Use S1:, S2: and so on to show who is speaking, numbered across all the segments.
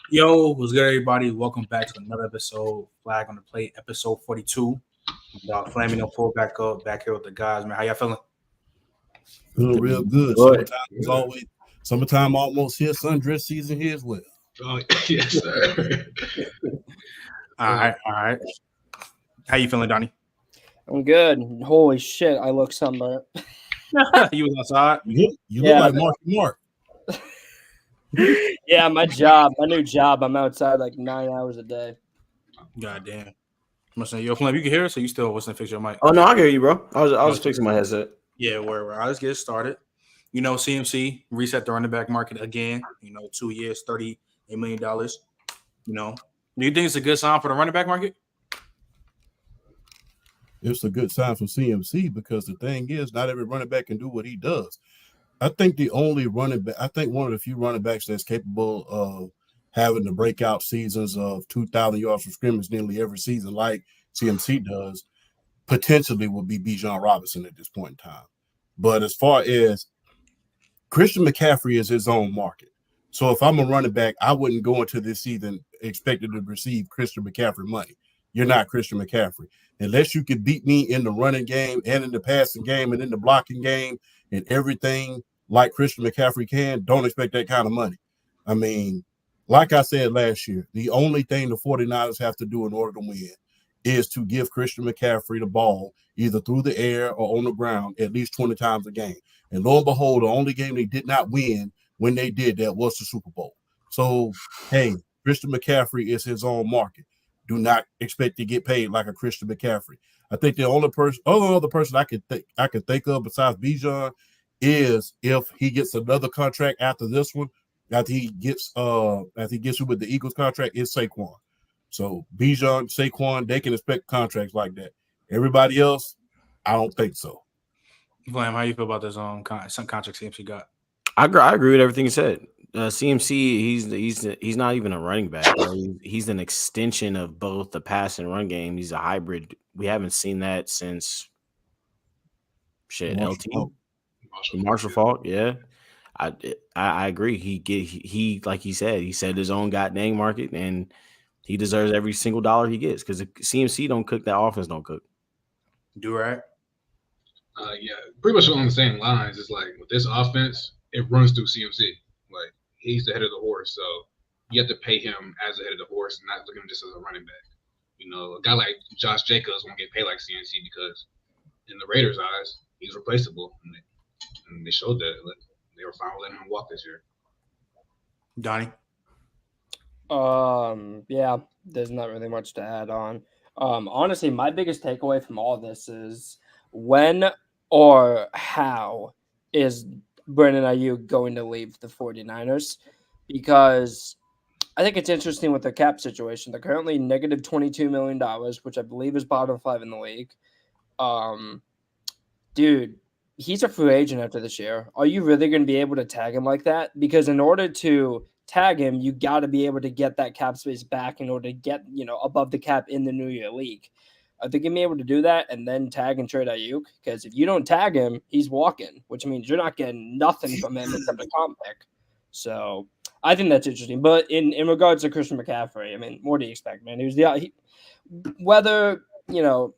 S1: Yo, what's good, everybody? Welcome back to another episode, Flag on the Plate, episode 42. Flaming no pull back here with the guys, man. How y'all feeling?
S2: Feeling real good.
S3: Good.
S2: Summertime almost here. Sundress season here as well.
S3: Oh, yes, sir.
S1: All right. How you feeling, Donnie?
S4: I'm good. Holy shit, I look sunburnt.
S1: You was outside?
S2: You
S4: Yeah.
S2: look like Mark.
S4: Yeah, my new job, I'm outside like 9 hours a day.
S1: God damn. I'm saying, yo, Flam, you can hear us, so you still wasn't fix your mic.
S3: Oh no, I can hear you, bro. I was fixing my headset.
S1: Yeah, where I'll just get started. CMC reset the running back market again. 2 years, $38 million. Do you think it's a good sign for the running back market?
S2: It's a good sign for CMC because the thing is, not every running back can do what he does. I think one of the few running backs that's capable of having the breakout seasons of 2,000 yards from scrimmage nearly every season, like CMC does, potentially would be Bijan Robinson at this point in time. But as far as Christian McCaffrey is his own market. So if I'm a running back, I wouldn't go into this season expected to receive Christian McCaffrey money. You're not Christian McCaffrey. Unless you can beat me in the running game and in the passing game and in the blocking game and everything like Christian McCaffrey can, don't expect that kind of money. I mean, like I said last year, the only thing the 49ers have to do in order to win is to give Christian McCaffrey the ball either through the air or on the ground at least 20 times a game. And lo and behold, the only game they did not win when they did that was the Super Bowl. So, hey, Christian McCaffrey is his own market. Do not expect to get paid like a Christian McCaffrey. I think the only other person I could think of besides Bijan is if he gets another contract after this one, after he gets with the Eagles contract, is Saquon. So Bijan, Saquon, they can expect contracts like that. Everybody else, I don't think so.
S1: Flam, how you feel about this some contract CMC got?
S3: I agree with everything you said. CMC, he's not even a running back. He's an extension of both the pass and run game. He's a hybrid. We haven't seen that since Marshall Faulk. Yeah, I agree. He like he said his own goddamn market, and he deserves every single dollar he gets because CMC don't cook, that offense don't cook.
S1: Do right.
S5: Yeah, pretty much along the same lines. It's like with this offense, it runs through CMC. Like he's the head of the horse, so you have to pay him as the head of the horse, not look at him just as a running back. A guy like Josh Jacobs won't get paid like CMC because in the Raiders' eyes, he's replaceable, and they showed that. They were fine with letting him walk this year.
S1: Donnie?
S4: Yeah, there's not really much to add on. Honestly, my biggest takeaway from all this is when or how is Brandon Ayuk going to leave the 49ers? Because I think it's interesting with their cap situation. They're currently negative $22 million, which I believe is bottom 5 in the league. Dude, he's a free agent after this year. Are you really going to be able to tag him like that? Because in order to tag him, you got to be able to get that cap space back in order to get, above the cap in the New Year League. Are they going to be able to do that and then tag and trade Ayuk? Because if you don't tag him, he's walking, which means you're not getting nothing from him except a comp pick. So I think that's interesting. But in regards to Christian McCaffrey, I mean, what do you expect, man?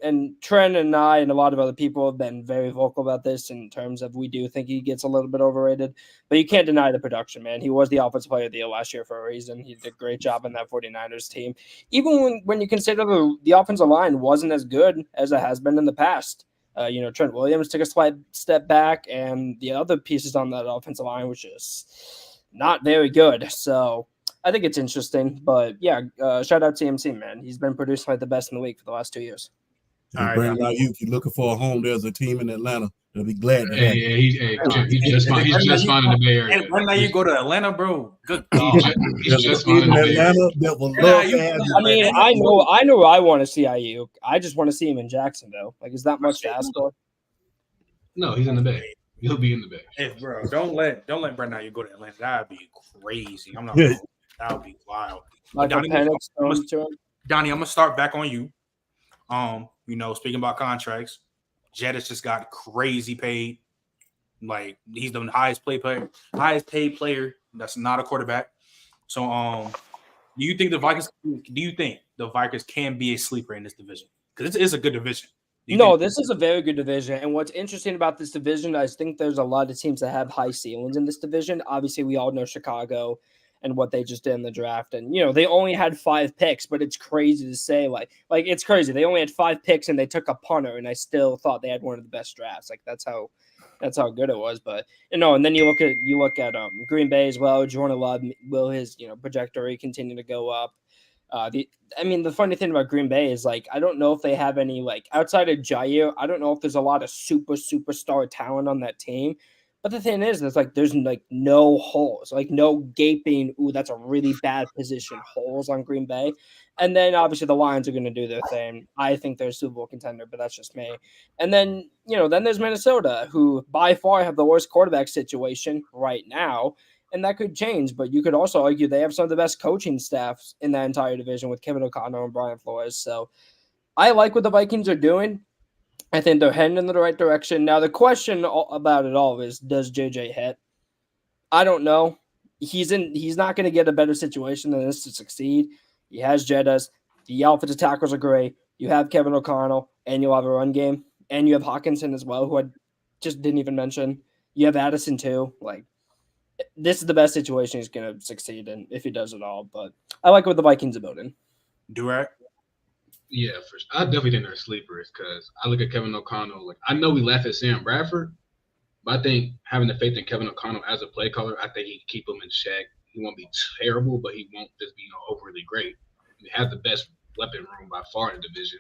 S4: And Trent and I and a lot of other people have been very vocal about this in terms of we do think he gets a little bit overrated, but you can't deny the production, man. He was the offensive player of the year last year for a reason. He did a great job in that 49ers team. Even when you consider the offensive line wasn't as good as it has been in the past. Trent Williams took a slight step back, and the other pieces on that offensive line was just not very good. So I think it's interesting, but yeah, shout out to CMC, man. He's been producing like the best in the league for the last 2 years.
S2: Brandon Ayuk, you're looking for a home. There's a team in Atlanta. They'll be glad to have you.
S5: He's just fine. He's just fine in the Bay Area.
S1: And when you go to Atlanta, bro, good.
S5: He's just fine in the Bay Area.
S2: That will love to have you.
S4: I mean, I know where I want to see Ayuk. I just want to see him in Jacksonville. Like, is that much to ask for?
S5: No, he's in the Bay. He'll be in the Bay.
S1: Hey, bro, don't let Brandon Ayuk go to Atlanta. That'd be crazy. I'm not. That would be wild.
S4: Donnie,
S1: I'm gonna start back on you. Speaking about contracts, Jettis just got crazy paid. Like he's the highest paid player that's not a quarterback. So Do you think the Vikings? Do you think the Vikings can be a sleeper in this division? Because it is a good division.
S4: No, this is a very good division. And what's interesting about this division, I think there's a lot of teams that have high ceilings in this division. Obviously, we all know Chicago and what they just did in the draft. And, they only had 5 picks, but it's crazy to say, like it's crazy. They only had 5 picks and they took a punter, and I still thought they had one of the best drafts. Like, that's how good it was. But, and then you look at Green Bay as well. Jordan Love, will his, trajectory continue to go up? The funny thing about Green Bay is, like, I don't know if they have any, like, outside of Jair, I don't know if there's a lot of superstar talent on that team. But the thing is, there's like no holes, like no gaping, ooh, that's a really bad position, holes on Green Bay. And then obviously the Lions are going to do their thing. I think they're a Super Bowl contender, but that's just me. And then, then there's Minnesota, who by far have the worst quarterback situation right now. And that could change, but you could also argue they have some of the best coaching staffs in that entire division with Kevin O'Connell and Brian Flores. So I like what the Vikings are doing. I think they're heading in the right direction. Now, the question about it all is, does JJ hit? I don't know. He's not going to get a better situation than this to succeed. He has Jettas. The offensive tackles are great. You have Kevin O'Connell, and you'll have a run game. And you have Hawkinson as well, who I just didn't even mention. You have Addison, too. Like, this is the best situation he's going to succeed in if he does it all. But I like what the Vikings are building.
S1: Durant?
S5: Yeah, for sure. I definitely think they're sleepers because I look at Kevin O'Connell. Like, I know we laugh at Sam Bradford, but I think having the faith in Kevin O'Connell as a play caller, I think he can keep him in check. He won't be terrible, but he won't just be overly great. He has the best weapon room by far in the division.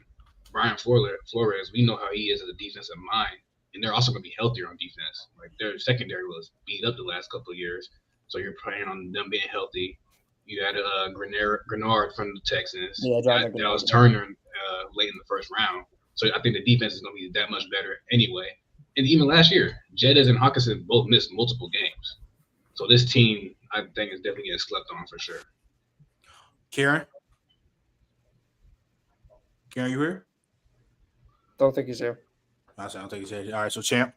S5: Brian Flores, we know how he is as a defensive mind. And they're also going to be healthier on defense. Like, their secondary was beat up the last couple of years. So you're praying on them being healthy. You had Grenard from the Texans.
S4: Yeah,
S5: that was Turner late in the first round. So I think the defense is going to be that much better anyway. And even last year, Jettas and Hawkinson both missed multiple games. So this team, I think, is definitely getting slept on for sure.
S1: Karen, you here?
S4: Don't think he's here.
S1: I don't think he's here. All right, so Champ.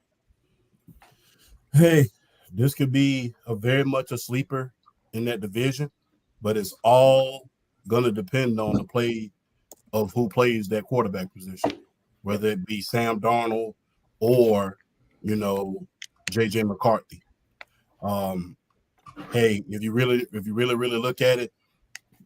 S2: Hey, this could be very much a sleeper in that division, but it's all going to depend on the play of who plays that quarterback position, whether it be Sam Darnold or, J.J. McCarthy. Hey, if you really look at it,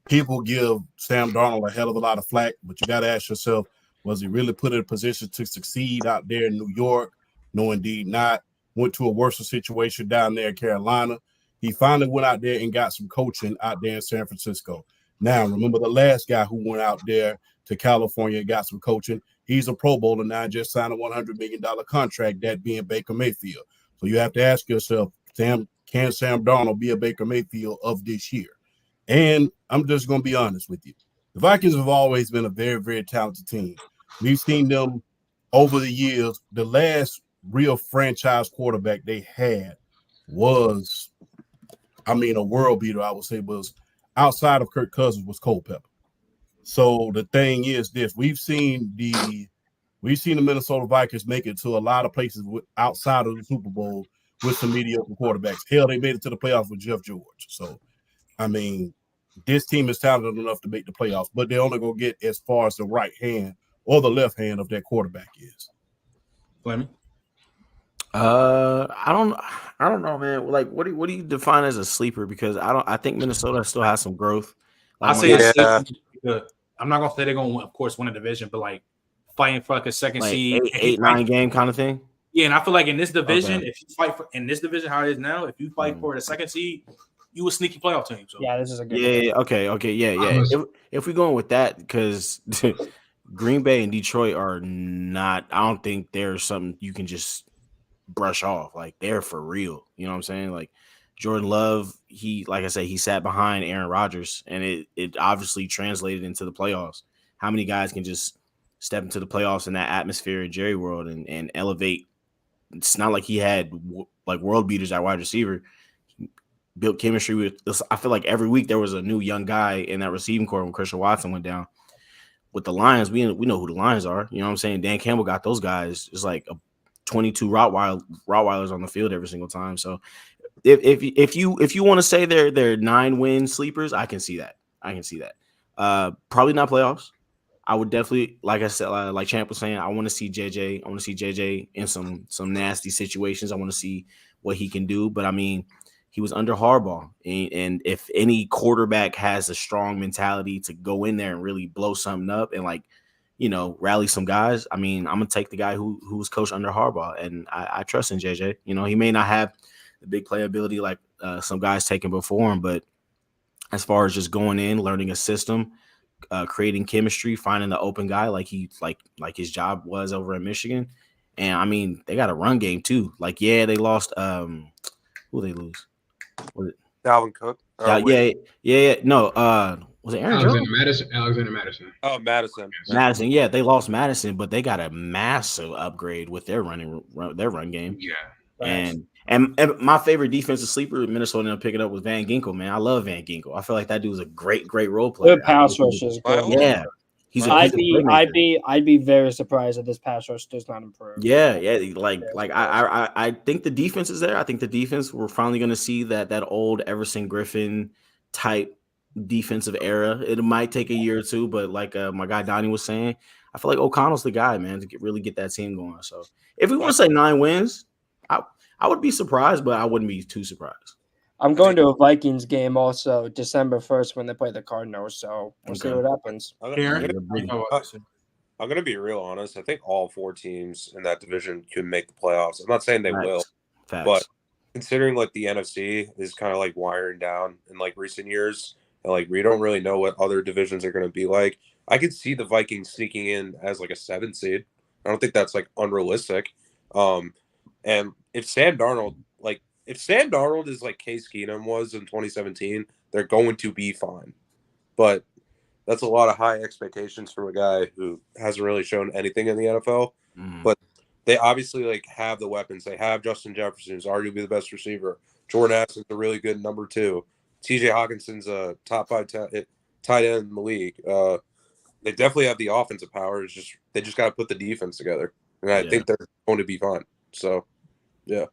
S2: people give Sam Darnold a hell of a lot of flack, but you got to ask yourself, was he really put in a position to succeed out there in New York? No, indeed not. Went to a worse situation down there in Carolina. He finally went out there and got some coaching out there in San Francisco. Now, remember the last guy who went out there to California and got some coaching? He's a Pro Bowler now, just signed a $100 million contract, that being Baker Mayfield. So you have to ask yourself, can Sam Darnold be a Baker Mayfield of this year? And I'm just going to be honest with you. The Vikings have always been a very, very talented team. We've seen them over the years. The last real franchise quarterback they had was, a world beater, I would say, was outside of Kirk Cousins, was Culpepper. So the thing is this: we've seen the Minnesota Vikings make it to a lot of places outside of the Super Bowl with some mediocre quarterbacks. Hell, they made it to the playoffs with Jeff George. So, this team is talented enough to make the playoffs, but they're only going to get as far as the right hand or the left hand of that quarterback is.
S1: Fleming?
S3: I don't know, man. Like, what do you define as a sleeper? Because I think Minnesota still has some growth.
S1: I'll say it's sleeper. I'm not gonna say they're gonna, of course, win a division, but like fighting for like a second seed,
S3: 8-9 game kind of thing.
S1: Yeah, and I feel like in this division, if you fight for in this division how it is now, if you fight for the second seed, you a sneaky playoff team. So
S4: yeah, this is a good.
S3: Yeah, okay, yeah. If we're going with that, because Green Bay and Detroit are not. I don't think there's something you can just brush off. Like, they're for real. You know what I'm saying? Like, Jordan Love, like I said, he sat behind Aaron Rodgers, and it obviously translated into the playoffs. How many guys can just step into the playoffs in that atmosphere in Jerry World and elevate? It's not like he had like world beaters at wide receiver. He built chemistry with. I feel like every week there was a new young guy in that receiving corps when Christian Watson went down. With the Lions, we know who the Lions are. You know what I'm saying? Dan Campbell got those guys. It's like a 22 Rottweilers on the field every single time. So if you want to say they're 9-win sleepers, I can see that. I can see that. Probably not playoffs. I would definitely, like I said, like Champ was saying, I want to see JJ. I want to see JJ in some nasty situations. I want to see what he can do. But I mean, he was under Harbaugh, and if any quarterback has a strong mentality to go in there and really blow something up and like, rally some guys, I mean, I'm gonna take the guy who was coached under Harbaugh, and I trust in JJ. He may not have the big playability like some guys taken before him, but as far as just going in, learning a system, creating chemistry, finding the open guy like his job was over in Michigan. And I mean, they got a run game too. Like, yeah, they lost who they lose? Was it
S6: Dalvin Cook?
S3: Yeah. No, was it Aaron Jones?
S5: Alexander Madison.
S6: Oh, Madison.
S3: Madison, yeah, they lost Madison, but they got a massive upgrade with their run game.
S5: Yeah.
S3: And my favorite defensive sleeper in Minnesota ended up picking up was Van Ginkel, man. I love Van Ginkel. I feel like that dude's a great role player.
S4: Good pass rush is good.
S3: Yeah.
S4: I'd be very surprised if this pass rush does not improve.
S3: Yeah. I think the defense is there. I think the defense, we're finally going to see that old Everson Griffin type defensive era. It might take a year or two, but like my guy Donnie was saying, I feel like O'Connell's the guy, man, to really get that team going. So if we want to say 9 wins, I would be surprised, but I wouldn't be too surprised.
S4: I'm going to a Vikings game also December 1st when they play the Cardinals, so we'll see what happens.
S6: I'm going to be real honest. I think all 4 teams in that division can make the playoffs. I'm not saying they will, but considering like the NFC is kind of like wiring down in like recent years, and like we don't really know what other divisions are going to be like, I could see the Vikings sneaking in as like a 7 seed. I don't think that's like unrealistic. And if Sam Darnold is like Case Keenum was in 2017, they're going to be fine. But that's a lot of high expectations from a guy who hasn't really shown anything in the NFL. But they obviously like have the weapons. They have Justin Jefferson, who's arguably the best receiver. Jordan Addison's a really good number 2. TJ Hawkinson's a top 5 tight end in the league. They definitely have the offensive power. They just got to put the defense together, and I think they're going to be fine. So, yeah.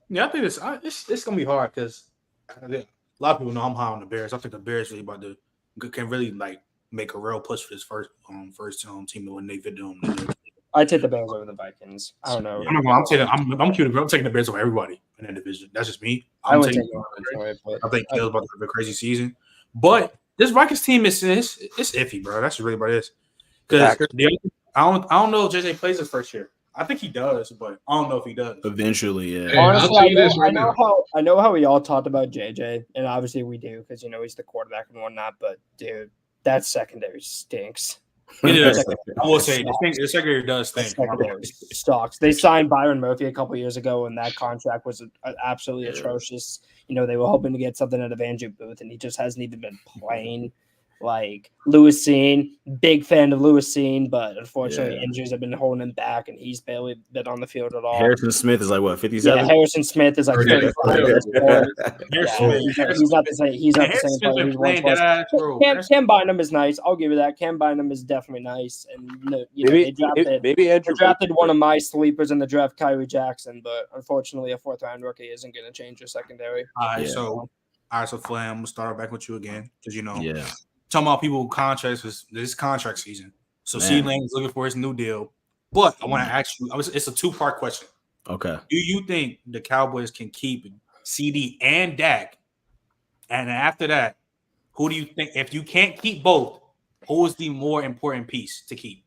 S1: Yeah, I think it's gonna be hard because a lot of people know I'm high on the Bears. I think the Bears really can really like make a real push for this first team to win the division.
S4: I take the Bears over the Vikings. I don't know.
S1: I'm taking the Bears over everybody in that division. That's just me.
S4: I think
S1: Kale's about to have a crazy season, but this Vikings team is iffy, bro. That's really about it. Because I don't know if JJ plays his first year. I think he does, but I don't know if he does.
S3: Eventually, yeah.
S5: Hey,
S4: honestly, I know how we all talked about JJ, and obviously we do because he's the quarterback and whatnot. But dude, that secondary stinks.
S1: It is. I will say the secondary does stink.
S4: Secondary sucks. They signed Byron Murphy a couple years ago, and that contract was absolutely atrocious. They were hoping to get something out of Andrew Booth, and he just hasn't even been playing. Like Lewis Cine, big fan of Lewis Cine, but unfortunately injuries have been holding him back, and he's barely been on the field at all.
S3: Harrison Smith is like what, 57?
S4: Yeah, Harrison Smith is like 35. He's not the same. He's not the same player. Cam Bynum is nice. I'll give you that. Cam Bynum is definitely nice, and they drafted one of my sleepers in the draft, Kyrie Jackson, but unfortunately, a 4th-round rookie isn't going to change your secondary.
S1: All right, so Flam, we'll start back with you again because talking about people with contracts, this contract season. So C-Lane is looking for his new deal. But I want to ask you, it's a 2-part question.
S3: Okay.
S1: Do you think the Cowboys can keep CD and Dak? And after that, who do you think, if you can't keep both, who is the more important piece to keep?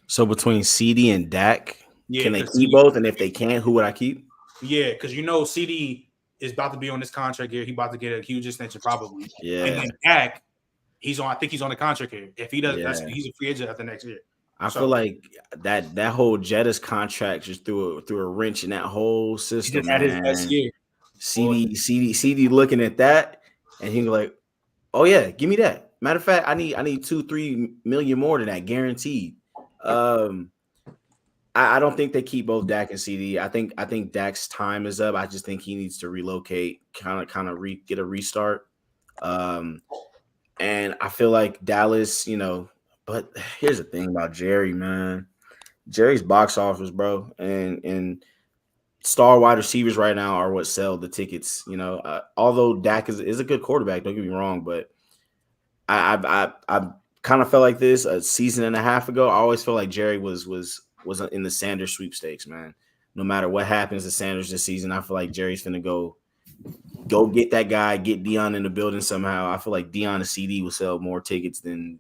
S3: So between CD and Dak, can they keep both? And if they can't, who would I keep?
S1: Yeah, because CD is about to be on this contract here. He's about to get a huge extension probably.
S3: Yeah.
S1: And then Dak, I think he's on the contract here. If he does, he's a free agent after next year.
S3: I feel like that whole Jettis contract just threw a wrench in that whole system.
S1: He just had his best year.
S3: CD looking at that, and he's like, "Oh yeah, give me that." Matter of fact, I need 2-3 million more than that, guaranteed. I don't think they keep both Dak and CD. I think Dak's time is up. I just think he needs to relocate, kind of get a restart. And I feel like Dallas, but here's the thing about Jerry, man. Jerry's box office, bro, and star wide receivers right now are what sell the tickets. Although Dak is a good quarterback, don't get me wrong, but I kind of felt like this a season and a half ago. I always felt like Jerry was in the Sanders sweepstakes, man. No matter what happens to Sanders this season, I feel like Jerry's finna go get that guy, get Dion in the building somehow. I feel like Dion and CD will sell more tickets than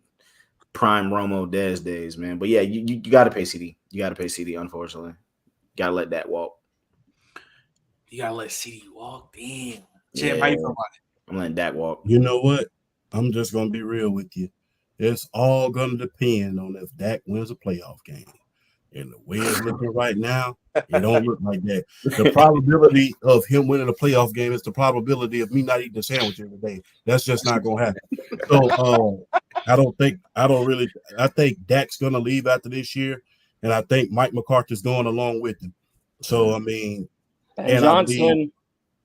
S3: prime Romo Dez days, man. But yeah, you got to pay CD. You got to pay CD. Unfortunately, got to let that walk.
S1: You gotta let CD walk. Damn.
S3: Yeah.
S1: How you feel about it?
S3: I'm letting Dak walk.
S2: You know what? I'm just gonna be real with you. It's all gonna depend on if Dak wins a playoff game. And the way it's looking right now, it don't look like that. The probability of him winning a playoff game is the probability of me not eating a sandwich every day. That's just not gonna happen. So I think Dak's gonna leave after this year, and I think Mike McCarthy's going along with him. So I mean,
S4: Ben Johnson.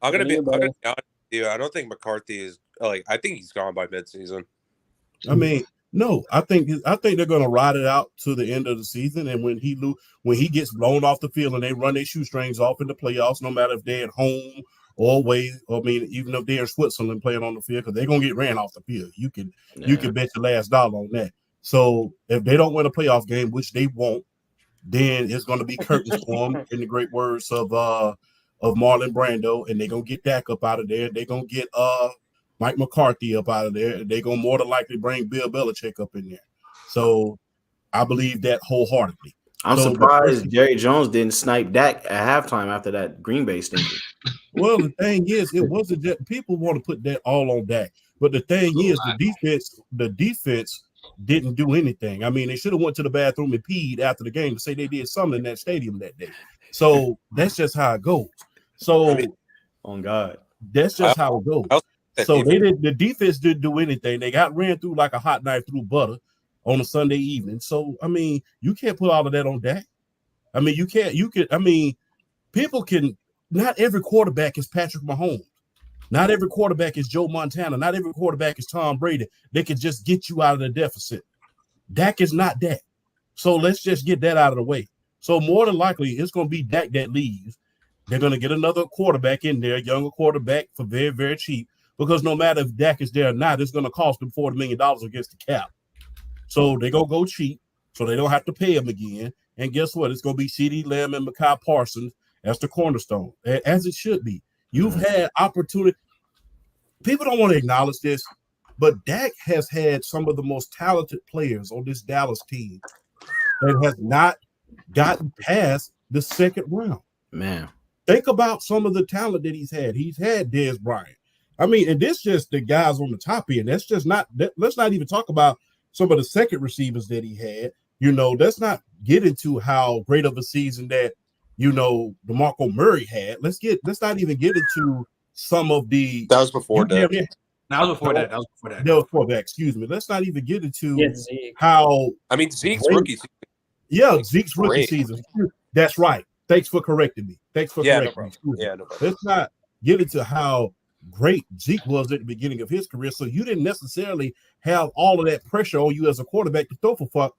S6: I'm gonna be honest with you. I don't think McCarthy is I think he's gone by midseason.
S2: I mean, no, I think they're gonna ride it out to the end of the season, and when he gets blown off the field and they run their shoestrings off in the playoffs, no matter if they're at home or away, even if they're in Switzerland playing on the field, because they're gonna get ran off the field. You can bet your last dollar on that. So if they don't win a playoff game, which they won't, then it's gonna be curtains for them, in the great words of Marlon Brando, and they're gonna get Dak up out of there. They're gonna get Mike McCarthy up out of there, and they're going to more than likely bring Bill Belichick up in there. So I believe that wholeheartedly.
S3: I'm surprised Jerry Jones didn't snipe Dak at halftime after that Green Bay stinker.
S2: Well, the thing is, it wasn't that people want to put that all on Dak. But the thing is, the defense didn't do anything. I mean, they should have went to the bathroom and peed after the game to say they did something in that stadium that day. So that's just how it goes. So
S3: on God.
S2: That's just how it goes. So the defense didn't do anything. They got ran through like a hot knife through butter on a Sunday evening. So I mean, you can't put all of that on Dak. I mean, people can. Not every quarterback is Patrick Mahomes. Not every quarterback is Joe Montana. Not every quarterback is Tom Brady. They can just get you out of the deficit. Dak is not that. So let's just get that out of the way. So more than likely, it's going to be Dak that leaves. They're going to get another quarterback in there, younger quarterback for very, very cheap. Because no matter if Dak is there or not, it's going to cost them $40 million against the cap. So they're going to go cheap, so they don't have to pay him again. And guess what? It's going to be CeeDee Lamb and Mekhi Parsons as the cornerstone, as it should be. You've had opportunity. People don't want to acknowledge this, but Dak has had some of the most talented players on this Dallas team that has not gotten past the second round.
S3: Man.
S2: Think about some of the talent that he's had. He's had Dez Bryant. I mean, and this just the guys on the top end. That's just not. Let's not even talk about some of the second receivers that he had. Let's not get into how great of a season that DeMarco Murray had. Let's not even get into some of the.
S6: That was before that.
S1: That was before that.
S2: That was before that. Excuse me. Let's not even get into how.
S6: I mean, Zeke's rookie season.
S2: Yeah, Zeke's rookie season. That's right. Thanks for correcting me.
S6: No problem.
S2: Let's not get into how great Zeke was at the beginning of his career. So you didn't necessarily have all of that pressure on you as a quarterback to throw for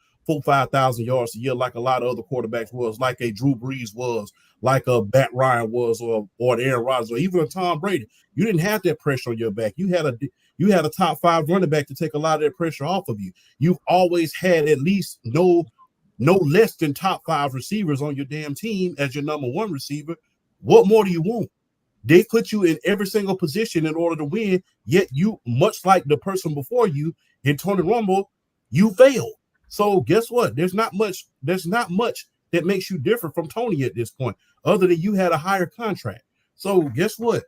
S2: 5,000 yards a year like a lot of other quarterbacks was, like a Drew Brees was, like a Matt Ryan was, or Aaron Rodgers, or even a Tom Brady. You didn't have that pressure on your back. You had a top 5 running back to take a lot of that pressure off of you. You've always had at least no less than top 5 receivers on your damn team as your number 1 receiver. What more do you want? They put you in every single position in order to win, yet you, much like the person before you in Tony Romo, you failed. So guess what? There's not much that makes you different from Tony at this point, other than you had a higher contract. So guess what?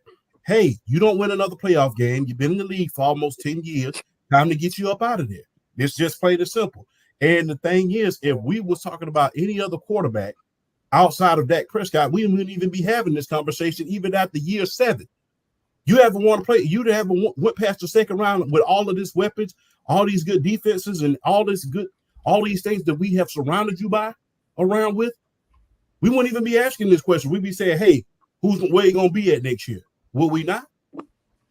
S2: Hey, you don't win another playoff game. You've been in the league for almost 10 years. Time to get you up out of there. It's just plain and simple. And the thing is, if we was talking about any other quarterback outside of Dak Prescott, we wouldn't even be having this conversation even after year 7. You ever want to play? You ever went past the second round with all of these weapons, all these good defenses, and all these things that we have surrounded you around with? We wouldn't even be asking this question. We'd be saying, "Hey, where you gonna be at next year?" Will we not?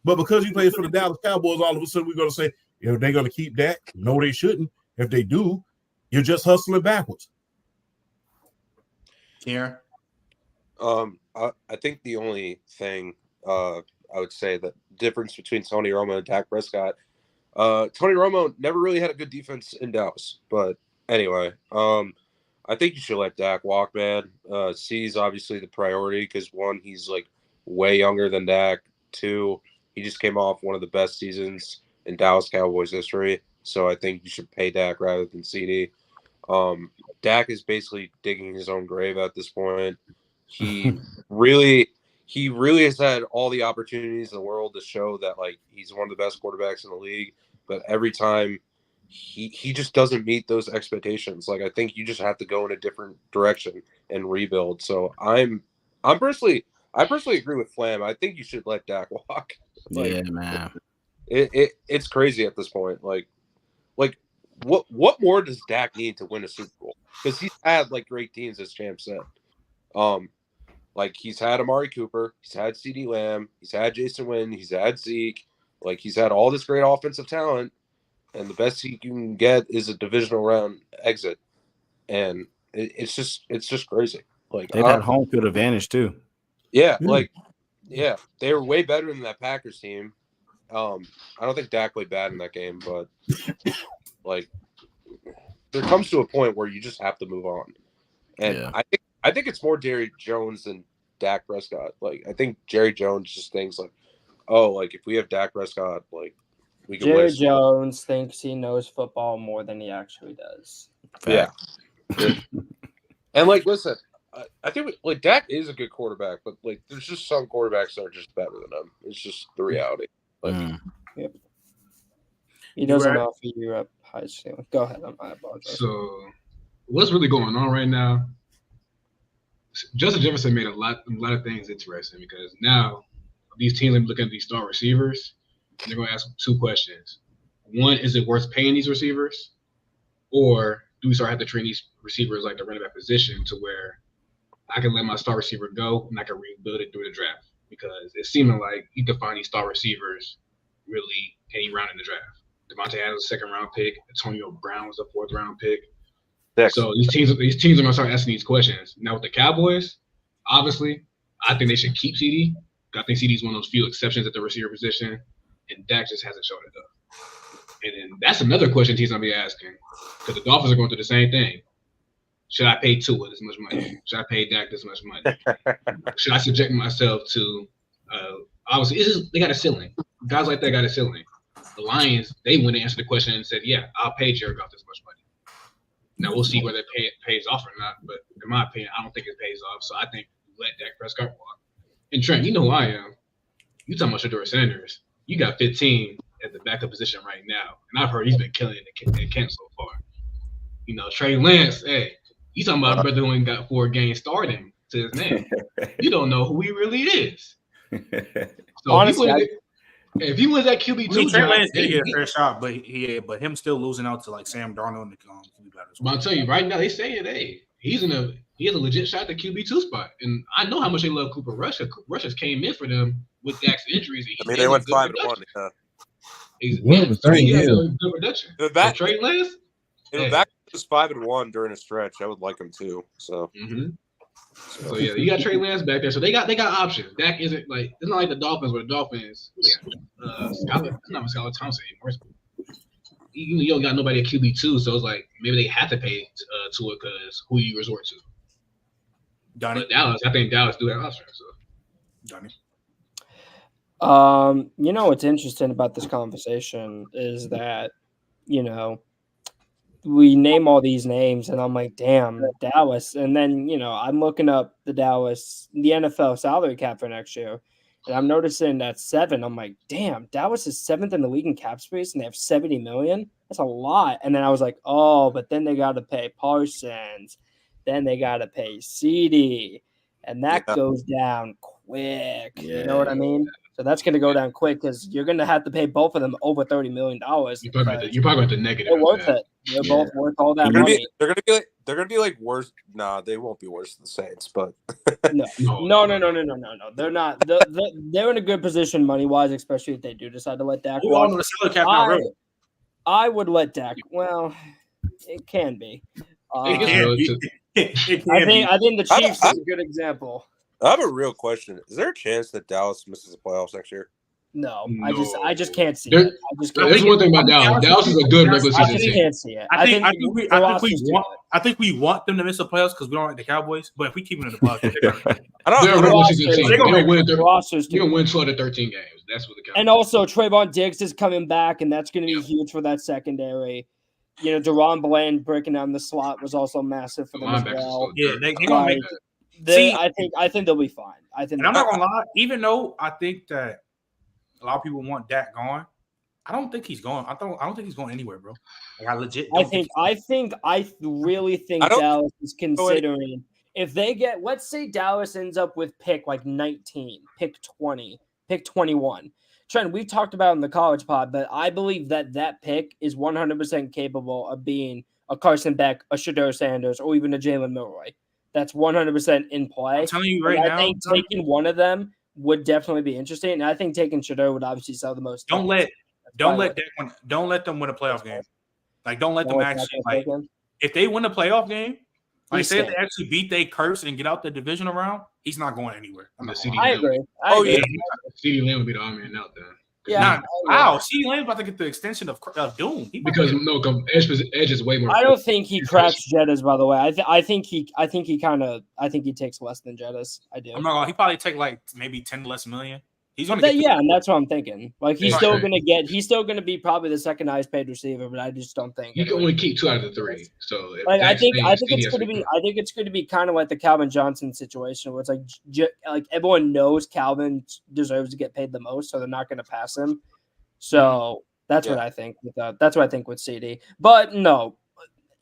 S2: But because he plays for the Dallas Cowboys, all of a sudden we're gonna say, "If they're gonna keep Dak, no, they shouldn't. If they do, you're just hustling backwards."
S1: Yeah.
S6: I think the only thing I would say the difference between Tony Romo and Dak Prescott, Tony Romo never really had a good defense in Dallas, but anyway, I think you should let Dak walk, man. C's obviously the priority because 1, he's like way younger than Dak. 2, he just came off one of the best seasons in Dallas Cowboys history, so I think you should pay Dak rather than CD. Dak is basically digging his own grave at this point. He really has had all the opportunities in the world to show that like he's one of the best quarterbacks in the league, but every time he just doesn't meet those expectations. Like I think you just have to go in a different direction and rebuild. So I personally agree with Flam. I think you should let Dak walk. Like,
S3: yeah, man.
S6: It's crazy at this point. Like what more does Dak need to win a Super Bowl? Because he's had like great teams, as Champ said. Like he's had Amari Cooper, he's had CeeDee Lamb, he's had Jason Witten, he's had Zeke. Like he's had all this great offensive talent, and the best he can get is a divisional round exit. And it's just crazy. Like
S3: they've had home field advantage too.
S6: Yeah, they were way better than that Packers team. I don't think Dak played bad in that game, but like there comes to a point where you just have to move on. And I think it's more Jerry Jones than Dak Prescott. Like I think Jerry Jones just thinks like, oh, like if we have Dak Prescott, like we can
S4: Jerry
S6: win.
S4: Jones thinks he knows football more than he actually does.
S6: Yeah. And like, listen, I think like Dak is a good quarterback, but like there's just some quarterbacks that are just better than him. It's just the reality. Like,
S4: Yep. He doesn't offer you up high ceiling. Go ahead. I apologize.
S5: So, what's really going on right now? Justin Jefferson made a lot of things interesting because now these teams are looking at these star receivers and they're going to ask 2 questions. 1, is it worth paying these receivers, or do we start having to train these receivers like the running back position to where I can let my star receiver go and I can rebuild it through the draft? Because it's seeming like you can find these star receivers really any round in the draft. Devontae Adams, 2nd round pick. Antonio Brown was a 4th round pick. So these teams are going to start asking these questions. Now with the Cowboys, obviously, I think they should keep CD. I think CD is one of those few exceptions at the receiver position, and Dak just hasn't shown it up. And then that's another question teams going to be asking, because the Dolphins are going through the same thing. Should I pay Tua this much money? Should I pay Dak this much money? Should I subject myself to obviously they got a ceiling. Guys like that got a ceiling. The Lions, they went and answered the question and said, yeah, I'll pay Jared Goff this much money. Now we'll see whether it pays off or not, but in my opinion, I don't think it pays off. So I think let Dak Prescott walk. And Trent, you know who I am. You talking about Shedeur Sanders. You got 15 at the backup position right now. And I've heard he's been killing it in camp so far. You know, Trey Lance, hey, you talking about a brother who only got 4 games starting to his name. You don't know who he really is. So honestly, if he wins that QB2,
S1: Trey Lance did get a fair shot, but him still losing out to like Sam Darnold and the QB batters.
S5: But I'll tell you right now, they saying, hey, he has a legit shot at the QB2 spot, and I know how much they love Cooper Rush. Cooper came in for them with Dak's injuries.
S6: I mean, they went 5-1.
S5: Well, the thing is, good production.
S6: If
S5: Trey Lance,
S6: Dak was 5-1 during a stretch, I would like him too. So.
S5: So yeah, you got Trey Lance back there, so they got options. Dak isn't like it's not like the Dolphins where the Dolphins not Skylar Thompson anymore. You don't got nobody at QB2, so it's like maybe they have to pay to it because who you resort to. But Dallas, I think Dallas do have options. So.
S4: Johnny. You know what's interesting about this conversation is that we name all these names, and I'm like, damn, Dallas. And then, I'm looking up the NFL salary cap for next year, and I'm noticing that 7. I'm like, damn, Dallas is 7th in the league in cap space, and they have $70 million. That's a lot. And then I was like, oh, but then they got to pay Parsons. Then they got to pay CD, and that goes down quick. Yeah. You know what I mean? So that's going to go down quick because you're going to have to pay both of them over $30 million.
S5: You're probably about the negative.
S4: They're worth it. They're both worth all that money.
S6: They're going to be like worse. Nah, they won't be worse than the Saints, but
S4: no. They're not. They're in a good position money wise, especially if they do decide to let Dak walk. I would let Dak. Well, it can be. I think the Chiefs is a good example.
S6: I have a real question. Is there a chance that Dallas misses the playoffs next year?
S4: No, I just can't see
S5: There-
S4: it. I just
S5: There's
S4: can't.
S5: one thing about Dallas. Dallas is a good regular
S4: I
S5: season
S4: just
S5: team.
S4: can't see it.
S1: I think we
S4: want.
S1: want them to miss the playoffs because we don't like the Cowboys. But if we keep them in the playoffs,
S5: They're a regular season team.
S4: They're
S5: They'll win.
S4: the rosters
S5: They're gonna win 12 to 13 games. That's what the Cowboys.
S4: And also, Trayvon Diggs is coming back, and that's going to be huge for that secondary. You know, Deron Bland breaking down the slot was also massive for them as well.
S1: Yeah, they're gonna make.
S4: I think they'll be fine.
S1: And I'm not gonna lie, even though I think that a lot of people want Dak gone, I don't think he's going. I don't think he's going anywhere, bro. Like,
S4: I really think Dallas is considering if they get, let's say Dallas ends up with pick like 19, pick 20, pick 21. Trent, we've talked about in the college pod, but I believe that pick is 100% capable of being a Carson Beck, a Shedeur Sanders, or even a Jalen Milroy. That's 100% in play.
S1: I'm telling you right now,
S4: I think taking one of them would definitely be interesting, and I think taking Shedeur would obviously sell the most.
S1: Don't let them win a playoff game. Like, don't let them actually like. If they win a playoff game, like say if they actually beat they curse and get out the divisional round, he's not going anywhere.
S4: I agree.
S5: CeeDee Lamb would be the odd man out then.
S4: Yeah.
S1: Wow, CeeDee Lamb's about to get the extension of Doom.
S5: Because Edge is way more.
S4: I don't think he cracks Jettas. By the way, I think he takes less than Jettas. I do.
S1: I'm not gonna. He probably take like maybe 10 less million. He's gonna
S4: get and that's what I'm thinking. Like he's still gonna be probably the second highest paid receiver, but I just don't think
S5: you can only keep 2 out of the 3. So
S4: like I think it's going to be kind of like the Calvin Johnson situation, where it's like everyone knows Calvin deserves to get paid the most, so they're not going to pass him. So that's what I think. That's what I think with CD. But no,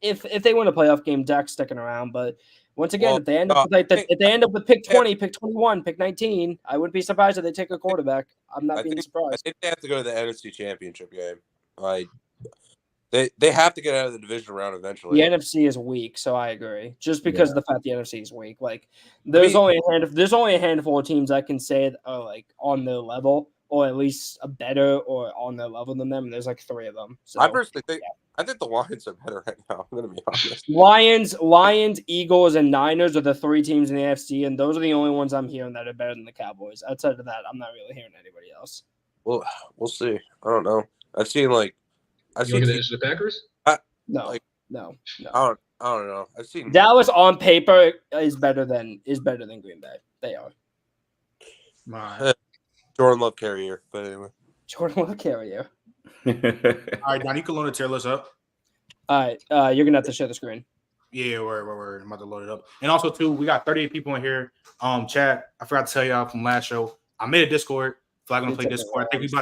S4: if they win a playoff game, Dak's sticking around. But once again, if they end up with pick 20, pick 21, pick 19, I wouldn't be surprised if they take a quarterback. I'm not being surprised.
S6: I think they have to go to the NFC Championship game. Like they have to get out of the division round eventually.
S4: The NFC is weak, so I agree. Just because of the fact the NFC is weak, like there's only a handful of teams I can say that are like on their level, or at least a better or on their level than them. And there's like 3 of them. So,
S6: I personally think. I think the Lions are better right now. I'm going to be honest.
S4: Lions, Eagles, and Niners are the 3 teams in the AFC, and those are the only ones I'm hearing that are better than the Cowboys. Outside of that, I'm not really hearing anybody else.
S6: Well, we'll see. I don't know. I've seen
S5: the Packers?
S4: No.
S6: I don't know. I've seen
S4: Dallas on paper is better than Green Bay. They are.
S6: Jordan Love carrier, but anyway.
S4: Jordan Love carrier.
S1: All right, Don, you can load the tier list up.
S4: All right, you're gonna have to share the screen.
S1: Yeah, we're about to load it up. And also, too, we got 38 people in here. Chat. I forgot to tell y'all from last show. I made a Discord. Flag gonna play Discord. I think we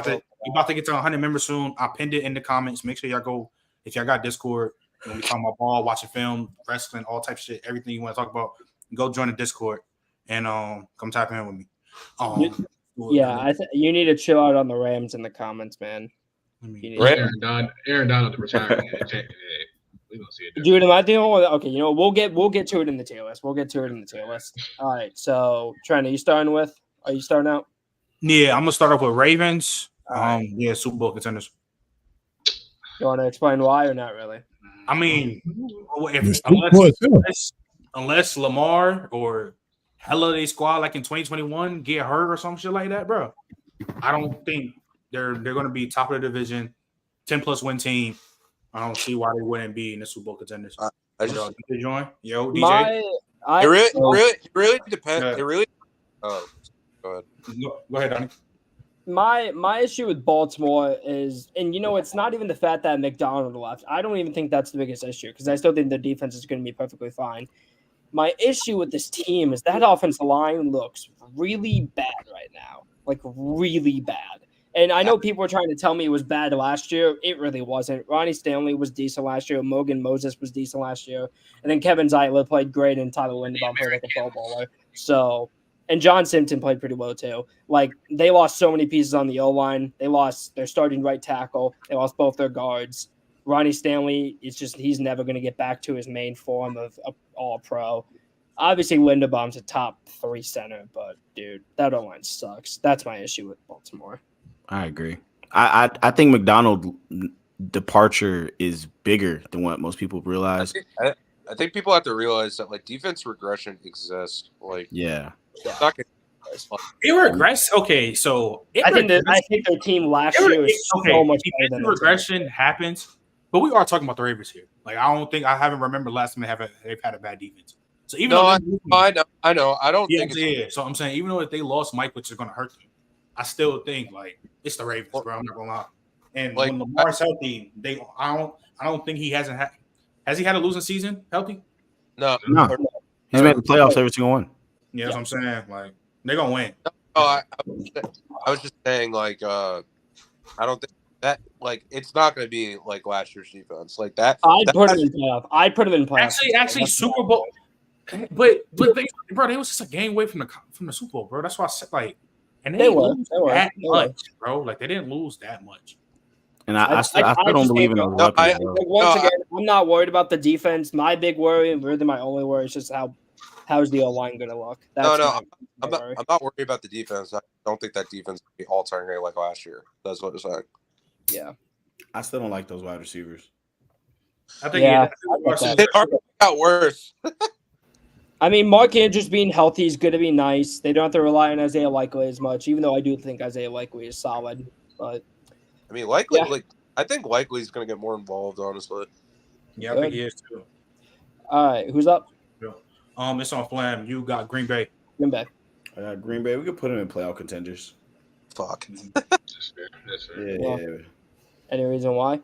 S1: about to get to 100 members soon. I pinned it in the comments. Make sure y'all go if y'all got Discord. When we talking about ball, watching film, wrestling, all types of shit, everything you want to talk about. Go join the Discord and come type in with me.
S4: You need to chill out on the Rams in the comments, man.
S5: Aaron Donald to retire. We gonna see it.
S4: Dude, am I the only one? Okay, we'll get to it in the tier list. All right, so Trent, are you starting out?
S1: Yeah, I'm gonna start off with Ravens. Super Bowl contenders.
S4: You want to explain why or not really?
S1: I mean, unless Lamar or holiday squad like in 2021 get hurt or some shit like that, bro, I don't think they're going to be top of the division, 10+ win team. I don't see why they wouldn't be in the Super Bowl contenders. DJ join, DJ.
S6: It really depends.
S1: Yeah.
S6: It really. Oh, go ahead.
S1: Go ahead, Donnie.
S4: My issue with Baltimore is, and it's not even the fact that McDonald left. I don't even think that's the biggest issue because I still think the defense is going to be perfectly fine. My issue with this team is that offensive line looks really bad right now, like really bad. And I know people were trying to tell me it was bad last year. It really wasn't. Ronnie Stanley was decent last year. Morgan Moses was decent last year. And then Kevin Zeitler played great, and Tyler Linderbaum played like a Pro Bowler. So, and John Simpson played pretty well too. Like, they lost so many pieces on the O-line. They lost their starting right tackle. They lost both their guards. Ronnie Stanley, he's never going to get back to his main form of all-pro. Obviously, Linderbaum's a top 3 center, but, dude, that O-line sucks. That's my issue with Baltimore.
S3: I agree. I think McDonald's departure is bigger than what most people realize.
S6: I think people have to realize that like defense regression exists. Like
S3: yeah,
S1: It regressed. Okay, so
S4: I think their team last year was so much better than
S1: regression happens. But we are talking about the Ravens here. Like I haven't remembered last time they've had a bad defense. So even
S6: I know. I don't think
S1: it's So I'm saying even though if they lost Mike, which is going to hurt them, I still think like it's the Ravens, bro. I'm not gonna lie. And like, when Lamar's healthy, I don't think he has he had a losing season healthy?
S3: No. He's made the playoffs every single one.
S1: Yeah, that's what I'm saying. Like they're gonna win.
S6: I was just saying like I don't think that like it's not going to be like last year's defense like that.
S4: I'd put him in playoff.
S1: Actually, Super Bowl. But they was just a game away from the Super Bowl, bro. That's why I said like, and they were that much, bro. Like they didn't lose that much.
S3: And I still don't believe in those weapons.
S4: Once again, I'm not worried about the defense. My big worry, and really my only worry, is just how's the O-line going to look.
S6: I'm not worried about the defense. I don't think that defense will be all-time great like last year. That's what it's like.
S4: Yeah.
S3: I still don't like those wide receivers.
S1: I think
S6: it got worse.
S4: I mean, Mark Andrews being healthy is going to be nice. They don't have to rely on Isaiah Likely as much, even though I do think Isaiah Likely is solid. But
S6: I mean, Likely, I think Likely is going to get more involved, honestly.
S1: Yeah, I think he is too.
S4: All right, who's up?
S1: It's on Flam. You got Green Bay.
S4: Green Bay.
S3: I got Green Bay. We could put him in playoff contenders.
S6: Fuck.
S5: That's fair.
S3: Yeah.
S4: Any reason why?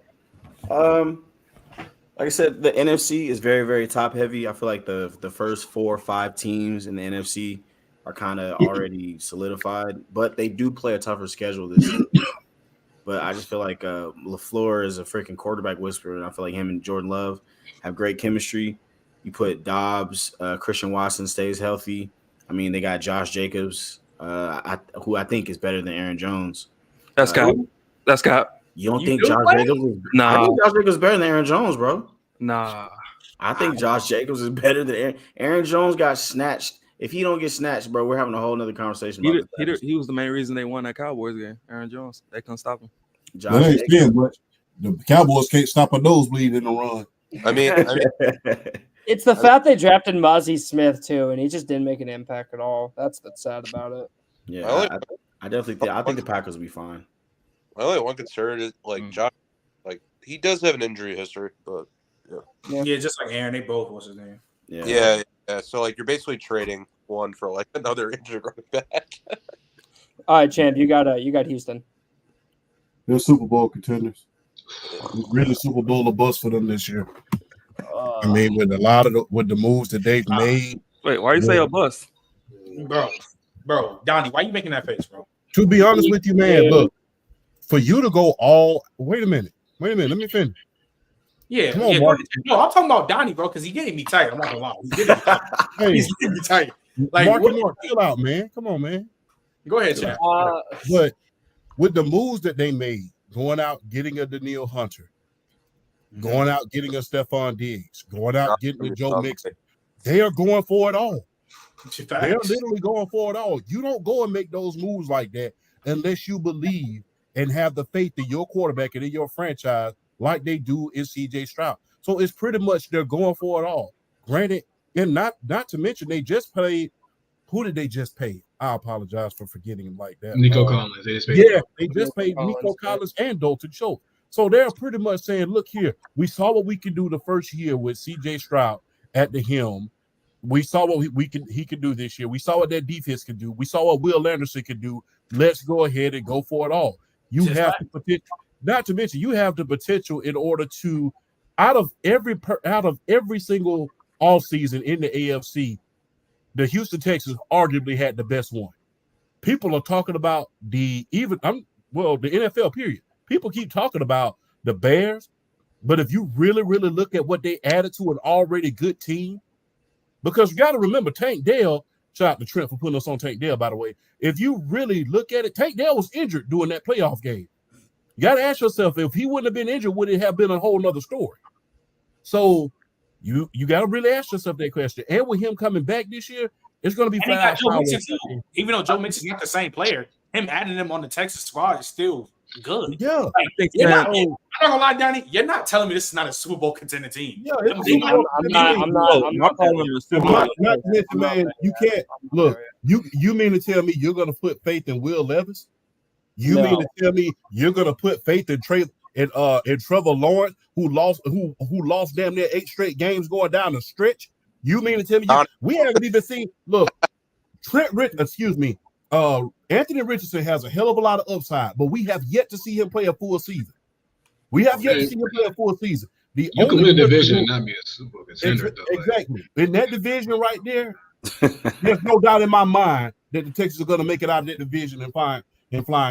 S3: Like I said, the NFC is very, very top heavy. I feel like the first 4 or 5 teams in the NFC are kind of already solidified, but they do play a tougher schedule this year. But I just feel like LaFleur is a freaking quarterback whisperer, and I feel like him and Jordan Love have great chemistry. You put Dobbs, Christian Watson stays healthy. I mean, they got Josh Jacobs, who I think is better than Aaron Jones.
S7: That's Scott.
S3: You don't think Josh Jacobs is I think Josh Jacobs is better than Aaron Jones, bro.
S7: Nah.
S3: I think Josh Jacobs is better than Aaron Jones got snatched. If he don't get snatched, bro, we're having a whole nother conversation about
S7: he was the main reason they won that Cowboys game. Aaron Jones. They couldn't stop him.
S2: Josh Jacobs. The Cowboys can't stop a nosebleed in the run.
S6: I mean
S4: it's the fact they drafted Mozzie Smith too, and he just didn't make an impact at all. That's sad about it.
S3: Yeah, I definitely think the Packers will be fine.
S6: My only one concern is like Josh, like he does have an injury history, but
S1: yeah, just like Aaron, they both what's his name?
S6: Yeah. So like you're basically trading one for like another injured running back.
S4: All right, Champ, you got Houston.
S2: They're Super Bowl contenders. Really Super Bowl or bust for them this year. I mean, with a lot of the moves that they've made.
S7: Wait, why you say a bust?
S1: Bro, Donnie, why you making that face, bro?
S2: To be honest with you, man, look, for you to go wait a minute, let me finish.
S1: Yeah,
S2: come on, Mark.
S1: No, I'm talking about Donnie, bro, because he's getting me tight. I'm not gonna lie. He's getting me tight. Like,
S2: Mark, chill out, man. Come on, man.
S1: Go ahead, Chad.
S2: But with the moves that they made, going out, getting a Daniil Hunter, going out, getting a Stephon Diggs, going out, getting a Joe Mixon, they are going for it all. They're literally going for it all. You don't go and make those moves like that unless you believe and have the faith in your quarterback and in your franchise like they do in CJ Stroud. So it's pretty much they're going for it all. Granted, and not to mention they just paid. Who did they just pay? I apologize for forgetting him like that.
S5: Nico Collins. They
S2: just paid Nico Collins and Dalton Schultz. So they're pretty much saying, look here, we saw what we could do the first year with CJ Stroud at the helm. We saw what he could do this year. We saw what that defense could do. We saw what Will Anderson could do. Let's go ahead and go for it all. You have the potential. Not to mention, you have the potential in order to, out of every single all season in the AFC, the Houston Texans arguably had the best one. People are talking about the NFL period. People keep talking about the Bears, but if you really, really look at what they added to an already good team, because you got to remember Tank Dell. Shout out to Trent for putting us on Tank Dell, by the way. If you really look at it, Tank Dell was injured during that playoff game. You got to ask yourself, if he wouldn't have been injured, would it have been a whole nother story? So you got to really ask yourself that question. And with him coming back this year, it's going to be fast.
S1: Even though Joe Mixon's not the same player, him adding him on the Texas squad is still good.
S2: Yeah,
S7: I
S1: I'm not gonna lie, Donnie. You're not telling me this is not a Super Bowl contending team.
S2: Yeah,
S1: I'm
S7: not calling it a Super Bowl.
S2: Not to mention, man, you can't look. You mean to tell me you're gonna put faith in Will Levis? You mean to tell me you're gonna put faith in Trevor Lawrence, who lost damn near 8 straight games going down the stretch? You mean to tell me we haven't even seen? Look, Anthony Richardson has a hell of a lot of upside, but we have yet to see him play a full season. You can win a division and not be a Super Bowl contender. Exactly. In that division right there, there's no doubt in my mind that the Texans are going to make it out of that division and flying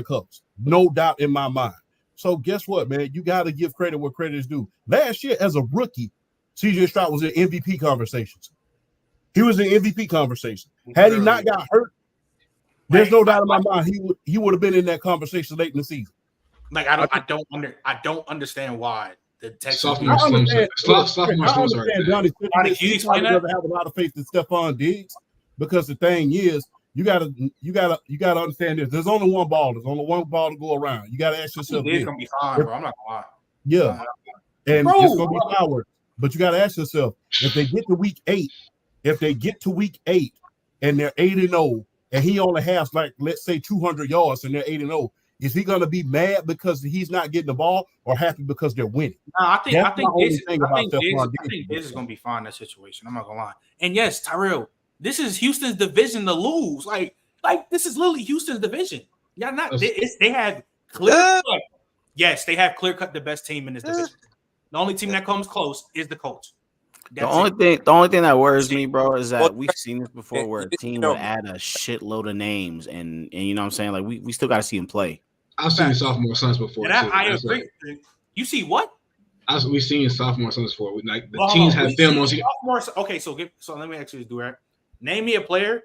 S2: colors. No doubt in my mind. So guess what, man? You got to give credit where credit is due. Last year, as a rookie, C.J. Stroud was in MVP conversations. He was in MVP conversation. Had he not got hurt, there's no doubt in my mind he would have been in that conversation late in the season.
S1: Like I don't understand why the Texans.
S2: Sophomore slumps. Johnny, have a lot of faith in Stephon Diggs, because the thing is, you gotta understand this. There's only one ball. There's only one ball to go around. You gotta ask yourself.
S1: It's gonna be fine, bro. I'm not gonna lie.
S2: Yeah, and it's gonna be power. But you gotta ask yourself, if they get to week 8, and they're 8-0, and he only has, like, let's say 200 yards and they're 8-0, is he gonna be mad because he's not getting the ball, or happy because they're winning?
S1: No, I think Diggs is gonna be fine in that situation. I'm not gonna lie. And yes, Tyrell, this is Houston's division to lose. Like this is literally Houston's division. Yeah, they have clear. Yes, they have clear cut the best team in this division. The only team that comes close is the Colts.
S3: The only thing that worries me, bro, is that we've seen this before, where a team would add a shitload of names, and you know what I'm saying? Like, we still got to see him play.
S5: I've seen sophomore sons before.
S1: I agree. You see what?
S5: We've seen sophomore sons before. Like, the teams have film on
S1: sophomore. Okay, so let me actually do that. Name me a player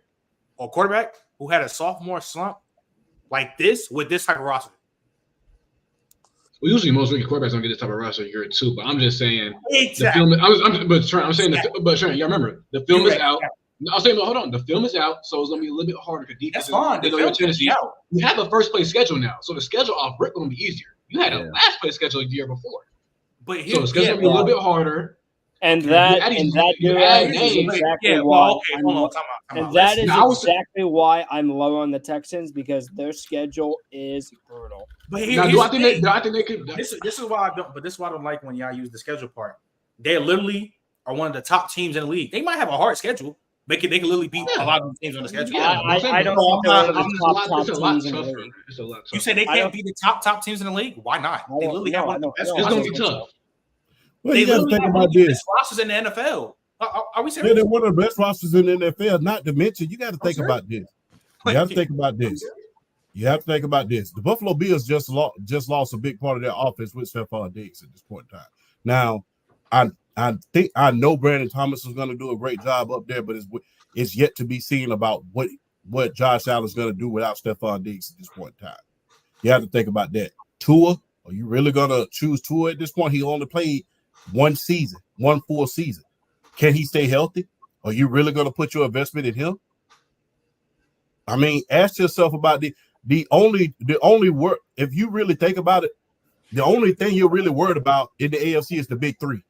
S1: or quarterback who had a sophomore slump like this with this type of roster.
S5: Well, usually most rookie quarterbacks don't get this type of roster year 2, but I'm just saying
S1: exactly.
S5: Trent, y'all remember the film is out. I was saying, but hold on, the film is out, so it's gonna be a little bit harder for defense.
S1: That's fine.
S5: Tennessee. You have a first place schedule now, so the schedule off rip gonna be easier. You had a last place schedule the year before, so the schedule gonna be a little bit harder.
S4: And that is exactly why I'm low on the Texans, because their schedule is brutal.
S1: But I think they could. This is why I don't. But this is why I don't like when y'all use the schedule part. They literally are one of the top teams in the league. They might have a hard schedule. They can literally beat a lot of teams on the schedule.
S4: Yeah, I don't think they're one of the top teams in the league.
S1: You say they can't be the top teams in the league? Why not? They literally have one of the best.
S5: It's gonna be tough.
S2: Well, you got to think about this.
S1: Best rosters in the NFL. Are we serious?
S2: Yeah, they're one of the best rosters in the NFL. Not to mention, you got to think about this. You have to think about this. The Buffalo Bills just lost a big part of their offense with Stephon Diggs at this point in time. Now, I know Brandon Thomas is going to do a great job up there, but it's yet to be seen about what Josh Allen's going to do without Stephon Diggs at this point in time. You have to think about that. Tua, are you really going to choose Tua at this point? He only played one full season. Can he stay healthy? Are you really going to put your investment in him? I mean, ask yourself about the only word. If you really think about it, the only thing you're really worried about in the AFC is the big 3: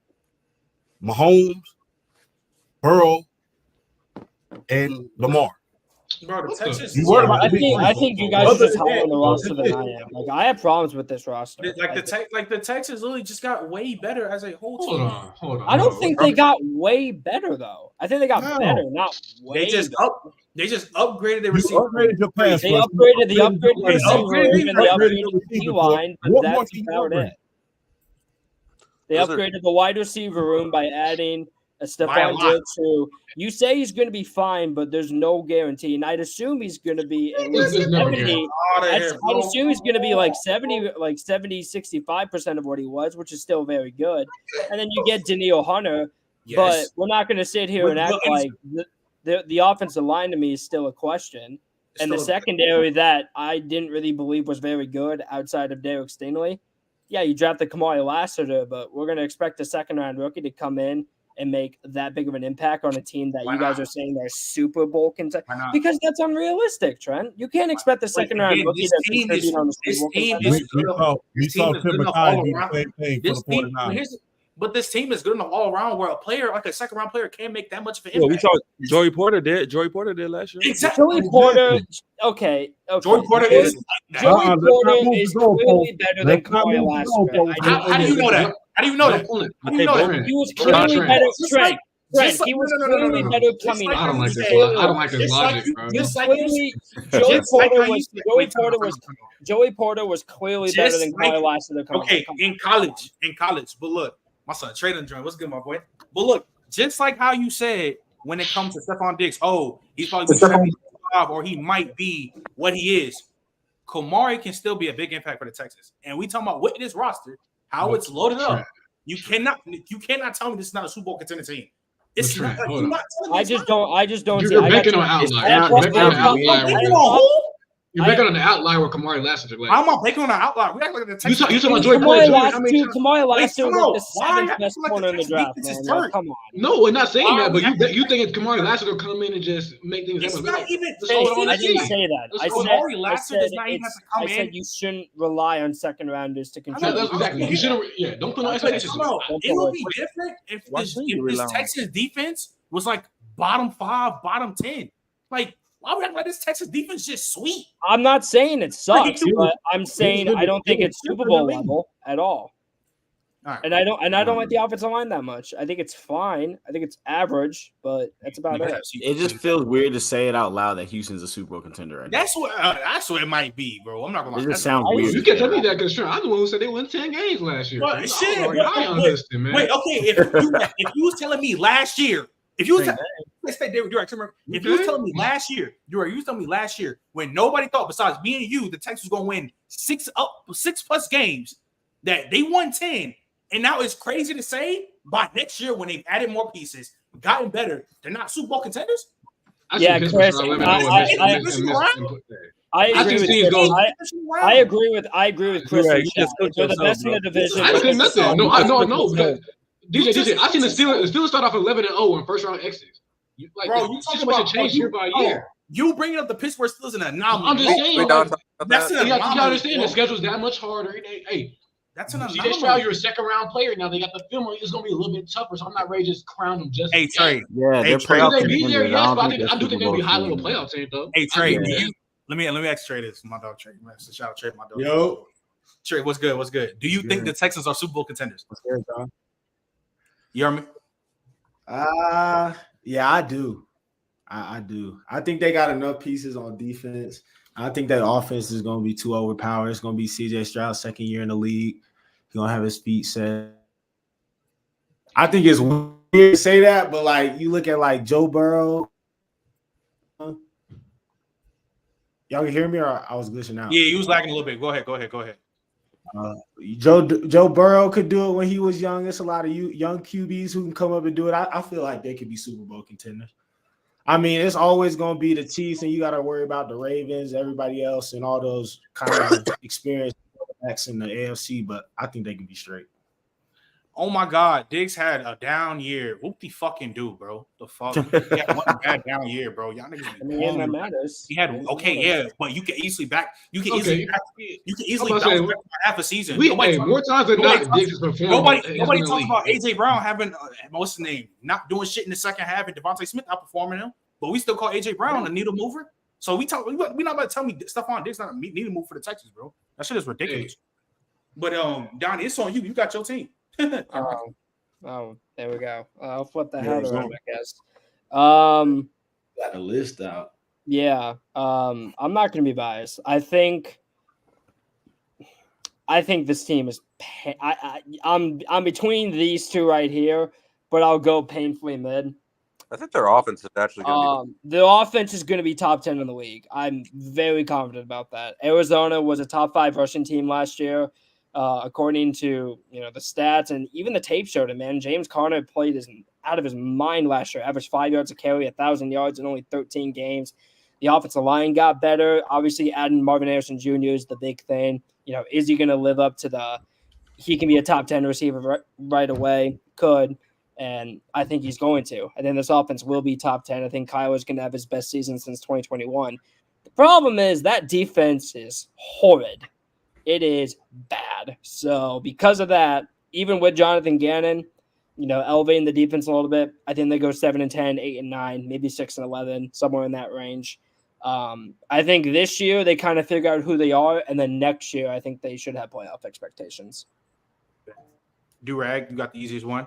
S2: Mahomes, Burrow, and Lamar.
S1: Bro, the Texans.
S4: I think you guys are just higher on the roster than I am. Like, I have problems with this roster.
S1: The Texans literally just got way better as a whole team.
S5: Hold on.
S4: I don't think they got way better though. I think they got better, not way.
S1: They just upgraded their receiver.
S2: Upgraded your pass.
S4: They upgraded the D line, but that's about it. They upgraded the wide receiver room by adding a Stephon Diggs, who you say he's going to be fine, but there's no guarantee. And I'd assume he's going to be at least 70. I'd assume he's going to be like 70, 65% of what he was, which is still very good. And then you get Danielle Hunter, but we're not going to sit here and act like the offensive line to me is still a question. And the secondary that I didn't really believe was very good outside of Derek Stingley. Yeah, you drafted Kamari Lassiter, but we're going to expect a second-round rookie to come in and make that big of an impact on a team that
S1: Why
S4: you guys
S1: not?
S4: are saying they're Super Bowl contender?
S1: Why not?
S4: Because that's unrealistic, Trent. You can't expect the second round
S1: again,
S4: rookie
S1: this
S4: to
S1: team is-
S4: contribute on the Super
S1: this
S4: Bowl
S1: team
S4: contender.
S1: is-
S2: We
S1: This
S2: saw
S1: team is
S2: Tim
S1: good enough
S2: McKay
S1: all
S2: do the
S1: around.
S2: same thing for
S1: This
S2: the
S1: team,
S2: 49ers.
S1: but this team is good enough all around where a player, like a second round player, can't make that much of an
S7: Well, we
S1: impact.
S7: saw Joey Porter did. Joey Porter did last year.
S1: Exactly.
S4: Joey Porter, okay.
S1: Joey Porter
S4: Joey,
S1: is.
S4: Joey
S2: let's
S4: Porter
S2: not move
S4: is
S2: the goalpost.
S4: clearly better than
S2: Let's not
S4: Kawhi
S2: move the
S4: last
S2: goalpost.
S4: year.
S1: How do you know that? How do you know that? How do you know that?
S4: He was
S5: Trent,
S4: clearly
S5: Trent.
S4: better.
S1: Just
S4: Trent,
S1: like-
S4: Trent,
S1: just like-
S4: he was
S1: no.
S4: clearly better
S1: Just
S4: coming
S1: like
S5: I don't
S4: out.
S5: like this.
S1: said,
S5: I don't like this
S1: just like
S5: logic,
S1: you-
S5: bro.
S1: just like
S4: Clearly, Joey
S1: Just like
S4: Porter
S1: how you
S4: was
S1: said-
S4: Joey
S1: wait,
S4: Porter
S1: time
S4: was
S1: out.
S4: Joey Porter was clearly better
S1: Just
S4: than
S1: like-
S4: Kawhi last year.
S1: Okay, in college. But look, my son Traden joined. What's good, my boy? But look, just like how you said when it comes to Stephon Diggs, he's probably 75 or he might be what he is. Kamari can still be a big impact for the Texans. And we talking about with this roster, how it's loaded up. You cannot tell me this is not a Super Bowl contender team. It's
S5: Trent,
S1: not.
S5: hold
S1: You're
S5: on.
S1: not telling me
S4: I
S1: it's
S4: just
S1: not.
S4: don't.
S5: You're banking on
S3: It's
S5: outliers.
S3: down-
S5: You're
S3: it's
S5: banking on an
S3: down-
S5: outlier.
S1: I'm
S5: where-
S1: banking on who?
S5: You're banking on the outlier where Kamari lasted. Like,
S1: How am I banking on an outlier? We act like the
S5: you
S1: Texans.
S5: talking about Joey Porter?
S4: Kamari
S5: Joey,
S4: last
S5: how many
S4: year,
S5: times-
S4: Kamari last year
S1: Wait,
S4: was
S1: come
S4: the
S1: on. Why
S4: seventh
S1: you
S4: best
S1: acting like
S4: corner
S1: the
S4: in the
S1: Texans
S4: draft,
S1: defense is
S4: man. Like,
S1: hurt?
S4: come on.
S5: No, we're not saying
S1: Why
S5: that. But
S1: are we
S5: you think Kamari lasted will come in and just make things
S1: It's
S5: happen?
S1: not even.
S5: Let's hold on
S4: I
S5: to
S4: didn't
S5: see.
S4: say that.
S5: Let's
S4: I
S5: hold
S4: said,
S1: Kamari Lassiter does not even have to come
S4: I said
S1: in.
S4: you shouldn't rely on second rounders to
S5: No,
S4: contribute.
S5: that's exactly. You shouldn't. Yeah, don't put no
S1: But
S5: expectations.
S1: come on,
S4: Don't
S1: it
S4: put
S1: would
S4: no
S1: be different if
S7: Why
S1: this,
S7: shouldn't you
S1: if this
S7: rely on it?
S1: Texas defense was like bottom 5, bottom 10. Like, why would I let this Texas defense just sweet?
S4: I'm not saying it sucks,
S1: Like,
S4: but I'm saying I don't think it's Super Bowl level at all.
S1: All right.
S4: And I don't like the offensive line that much. I think it's fine. I think it's average, but that's about it.
S3: It just feels weird to say it out loud that Houston's a Super Bowl contender right now.
S1: That's what it might be, bro. I'm not gonna lie.
S3: It
S1: That's
S3: just sounds
S4: I-
S3: weird.
S5: You can't tell me that because I'm the one who said they won 10 games last year.
S1: But
S5: You know,
S1: shit,
S5: I was already high on
S1: wait,
S5: Houston, man.
S1: Wait, okay. If you was telling me last year, if you was telling me last year, you was telling me last year when nobody thought besides me and you the Texans was gonna win 6+ games, that they won 10, and now it's crazy to say by next year when they've added more pieces, gotten better, they're not Super Bowl contenders.
S4: Yeah, Chris, I agree with Chris. I agree with Chris.
S7: Right,
S4: and
S7: you
S4: Chad.
S7: just cooked
S4: They're the
S7: yourself,
S4: best in
S7: bro.
S4: the division.
S5: I didn't say nothing. No.
S1: You
S5: DJ,
S1: just-
S5: I seen the Steelers start off 11-0 in first round exits. You
S1: talking
S5: situation
S1: about
S5: change year by year.
S1: You bringing up the Pittsburgh Steelers an anomaly.
S5: I'm just saying,
S6: We don't talk about
S1: That's
S6: that.
S1: an
S5: You gotta
S1: anomaly.
S5: understand the schedule's that much harder. Hey,
S1: That's an
S5: CJ
S1: anomaly.
S5: Stroud, you're a second round player now. They got the film. It's gonna be a little bit tougher, so I'm not ready to just crown them just.
S1: Hey
S5: yet.
S1: Trey.
S3: Yeah,
S1: Hey,
S3: they're
S1: Trey,
S3: playoff
S5: Will they be there?
S3: contenders.
S5: Yes,
S3: I
S5: but
S3: don't
S5: I
S3: they're
S5: do think
S3: Super
S5: they'll be
S3: Bowl
S5: high level
S3: contenders.
S5: playoff team though.
S1: Hey Trey,
S3: Yeah.
S1: let me ask Trey this. My dog Trey. Shout out Trey, my dog.
S2: Yo.
S1: Trey, what's good? What's good? Do you think the Texans are Super Bowl contenders? You hear me?
S8: Yeah, I do. I do. I think they got enough pieces on defense. I think that offense is going to be too overpowered. It's going to be CJ Stroud, second year in the league. He's going to have his feet set. I think it's weird to say that, but like you look at like Joe Burrow. Y'all can hear me, or I was glitching out?
S1: Yeah, you was lagging a little bit. Go ahead.
S8: Joe Burrow could do it when he was young. It's a lot of young QBs who can come up and do it. I feel like they could be Super Bowl contenders. I mean, it's always going to be the Chiefs, and you got to worry about the Ravens, everybody else, and all those kind of experienced quarterbacks in the AFC. But I think they can be straight.
S1: Oh my God, Diggs had a down year. Whoop de fucking do, bro. The fuck? He had one bad down year, bro. Y'all niggas.
S4: I mean, that matters.
S1: He had but you can easily back. You can easily bounce
S5: saying,
S1: back for half a season.
S5: More times than not, Diggs is performing.
S1: Nobody talks about AJ Brown having what's his name, not doing shit in the second half, and Devontae Smith outperforming him. But we still call AJ Brown a needle mover. So we not about to tell me Stephon Diggs not a needle move for the Texans, bro. That shit is ridiculous. But Donnie, it's on you. You got your team.
S4: Oh, there we go. I'll flip the hat
S8: it's
S4: around,
S8: on.
S4: I guess.
S8: Got a list out.
S4: Yeah. I'm not going to be biased. I think this team is. I'm between these two right here, but I'll go painfully mid.
S6: I think their offense is actually going to
S4: The offense is going to be top 10 in the league. I'm very confident about that. Arizona was a top 5 rushing team last year, according to the stats, and even the tape showed it. Man, James Conner played out of his mind last year. Averaged 5 yards a carry, 1,000 yards in only 13 games. The offensive line got better. Obviously, adding Marvin Harrison Jr. is the big thing. Is he going to live up to he can be a top 10 receiver right away? Could. And I think he's going to. I think this offense will be top 10. I think Kyler's going to have his best season since 2021. The problem is that defense is horrid. It is bad. So because of that, even with Jonathan Gannon, elevating the defense a little bit, I think they go 7-10, 8-9, maybe 6-11, somewhere in that range. I think this year they kind of figure out who they are, and then next year I think they should have playoff expectations.
S1: Durag, you got the easiest one.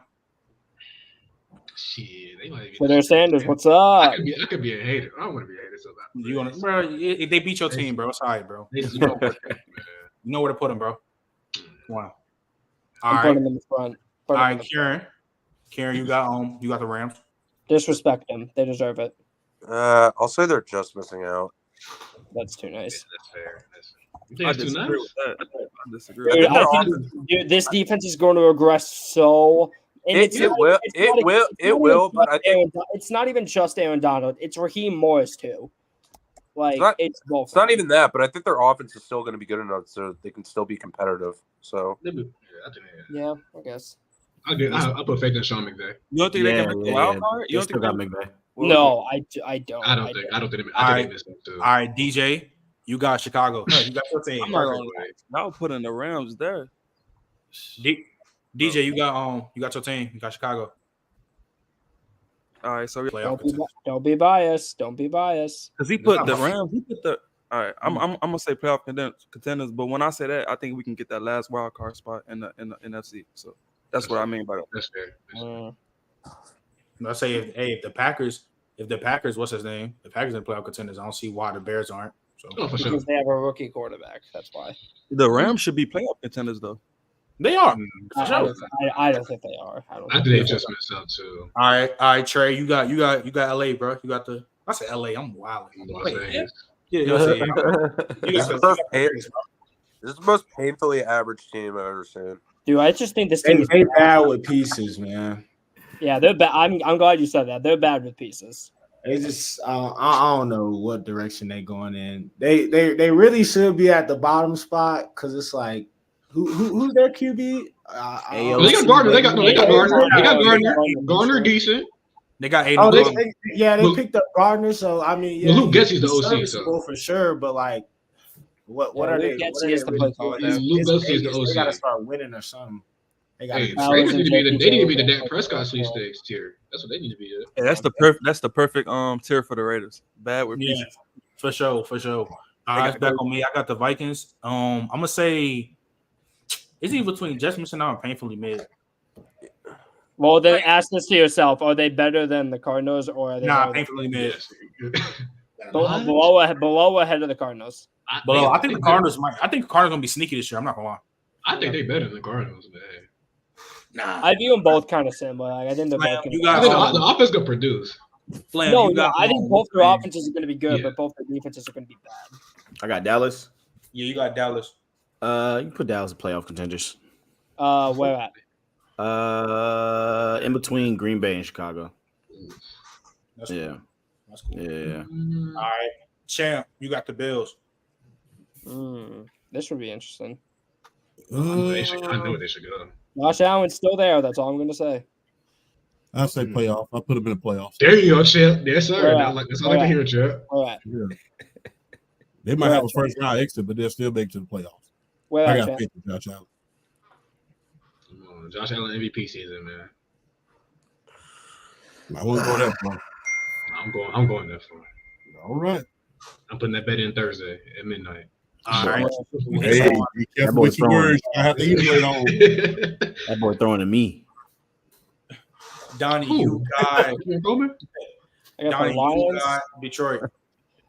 S5: Shit, they might be.
S4: Senator Sanders, what's up?
S5: I could be a hater. I don't want to be a hater so bad.
S1: You want to, bro? If they beat your team, bro, it's all right, bro.
S5: You know
S1: where to put them, bro. Wow.
S4: All right. Put them in the front.
S1: All right, Karen, you got the Rams.
S4: Disrespect them. They deserve it.
S6: I'll say they're just missing out.
S4: That's too nice.
S5: Yeah, that's fair.
S7: I disagree with that. I disagree.
S4: Dude, this defense is going to regress so.
S6: It will. But I think
S4: it's not even just Aaron Donald. It's Raheem Morris too. It's both.
S6: It's not even that, but I think their offense is still going to be good enough so they can still be competitive. So
S4: yeah, I guess.
S5: I'll put faith in Sean McVay.
S7: You don't think they can make the wild card? You don't think
S3: got McVay?
S4: No, I don't.
S5: I don't think they missed them too.
S1: All right, DJ, you got Chicago. You got your team.
S7: I'm not gonna lie. I'll put in the Rams there.
S1: DJ, you got your team. You got Chicago.
S7: All right, so
S4: don't be biased. Don't be biased.
S7: Because he put the Rams. He put the. All right, I'm gonna say playoff contenders, but when I say that, I think we can get that last wild card spot in the NFC. So that's what I mean by that.
S5: That's fair.
S1: Let's say if the Packers, what's his name? The Packers in playoff contenders. I don't see why the Bears aren't. So
S5: for sure.
S4: Because they have a rookie quarterback. That's why.
S7: The Rams should be playoff contenders though.
S1: They are.
S4: I don't think they are.
S5: I think they just messed up too.
S1: All right, Trey. You got LA, bro. You got the. I said LA. I'm wild.
S6: This is the most painfully average team I've ever seen.
S4: Dude, I just think this team is
S8: bad with pieces, man.
S4: Yeah, they're bad. I'm glad you said that. They're bad with pieces.
S8: They just I don't know what direction they're going in. They really should be at the bottom spot because it's like who's their QB?
S5: They got Gardner. They got Gardner. They got Gardner. Gardner decent.
S1: They got Aiden.
S8: They picked up Gardner. So I mean, yeah,
S5: Luke Getsy's the OC, so
S8: for sure. But like, what are they?
S5: Luke Getsy is the OC.
S8: They got to start winning or something. They need
S5: to be the Dak Prescott sweepstakes tier. That's what they need to be.
S7: Yeah, that's the perfect tier for the Raiders. Bad with pieces.
S1: For sure. Back on me. I got the Vikings. I'm gonna say it's either between just missing out and painfully mid.
S4: Well, then ask this to yourself: are they better than the Cardinals, or are they
S1: painfully mid?
S4: below ahead of the Cardinals?
S1: I think the Cardinals might. I think the Cardinals gonna be sneaky this year. I'm not gonna lie.
S5: I think they're better than the Cardinals, man.
S4: Nah, I view them both kind of similar. I think they're both.
S5: The offense gonna produce.
S4: I think both their offenses are going to be good, but both their defenses are going to be bad.
S3: I got Dallas.
S1: Yeah, you got Dallas.
S3: You put Dallas in playoff contenders.
S4: Where
S3: at? In between Green Bay and Chicago.
S1: That's cool. That's cool.
S3: Yeah.
S1: All right, champ, you got the Bills.
S4: This would be interesting.
S5: I know they should go.
S4: Josh Allen's still there. That's all I'm going to say.
S2: I'll say playoff. I'll put them in the playoffs.
S5: There you go, Chip. Yes, sir. That's all I can hear, Chip.
S4: All right.
S2: Yeah. They might have a first round exit, but they'll still make it to the playoffs. I got faith in Josh Allen.
S5: Josh Allen MVP season, man.
S2: I won't go that far.
S5: I'm going that far.
S2: All right.
S5: I'm putting that bet in Thursday at midnight.
S1: All right.
S2: Hey, be careful with your words. I have to eat on.
S3: That boy throwing to me.
S1: Donnie, you got Detroit.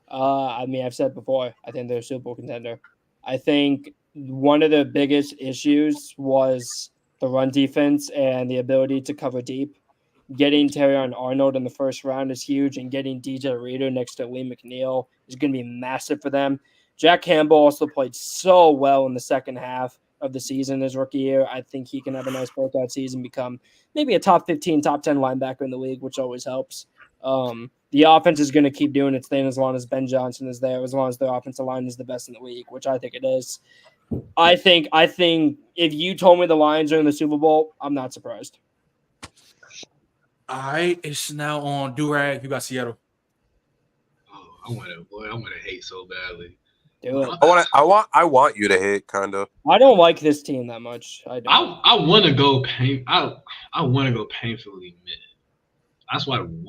S4: I mean, I've said before, I think they're a Super Bowl contender. I think one of the biggest issues was the run defense and the ability to cover deep. Getting Terrion Arnold in the first round is huge, and getting DJ Reader next to Lee McNeil is going to be massive for them. Jack Campbell also played so well in the second half of the season his rookie year. I think he can have a nice breakout season, become maybe a top 15, top 10 linebacker in the league, which always helps. The offense is going to keep doing its thing as long as Ben Johnson is there, as long as their offensive line is the best in the league, which I think it is. I think if you told me the Lions are in the Super Bowl, I'm not surprised.
S1: All right, it's now on Durag. You got Seattle.
S5: Oh, I want to hate so badly.
S4: Do it.
S6: I want you to hate, kind of.
S4: I don't like this team that much. I don't.
S5: I want to go I want to go painfully mid. That's why I'm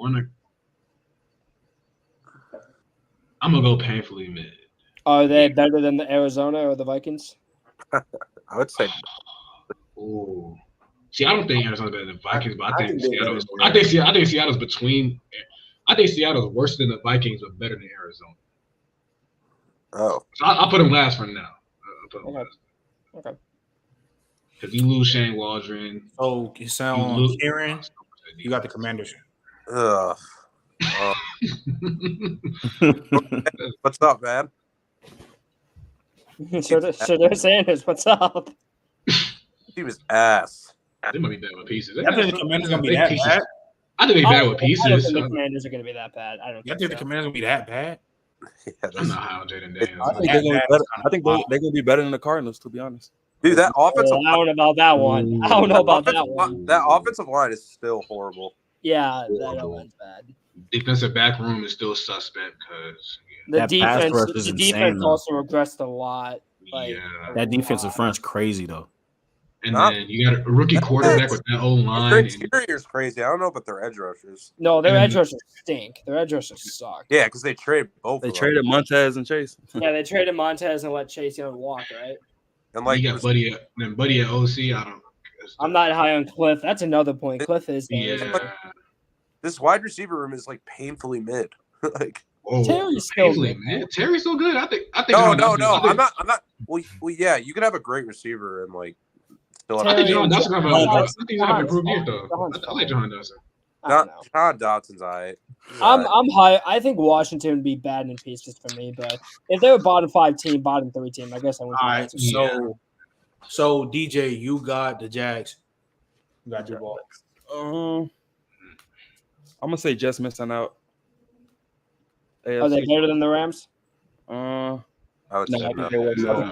S5: gonna go painfully mid.
S4: Are they better than the Arizona or the Vikings?
S6: I would say.
S5: Oh, see, I don't think Arizona's better than the Vikings, but I think Seattle's between. I think Seattle's worse than the Vikings, but better than Arizona.
S6: Oh,
S5: So I'll put them last for now.
S4: Okay.
S5: Because you lose Shane Waldron.
S1: Oh, you sound Kieran. You got the Commanders.
S6: What's up, man?
S4: Shedeur Sanders, what's up?
S6: He was ass.
S5: They might be bad with pieces.
S1: I think the Commanders gonna be that bad.
S5: I think they're bad with pieces.
S4: I don't think the Commanders are gonna be that bad. I don't.
S1: You think the Commanders gonna be that bad?
S6: Yeah,
S5: I'm not high on Jaden Daniels.
S7: I think they're gonna be better. I think they're gonna be better than the Cardinals, to be honest.
S6: Dude, that offensive.
S4: I don't know about that one. I don't know about that one.
S6: That offensive line is still horrible.
S4: Yeah, that one's bad.
S5: Defensive back room is still suspect because
S4: The defense also regressed a lot. Like,
S3: that defensive front's crazy though.
S5: And then you got a rookie quarterback with that old line.
S6: Their interior's crazy. I don't know about their edge rushers.
S4: No, their edge rushers stink. Their edge rushers suck.
S6: Yeah, because they traded both.
S7: They traded Montez and Chase.
S4: Yeah, they traded Montez and let Chase Young walk, right?
S5: And like you got Buddy at OC.
S4: I'm not high on Cliff. That's another point. Cliff is
S6: this wide receiver room is like painfully mid. Like
S4: Terry's still good.
S5: Man. Terry's still good. I think.
S6: No. I'm not. Well, yeah, you could have a great receiver and like.
S5: I think John Dotson have improved here though. I like John Dotson.
S6: John Dotson's alright.
S4: I'm high. I think Washington would be bad in pieces for me, but if they were bottom 5 team, bottom 3 team, I guess I would.
S1: All right, so DJ, you got the Jags. You got your ball.
S7: I'm gonna say just missing out. AFC.
S4: Are they better than the Rams?
S6: I would say
S7: I think they're worse. I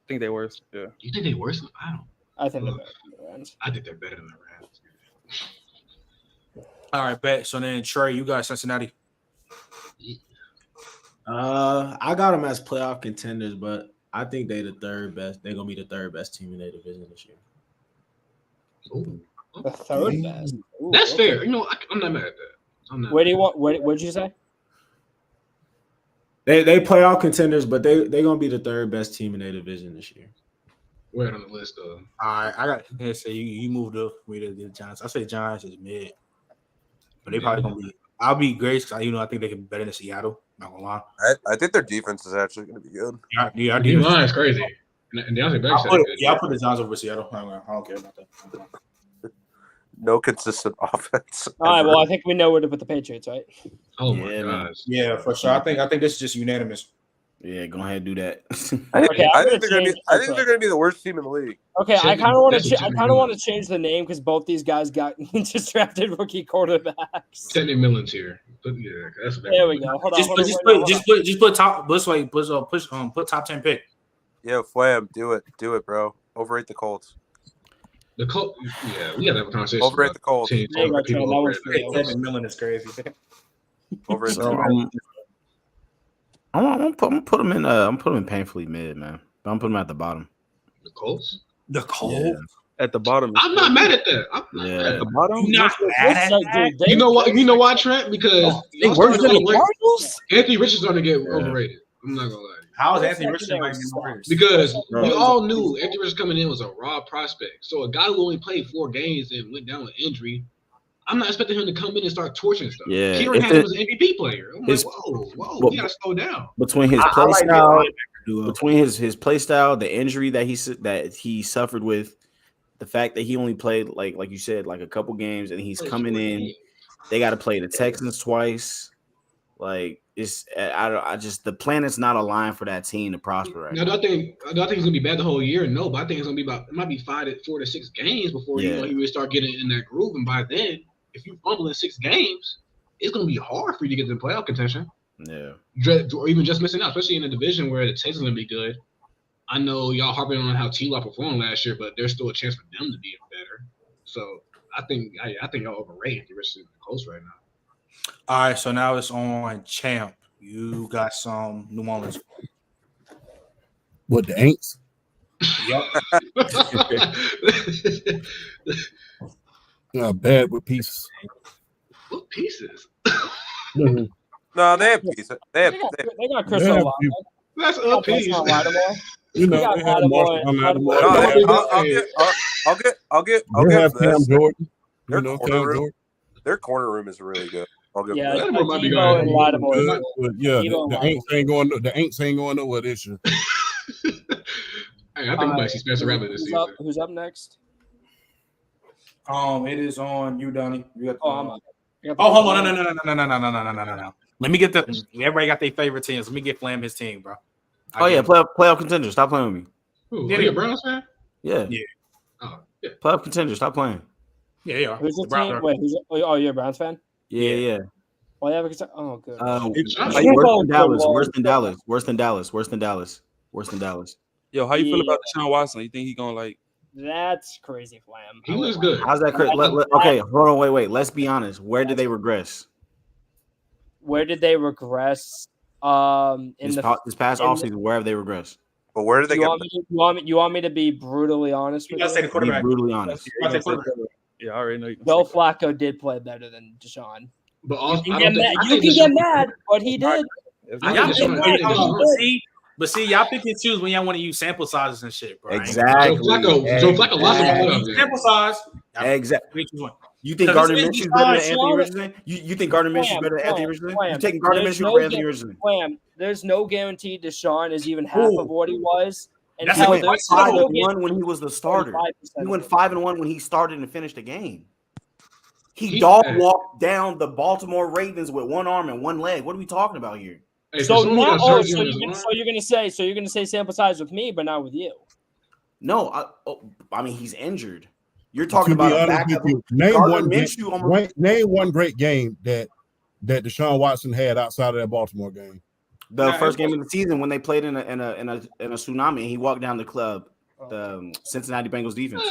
S7: think they're worse. Yeah.
S5: You think they're worse?
S4: I think they're better than the Rams.
S5: I think they're better than the Rams.
S1: All right, bet. So then Trey, you got Cincinnati.
S8: I got them as playoff contenders, but I think they're the third best. They're gonna be the third best team in their division this year.
S5: Ooh.
S4: The third best. Ooh,
S5: that's fair. You know, I'm not mad at that.
S4: Where do you want? What did you say?
S8: They playoff contenders, but they're gonna be the third best team in their division this year.
S5: We're on the list though.
S1: All right, I got to say you moved up with the Giants. I say Giants is mid, but they probably gonna be. I'll be great because I think they can be better than Seattle. Not gonna lie.
S6: I think their defense is actually gonna be good.
S5: Yeah, the line is crazy. And I'll
S1: put the Giants over Seattle. I don't care about that.
S6: No consistent offense.
S4: All right, well, I think we know where to put the Patriots, right?
S5: Oh my gosh.
S1: Yeah, for sure. I think this is just unanimous.
S3: Yeah, go ahead and do that.
S6: I think they're gonna be the worst team in the league.
S4: Okay, I kind of want to change the name because both these guys got just drafted rookie quarterbacks.
S5: Teddy Millen's here. But yeah, that's
S4: there we go. Hold on.
S1: Just put top. Put top 10 pick.
S6: Yo, Flam, do it, bro. Overrate the Colts.
S5: The Colts, yeah, we got to have a conversation.
S6: Overrate the Colts.
S1: Teddy Millen is crazy.
S6: Overrate the
S3: Colts. I'm gonna put them in. I'm putting them in painfully mid, man. But I'm putting them at the bottom.
S5: The Colts.
S1: The Colts
S7: at the bottom.
S5: I'm not mad at that.
S7: At the bottom.
S5: You know what? You know why, Trent? Because
S7: they worse than the Cardinals.
S5: Anthony Richardson's going to get overrated. I'm not gonna lie.
S1: How is Anthony Richardson going to get overrated?
S5: Because we all knew Anthony Richardson coming in was a raw prospect. So a guy who only played 4 games and went down with injury. I'm not expecting him to come in and start torching stuff.
S3: Yeah,
S5: Kieran Hadden was an MVP player. I'm like, whoa, we gotta slow down.
S3: Between his play style, his play style, the injury that he suffered with, the fact that he only played like you said, like a couple games, and he's coming in. They got to play the Texans twice. Like it's, the planet's not aligned for that team to prosper right now.
S5: I don't think it's gonna be bad the whole year. No, but I think it's gonna be it might be 4 to 6 games before he really start getting in that groove. And by then, if you fumble in 6 games, it's gonna be hard for you to get to the playoff contention.
S3: Yeah,
S5: or even just missing out, especially in a division where the Texans are gonna be good. I know y'all harping on how T-Law performed last year, but there's still a chance for them to be better. So I think y'all overrating Anthony Richardson close right now.
S1: All right, so now it's on Champ. You got some New Orleans.
S2: What, the Aints?
S1: Yep.
S2: Bad with pieces.
S5: What pieces?
S2: Mhm.
S6: No, they have pieces. They
S4: got Chris
S2: They have
S4: Olave.
S2: people.
S5: That's a piece.
S2: You know,
S4: got
S2: they have
S4: Lattimore.
S2: Lattimore.
S6: I'll give
S2: They have Cam
S6: this.
S2: Jordan.
S6: Their
S2: You know,
S6: corner
S2: Cam
S6: room.
S2: Jordan.
S6: Their corner room is really good. I'll give them that.
S5: Lattimore might be
S4: Debo
S5: good.
S4: and Lattimore.
S2: Good, but yeah,
S4: Debo
S2: the
S4: and
S2: Aints ain't going. The Aints ain't going nowhere this year.
S5: Hey, I think we might see Spencer Rattler this season.
S4: Who's up next?
S1: It is on you, Donnie. You got
S4: I'm up.
S1: hold on. No. Let me get everybody got their favorite teams. Let me get Flam his team, bro.
S3: Playoff contender. Stop playing with me.
S5: Who? Are you a Browns fan?
S3: Yeah.
S5: Oh, yeah.
S3: Playoff contender. Stop playing.
S1: Yeah, yeah.
S4: Who's the team? Wait, you're a Browns fan?
S3: Yeah.
S4: Well, yeah, because good.
S3: Worse than Dallas.
S7: Yo, how you feel about Deshaun Watson? You think he gonna like?
S4: That's crazy, Flam.
S5: He looks good.
S3: How's that crazy? Okay, hold on, wait. Let's be honest. Where did they regress?
S4: Where did they regress?
S3: This past offseason, where have they regressed?
S6: But where did they get?
S4: You want me to be brutally honest with you?
S1: Say the quarterback.
S3: Be brutally honest.
S7: Yeah, I already know. You
S4: Joe Flacco did play better than Deshaun.
S5: But also,
S4: you can get mad, but he did.
S1: But see, y'all pick and choose when y'all want to use sample sizes and shit, bro.
S3: Exactly.
S5: Joe Flacco lost him.
S1: Sample size.
S3: Exactly. You think Gardner Minshew is better than Anthony Richardson? You think Gardner Minshew is better than Anthony Richardson? You taking Gardner Minshew over Anthony Richardson?
S4: There's no guarantee Deshaun is even half of what he was. And
S3: he went 5-1 when he was the starter. He went 5-1 when he started and finished the game. He dog walked down the Baltimore Ravens with one arm and one leg. What are we talking about here?
S4: So you're gonna say sample size with me, but not with you.
S3: No, I mean he's injured. You're talking about a backup.
S2: Name one great game that Deshaun Watson had outside of that Baltimore game.
S3: The first game of the season when they played in a tsunami and he walked down the club, the Cincinnati Bengals defense.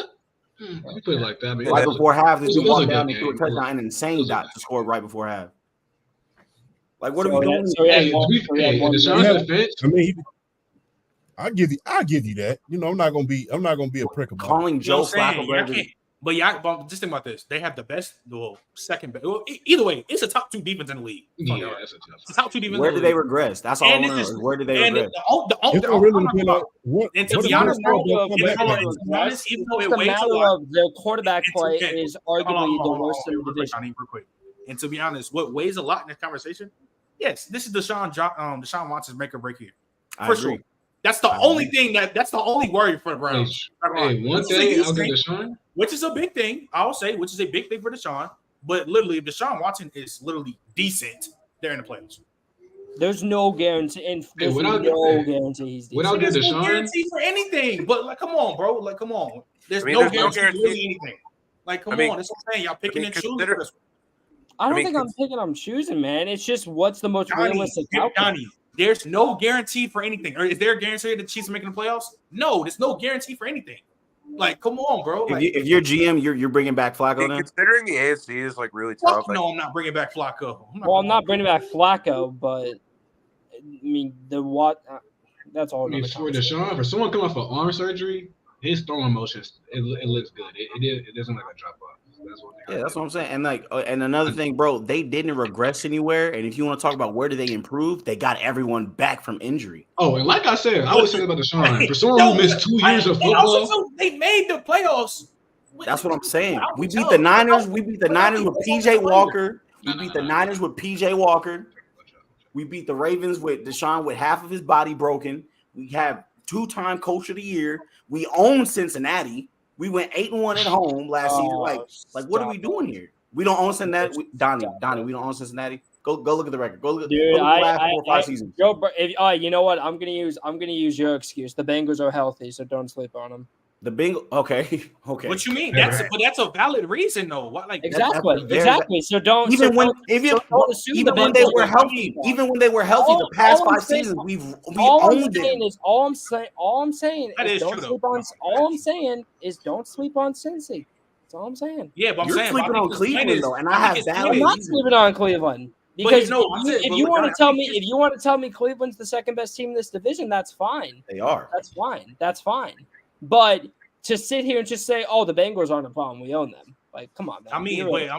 S5: You put it like that.
S3: Right before half, this dude walked down and threw a touchdown, an insane dot to score right before half. Like, what are we doing?
S2: I mean, I'll give you that. You know, I'm not gonna be a prick about
S3: calling Joe Flacco.
S1: But just think about this. They have the best, second best. Well, either way, it's a top 2 defense in the league.
S5: Yeah, it's
S1: a top 2 defense.
S3: Where did they regress? That's all I want to know. Where did they regress?
S1: And to be honest, even though it weighs a lot,
S4: their quarterback play is arguably the worst in the division.
S1: Real quick. And to be honest, what weighs a lot in this conversation? Yes, this is Deshaun Watson's make or break here. For sure. That's the only thing that's the only worry for the Browns.
S5: One thing I'll give Deshaun,
S1: which is a big thing, I'll say, which is a big thing for Deshaun. But literally, if Deshaun Watson is literally decent, they're in the playoffs.
S4: There's no guarantee. There's no guarantee he's decent.
S5: Without
S1: There's
S5: Deshaun,
S1: no guarantee for anything. But like, come on, bro. Like, come on. There's no guarantee for anything. Like, come on. That's what I'm saying. Y'all picking and choosing.
S4: I don't think I'm picking. I'm choosing, man. It's just what's the most realistic outcome.
S1: There's no guarantee for anything. Or is there a guarantee that the Chiefs are making the playoffs? No, there's no guarantee for anything. Like, come on, bro. Like,
S3: if you're GM, you're bringing back Flacco now?
S6: Considering the AFC is like really tough.
S1: No, I'm not bringing back Flacco.
S4: I'm not bringing back Flacco, but I mean that's all.
S5: I mean, for Deshaun, for someone coming off of arm surgery, his throwing motions it looks good. It doesn't like a drop off.
S3: That's what I'm saying. And and another thing, bro, they didn't regress anywhere. And if you want to talk about where did they improve, they got everyone back from injury.
S5: Oh, and like I said, I was saying about Deshaun. For someone who missed 2 years of football,
S1: they made the playoffs.
S3: That's what I'm saying. We beat the Niners. We beat the Niners with PJ Walker. We beat the Niners with PJ Walker. We beat the Ravens with Deshaun with half of his body broken. We have 2-time Coach of the Year. We own Cincinnati. We went 8-1 at home last season. Like what are we doing here? We don't own Cincinnati. Donnie, we don't own Cincinnati. Go look at the record. Go look at the last 4 or 5 seasons.
S4: You know what? I'm gonna use your excuse. The Bengals are healthy, so don't sleep on them.
S3: The Bengals, okay.
S1: What you mean? That's a valid reason, though. What, like
S4: exactly. So don't
S3: even when they were healthy. Even when they were healthy, the past 5 seasons we owned them.
S4: All I'm saying is don't sleep on Cincy. That's all I'm saying.
S1: Yeah, but
S3: You're sleeping on Cleveland though, and I have bad.
S4: I'm not sleeping on Cleveland because if you want to tell me Cleveland's the second best team in this division, that's fine.
S3: They are.
S4: That's fine. But to sit here and just say, "Oh, the Bengals aren't a problem. We own them." Like, come on, man.
S1: I mean,
S4: really,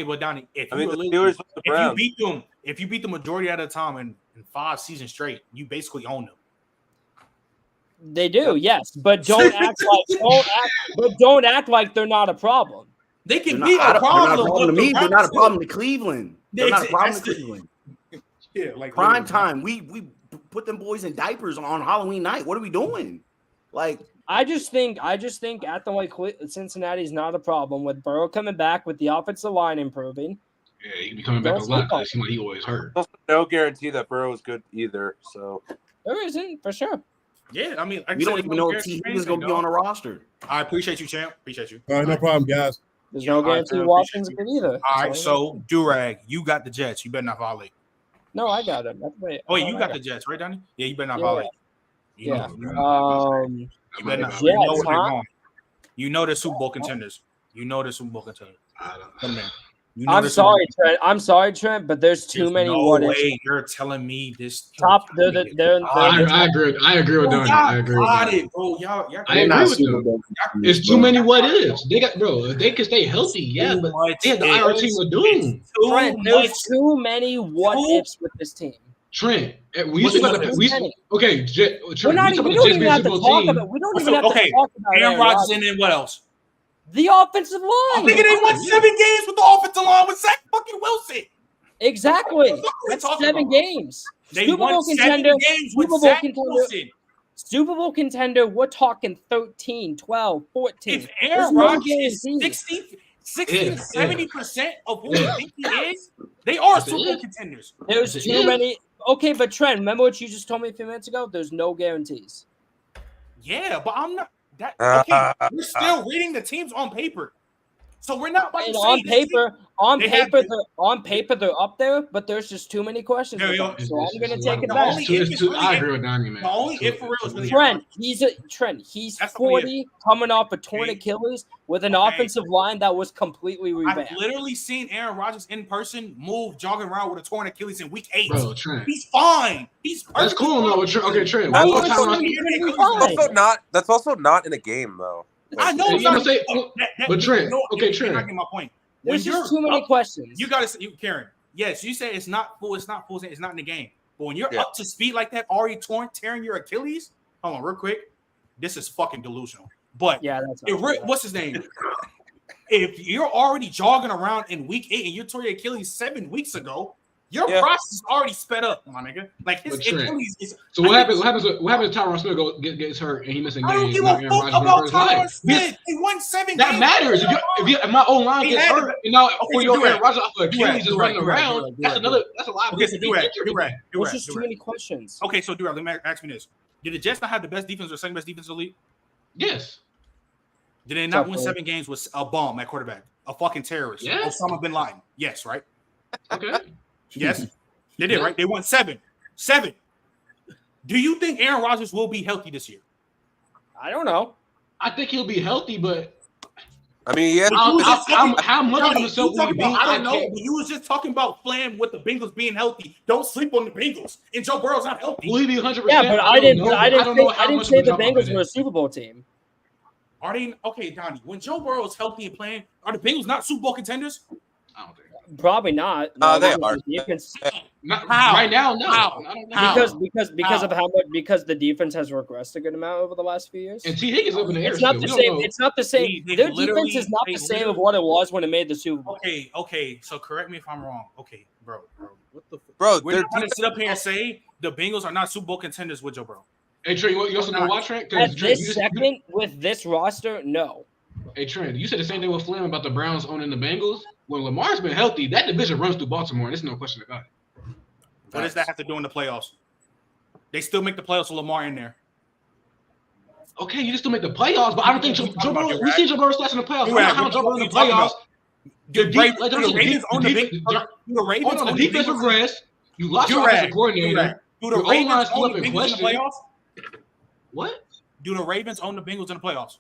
S1: but Donnie, if you beat the majority of the time in 5 seasons straight, you basically own them.
S4: They do, yes, but don't act like they're not a problem.
S1: They can be a problem.
S3: They're not a problem to me. They're not a problem to Cleveland. They're not a problem to Cleveland.
S1: Yeah, like
S3: prime time. We put them boys in diapers on Halloween night. What are we doing? Like,
S4: I just think at the way Cincinnati is not a problem with Burrow coming back, with the offensive line improving.
S5: Yeah, he can be coming back a lot because it seems like he always hurt.
S6: No guarantee that Burrow is good either. So
S4: there isn't for sure.
S1: Yeah, I mean,
S3: we don't even know if T. Higgins gonna be on the roster.
S1: I appreciate you, champ. Appreciate you.
S2: All right, no problem, guys.
S4: There's no guarantee Watson's good either.
S1: All right, so Durag, you got the Jets. You better not violate.
S4: No, I got it.
S1: You got the Jets, right, Donnie? Yeah, you better not violate.
S4: Yeah.
S1: You better not. You know where they're going. You know they're Super Bowl contenders. Come in.
S4: I'm sorry, Trent, but there's too many.
S1: No way you're telling me this.
S4: Top.
S5: I agree with Donnie. I agree with it, bro. Y'all I agree with them. It's too many what ifs. They got, bro. If they can stay healthy, yeah, but they have the IR team are doomed.
S4: Trent, there's too many what ifs with this team.
S5: Trent, we used to about the okay. Trent,
S4: we don't even have to talk about. We don't even have to talk about
S1: Aaron Rodgers, and then what else?
S4: The offensive line.
S1: I think they won 7 games with the offensive line with Zach fucking Wilson.
S4: Exactly. That's 7 games.
S1: They won 7 games with Zach Wilson.
S4: Super Bowl contender, we're talking 13, 12, 14.
S1: If Aaron Rodgers is 60-70% of who they think he is, they are Super Bowl contenders.
S4: There's too many. Okay, but Trent, remember what you just told me a few minutes ago? There's no guarantees.
S1: Yeah, but I'm not. Okay, we're still reading the teams on paper, so we're not about to say on paper they're up there, but there's just too many questions. So I'm going to take it back.
S5: I agree with Donnie, man.
S1: The only if for real is really
S4: Trent. He's 40, coming off a torn Achilles with an offensive line that was completely revamped.
S1: I've literally seen Aaron Rodgers in person move jogging around with a torn Achilles in week 8.
S5: Bro, Trent.
S1: He's fine. He's perfect.
S5: That's cool, no. Okay, Trent.
S6: That's also not in a game, though.
S1: I know.
S5: But Trent. Okay, Trent.
S1: I get my point.
S4: There's just too many questions.
S1: You got to, Karen. Yes, you say it's not full. It's not full. It's not in the game. But when you're up to speed like that, already tearing your Achilles. Hold on, real quick. This is fucking delusional. But
S4: yeah, that's
S1: what's his name? If you're already jogging around in week 8 and you tore your Achilles 7 weeks ago, your process is already sped up, my nigga. Like his Achilles is.
S5: So what happens? What happens if Tyron Smith gets hurt and he misses games?
S1: I don't give a fuck about Tyron Smith. He won 7 games.
S5: That matters. If my old line gets hurt, and now for your Aaron Rodgers off the Achilles is running around, that's a lot.
S1: Okay, so Durag.
S4: There's just too many questions.
S1: Okay, so Durag, let me ask me this: did the Jets not have the best defense or second best defense in the league?
S5: Yes.
S1: Did they not win 7 games with a bomb at quarterback, a fucking terrorist, Osama bin Laden? Yes, right.
S5: Okay.
S1: Yes, they did, right? They won 7. Do you think Aaron Rodgers will be healthy this year?
S4: I don't know.
S5: I think he'll be healthy, but
S6: I mean, yeah.
S5: How much of himself will he be?
S1: I don't know. You was just talking about playing with the Bengals being healthy. Don't sleep on the Bengals. And Joe Burrow's not healthy.
S5: Will he be 100%?
S4: Yeah, but I didn't say the Bengals were a Super Bowl team.
S1: Are they okay, Donnie? When Joe Burrow is healthy and playing, are the Bengals not Super Bowl contenders?
S5: I don't think.
S4: Probably not.
S6: They are.
S5: Right now, no.
S4: Because of how much the defense has regressed a good amount over the last few years.
S5: And T. Higgins up in the air.
S4: It's not the same. It's not the same. Their defense is not the same of what it was when it made the Super Bowl.
S1: Okay. So correct me if I'm wrong. Okay, bro. What the fuck?
S6: Bro,
S1: we're not going to sit up here and say the Bengals are not Super Bowl contenders with Joe Burrow.
S5: Hey Trent, you also know why, Trent?
S4: At this second, with this roster, no.
S5: Hey Trent, you said the same thing with Flynn about the Browns owning the Bengals. When Lamar's been healthy, that division runs through Baltimore, and there's no question about it.
S1: What does that have to do in the playoffs? They still make the playoffs with Lamar in there.
S5: Okay, you just still make the playoffs, but I don't think Joe Burrow. We see Joe Burrow stats in the playoffs. How Joe Burrow in the playoffs?
S1: The Ravens own
S5: the defense regressed. You lost your offensive coordinator.
S1: Do the Ravens own the Bengals in the playoffs?
S5: What?
S1: Do the Ravens own the Bengals in the playoffs?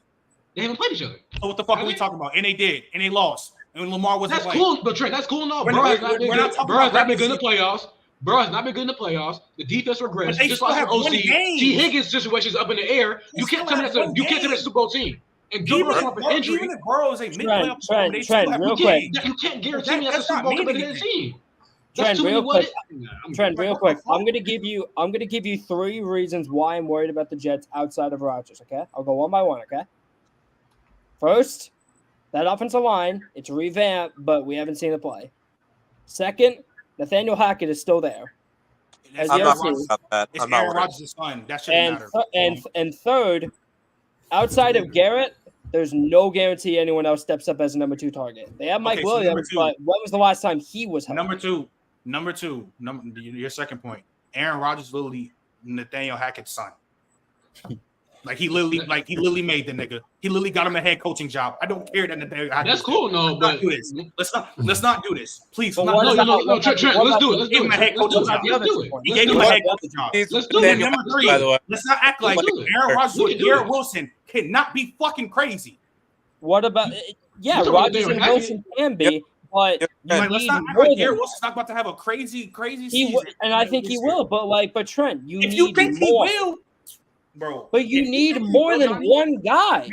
S5: They haven't played each other.
S1: So what the fuck are we talking about? And they did, and they lost. And Lamar wasn't
S5: That's
S1: playing.
S5: cool, but Trent, that's cool. No, bro has not been good. Bro has not been good in the playoffs. Bro has not been good in the playoffs. The defense regressed.
S1: They
S5: just
S1: still
S5: lost
S1: have
S5: their OC.
S1: one game.
S5: T. Higgins' situation is up in the air. You can't tell me that's a Super Bowl team. And Joe Burrow off an injury.
S1: Even if Burrow is a mid-playoff,
S4: Trent, real quick.
S5: You can't guarantee me that's a Super Bowl competitive team.
S4: Trent, real quick. Trent, real quick. I'm gonna give you 3 reasons why I'm worried about the Jets outside of Rodgers. Okay, I'll go one by one. Okay. First, that offensive line, it's revamped, but we haven't seen it play. Second, Nathaniel Hackett is still there.
S6: I'm not worried about that.
S1: It's
S6: I'm not
S1: Aaron
S6: worried.
S1: Rodgers' son. That shouldn't matter.
S4: And third, outside of Garrett, there's no guarantee anyone else steps up as a number 2 target. They have Mike Williams, but when was the last time he was healthy?
S1: Number two, your second point. Aaron Rodgers literally Nathaniel Hackett's son. He literally made the nigga. He literally got him a head coaching job. I don't care that Nathaniel Hackett.
S5: That's cool, no, but
S1: let's not do this. Please.
S5: Trent, let's do it.
S1: Give him a head coaching job. He gave him a head coaching job.
S5: Let's do it.
S1: Number 3, let's not act like Aaron Rodgers with Garrett Wilson cannot be fucking crazy.
S4: What about Rodgers and Wilson can be, but
S1: let's not act like Garrett Wilson's not about to have a crazy season.
S4: And I think he will, but Trent,
S1: if you think he will, bro.
S4: But you need more than one guy.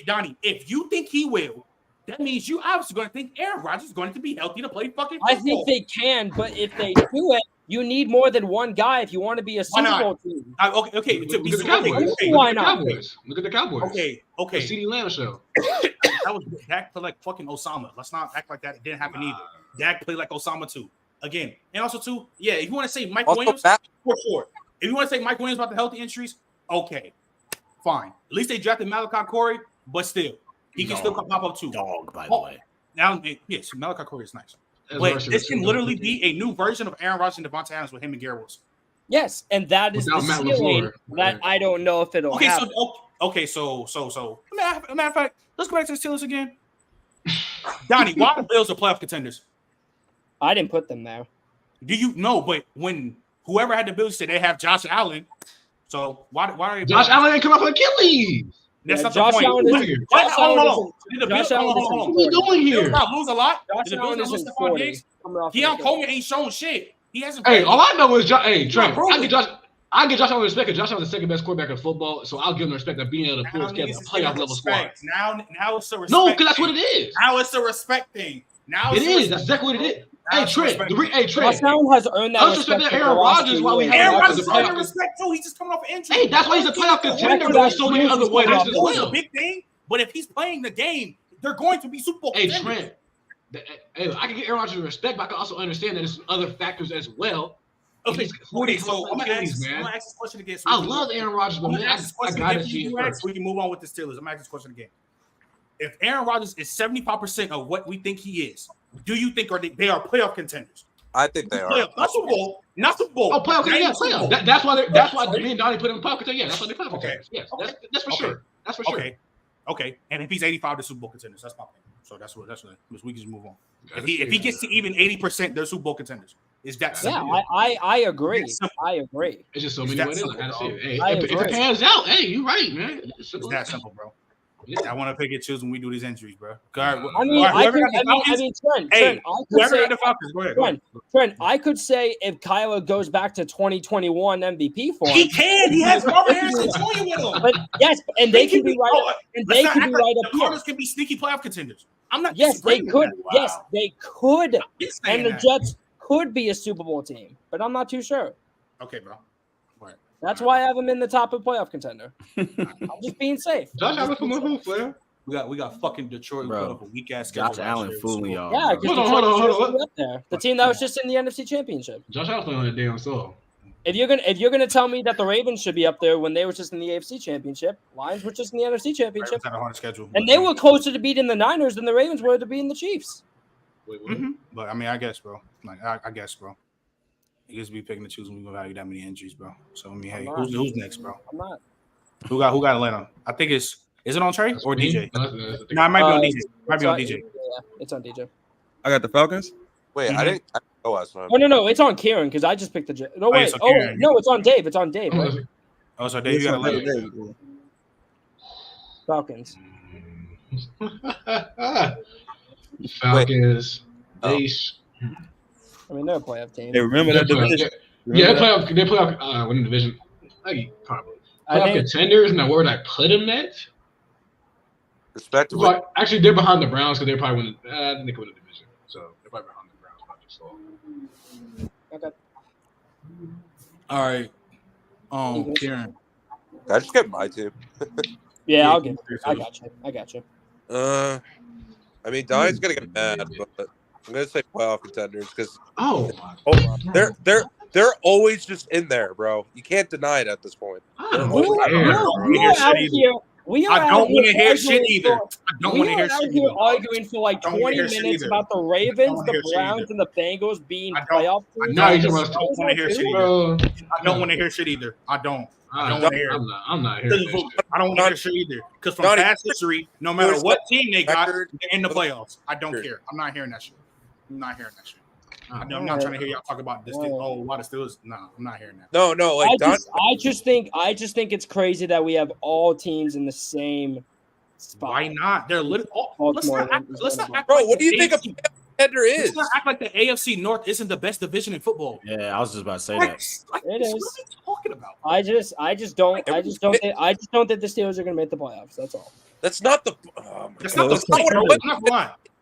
S1: Donnie, if you think he will, that means you obviously going to think Aaron Rodgers is going to be healthy to play fucking football.
S4: I think they can, but if they do it, you need more than one guy if you want to be a Super Bowl team.
S1: Okay.
S5: Look at the Cowboys.
S4: Why not?
S5: Look at the Cowboys.
S1: Okay.
S5: The CeeDee Lamb show.
S1: That was Dak played like fucking Osama. Let's not act like that. It didn't happen either. Dak played like Osama too. Again, and also too. Yeah, if you want to say Mike Williams, for sure. If you want to say Mike Williams about the healthy injuries, okay, fine. At least they drafted Malachi Corey, but still, he can still pop up too.
S3: Dog, by the way.
S1: Now, yes, Malachi Corey is nice. But this can literally be a new version of Aaron Rodgers and Devontae Adams with him and Garrett Wilson.
S4: Yes, and that is the ceiling that I don't know if it'll happen.
S1: So, matter of fact, let's go back to the Steelers again. Donnie, why the Bills are playoff contenders?
S4: I didn't put them there.
S1: Do you know? But when whoever had the Bills said they have Josh Allen, so why are they?
S5: Josh Allen ain't come off Achilles.
S1: That's not the point. Hold on.
S5: What are we doing here?
S1: Did not lose a lot.
S4: Josh Allen is in 40.
S1: Deion Coleman ain't showing shit. He hasn't.
S5: Hey, all I know is Trent. I get Josh Allen respect because Josh Allen's the second best quarterback in football, so I'll give him the respect of being able to pull together a playoff level squad.
S1: Now it's a respect.
S5: No, because that's what it is.
S1: Now it's a respect thing. Now
S5: it is. That's exactly what it is. Hey Trent.
S4: Josh Allen has earned that respect.
S5: Aaron Rodgers while we have
S1: Aaron Rodgers has earned respect too. He's just coming off an injury.
S5: Hey, that's why he's a playoff contender. There's so many other ways as well.
S1: It's a big thing, but if he's playing the game, they're going to be Super Bowl contenders.
S5: Hey Trent. Hey, I can get Aaron Rodgers respect, but I can also understand that there's other factors as well.
S1: Okay, so I'm gonna ask this question again.
S5: I love Aaron Rodgers, but man, I gotta see it first.
S1: We can move on with the Steelers. I'm gonna ask this question again. If Aaron Rodgers is 75% of what we think he is, do you think they are playoff contenders?
S6: I think they are.
S1: Not Super Bowl. Not Super Bowl.
S5: Oh, playoff contenders. Yeah, playoff. That's why me and Donnie put him in playoff contenders. Yeah, that's why they playoff contenders. Yes, that's for sure. That's for sure.
S1: Okay. And if he's 85 to Super Bowl contenders, that's my thing. So that's what we can just move on. If he gets to even 80%, they're Super Bowl contenders. Is that simple?
S4: Yeah, I agree. I agree.
S5: It's just so many ways. If it pans out, hey, you're right, man.
S1: It's that simple, bro. Yeah. I want to pick and choose when we do these entries, bro.
S4: Trent, I could say if Kyler goes back to 2021 MVP form,
S1: he can. He has Marvin Harrison Jr. with him.
S4: But yes, and they can be right. And they can be right up here.
S1: The Cardinals can be sneaky playoff contenders. I'm not.
S4: Yes, they could. Yes, they could. And the Jets could be a Super Bowl team, but I'm not too sure.
S1: Okay, bro. Right.
S4: That's why I have him in the top of playoff contender. I'm just being safe.
S5: Josh Allen from who, Flair?
S1: We got fucking Detroit.
S3: Bro,
S1: up a weak ass.
S3: Josh Allen fooling y'all.
S4: Yeah,
S5: hold on.
S4: Up there. The team that was just in the NFC Championship.
S5: Josh Allen playing on that damn soul.
S4: If you're gonna tell me that the Ravens should be up there when they were just in the AFC Championship, Lions were just in the NFC Championship,
S1: had a hard schedule,
S4: and they were closer to beating the Niners than the Ravens were to beating the Chiefs.
S1: But I mean, I guess, bro. I guess, bro. You just be picking and choosing. We gonna value that many injuries, bro. So I mean, hey, who's next, bro?
S4: I'm not.
S1: Who got Atlanta? I think is it on Trey or DJ? No, it might be on DJ. Might be on DJ.
S4: Yeah, it's on DJ.
S7: I got the Falcons.
S6: Wait, I didn't. Oh,
S4: no, it's on Kieran because I just picked the. No, wait. No, it's on Dave. It's on Dave. Right?
S1: Oh, so Dave, you got Atlanta.
S4: Falcons.
S5: Falcons. They.
S4: I mean, they're a playoff team.
S7: Hey, remember that division?
S5: Yeah, they playoff winning division. Probably. Playoff contenders, and where would I put them at?
S6: Respectively.
S5: Well, actually, they're behind the Browns because they're probably winning. I think they could win the division, so they're probably behind the Browns by just so.
S4: Okay.
S1: All right. Kieran.
S6: I just get my team.
S4: Yeah, I'll get. I got you.
S6: I mean, Donnie's gonna get mad, but I'm gonna say playoff contenders because they're always just in there, bro. You can't deny it at this point.
S4: We
S1: I don't want to hear shit either.
S4: Arguing for like 20 minutes about the Ravens, the Browns, and the Bengals being playoff teams.
S1: I don't want to hear shit either. I don't want to hear shit either. I don't want to hear it.
S5: I'm not hearing it.
S1: I don't want to hear shit either. Because from past history, no matter what team they got, they're in the playoffs. I don't care. I'm not hearing that shit. I'm not trying to hear y'all talk about this thing. Oh, why the Steelers? No, I'm not hearing that.
S6: No. Like
S4: I just think it's crazy that we have all teams in the same spot.
S1: Why not? They're literally. Let's not act.
S6: Bro, what do you think a contender is?
S1: Let's not act like the AFC North isn't the best division in football.
S3: Yeah, I was just about to say that.
S4: It is.
S1: What are you talking about?
S4: I just don't think the Steelers are going to make the playoffs. That's all.
S6: That's not the.
S1: That's not the point.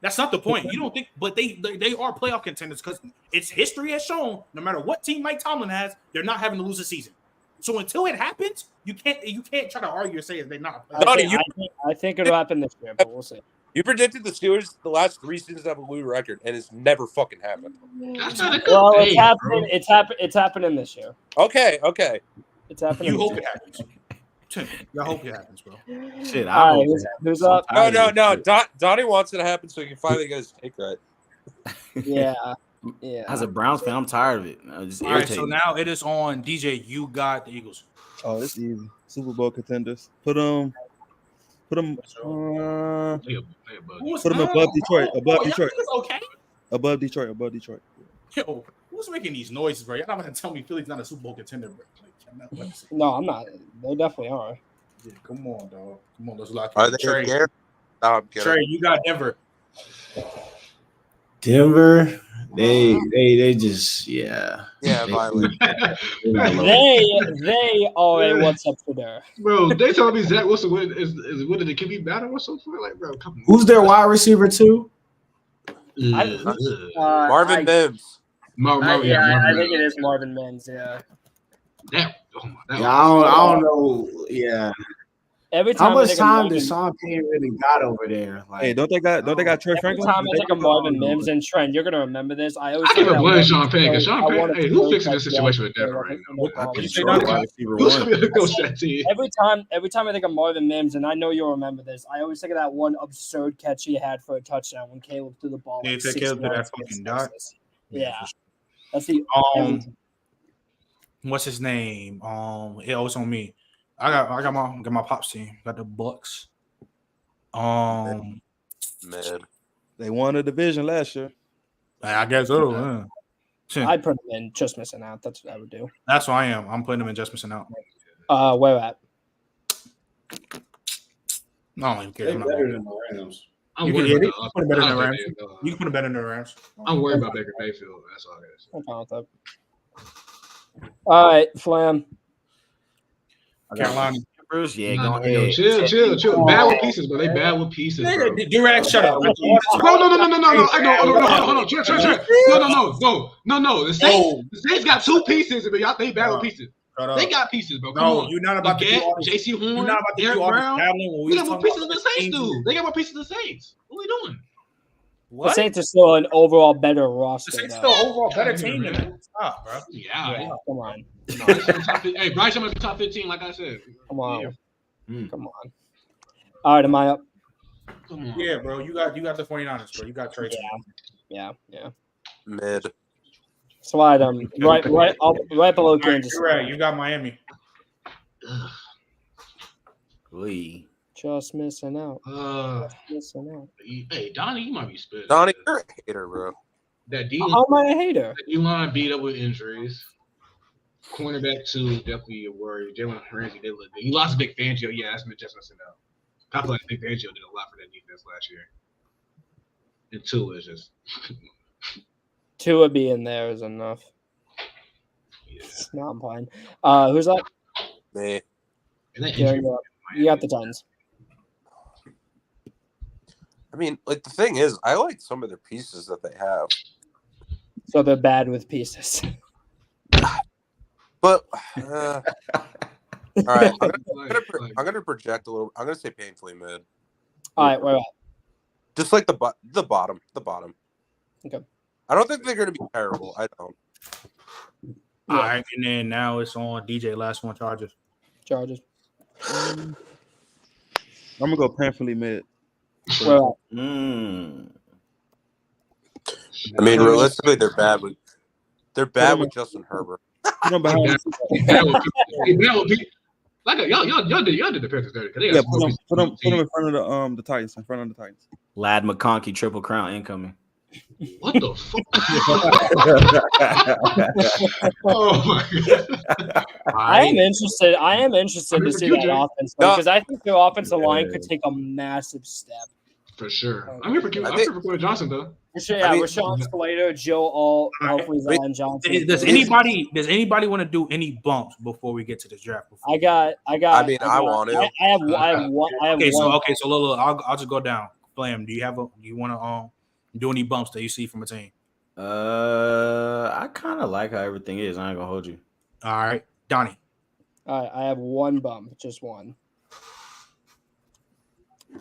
S1: That's not the point. You don't think, but they are playoff contenders because it's history has shown. No matter what team Mike Tomlin has, they're not having to lose a season. So until it happens, you can't try to argue and say they're not.
S4: I think it'll happen this year, but we'll see.
S6: You predicted the Steelers the last 3 seasons have a lose record, and it's never fucking happened.
S4: Well, it's happening. It's happening this year.
S6: Okay.
S4: It's happening.
S1: You hope it happens. I hope it happens, bro.
S3: Shit,
S4: All right, who's up?
S6: No. Donnie wants it to happen so he can finally get his take right.
S4: Yeah.
S3: As a Browns fan, I'm tired of it. Just
S1: all right, so now it is on DJ. You got the Eagles.
S7: Oh, it's easy. Super Bowl contenders. Put them above Detroit.
S1: Okay.
S7: Above Detroit.
S1: Yo, who's making these noises, bro? Y'all not gonna tell me Philly's not a Super Bowl contender, bro.
S4: No, I'm not. They definitely are.
S1: Yeah, come on, dog. Come on, let's lock
S6: Are
S1: in.
S6: they
S1: Trey.
S6: scared? No, I'm kidding.
S1: Trey, you got Denver.
S8: Denver, they just
S6: violent.
S4: They are a what's up for there.
S5: Bro, they told me Zach Wilson is winning the QB battle or something. Like, bro, come on.
S8: Who's their wide receiver too?
S6: Marvin Mims.
S4: I think it is Marvin Mims. Yeah.
S5: I
S8: don't know. Yeah.
S4: Every time
S8: how much time does Sean Payne really got over there? Like,
S7: hey, don't they got Trey Franklin?
S4: Every time I think of Marvin Mims and Trent, you're gonna remember this. I
S5: never blame Sean Payne because Sean Payne. Hey, who's fixing this situation with Denver right now? Who's gonna coach that team?
S4: Every time I think of Marvin Mims, and I know you'll remember this, I always think of that one absurd catch he had for a touchdown when Caleb threw the ball.
S1: Yeah, Caleb did that fucking dot.
S4: Yeah, that's the
S1: what's his name? It was on me. I got my pops team. Got the Bucks.
S6: Man.
S7: They won a division last year.
S1: I guess so.
S4: I'd put them in just missing out. That's what I would do.
S1: That's what I am. I'm putting them in just missing out.
S4: Where at?
S1: I don't even care.
S5: Better than the Rams.
S1: You can put it better than the Rams. You can put it better than the Rams.
S5: I'm worried about Baker Mayfield. That's all I got to say.
S4: All right, Flam.
S1: Carolina.
S3: Yeah, go ahead.
S5: Chill. Bad with pieces, but they bad with pieces.
S1: Durag, shut up.
S5: No. The Saints got 2 pieces, but y'all they bad with pieces. They got pieces, bro. Come on.
S1: You're not about to do
S5: JC Horn.
S1: You're not about to
S5: Derek
S1: do all
S5: Brown.
S1: this
S5: They got more pieces than the Saints do. They got more pieces than the Saints. What are we doing?
S4: What? The Saints are still an overall better roster.
S1: The Saints still overall better team than them. Stop, bro.
S5: Yeah.
S4: Come on.
S5: Hey, Bryce, I'm gonna be top 15, like I said.
S4: Come on. Come on. All right, am I up?
S1: Yeah, bro. You got the 49ers, bro. You got Trey.
S4: Yeah.
S6: Mid.
S4: Slide them right below Kansas.
S1: You're right. You got Miami.
S4: Just missing out.
S5: Hey, Donnie, you might be spitting.
S6: Donnie, you're a hater, bro.
S5: That D.
S4: How am I a hater?
S5: That D-line beat up with injuries. Cornerback 2, definitely a worry. Jalen Ramsey, they look good. You lost Big Fangio. Yeah, that's just missing out. I feel like Nick Angel did a lot for that defense last year. And Tua is just
S4: Tua being there is enough.
S5: yeah.
S4: No, I'm fine. Who's up?
S6: Me.
S5: And that
S4: Yeah,
S5: injury,
S4: you got the Titans.
S6: I mean, like the thing is, I like some of their pieces that they have,
S4: So they're bad with pieces.
S6: but all right, I'm gonna project a little. I'm gonna say painfully mid.
S4: All right, where at?
S6: Just like the bottom.
S4: Okay.
S6: I don't think they're gonna be terrible. I don't.
S1: All right, and then now it's on DJ. Last one, Chargers.
S4: Chargers.
S7: I'm gonna go painfully mid.
S4: Where at?
S6: I mean, realistically, they're bad with Justin Herbert.
S7: You know, behind
S5: Y'all did the Panthers dirty. They got
S7: put them in front of the Titans. In front of the Titans.
S3: Lad McConkey triple crown incoming.
S5: What the fuck? Oh my god!
S4: I am interested to see that offense because I think their offensive line could take a massive step.
S5: For sure. I'm here for Quentin Johnson though.
S4: For sure, yeah. Rashawn Slater, Joe Alt, hopefully Zion Johnson.
S1: Does anybody want to do any bumps before we get to this draft?
S4: I got.
S6: I want to.
S4: I have one.
S1: Okay, so Lolo, I'll just go down. Blam, do you want to do any bumps that you see from a team?
S3: I kind of like how everything is. I ain't gonna hold you.
S1: All right, Donnie.
S4: All right, I have one bump, just one.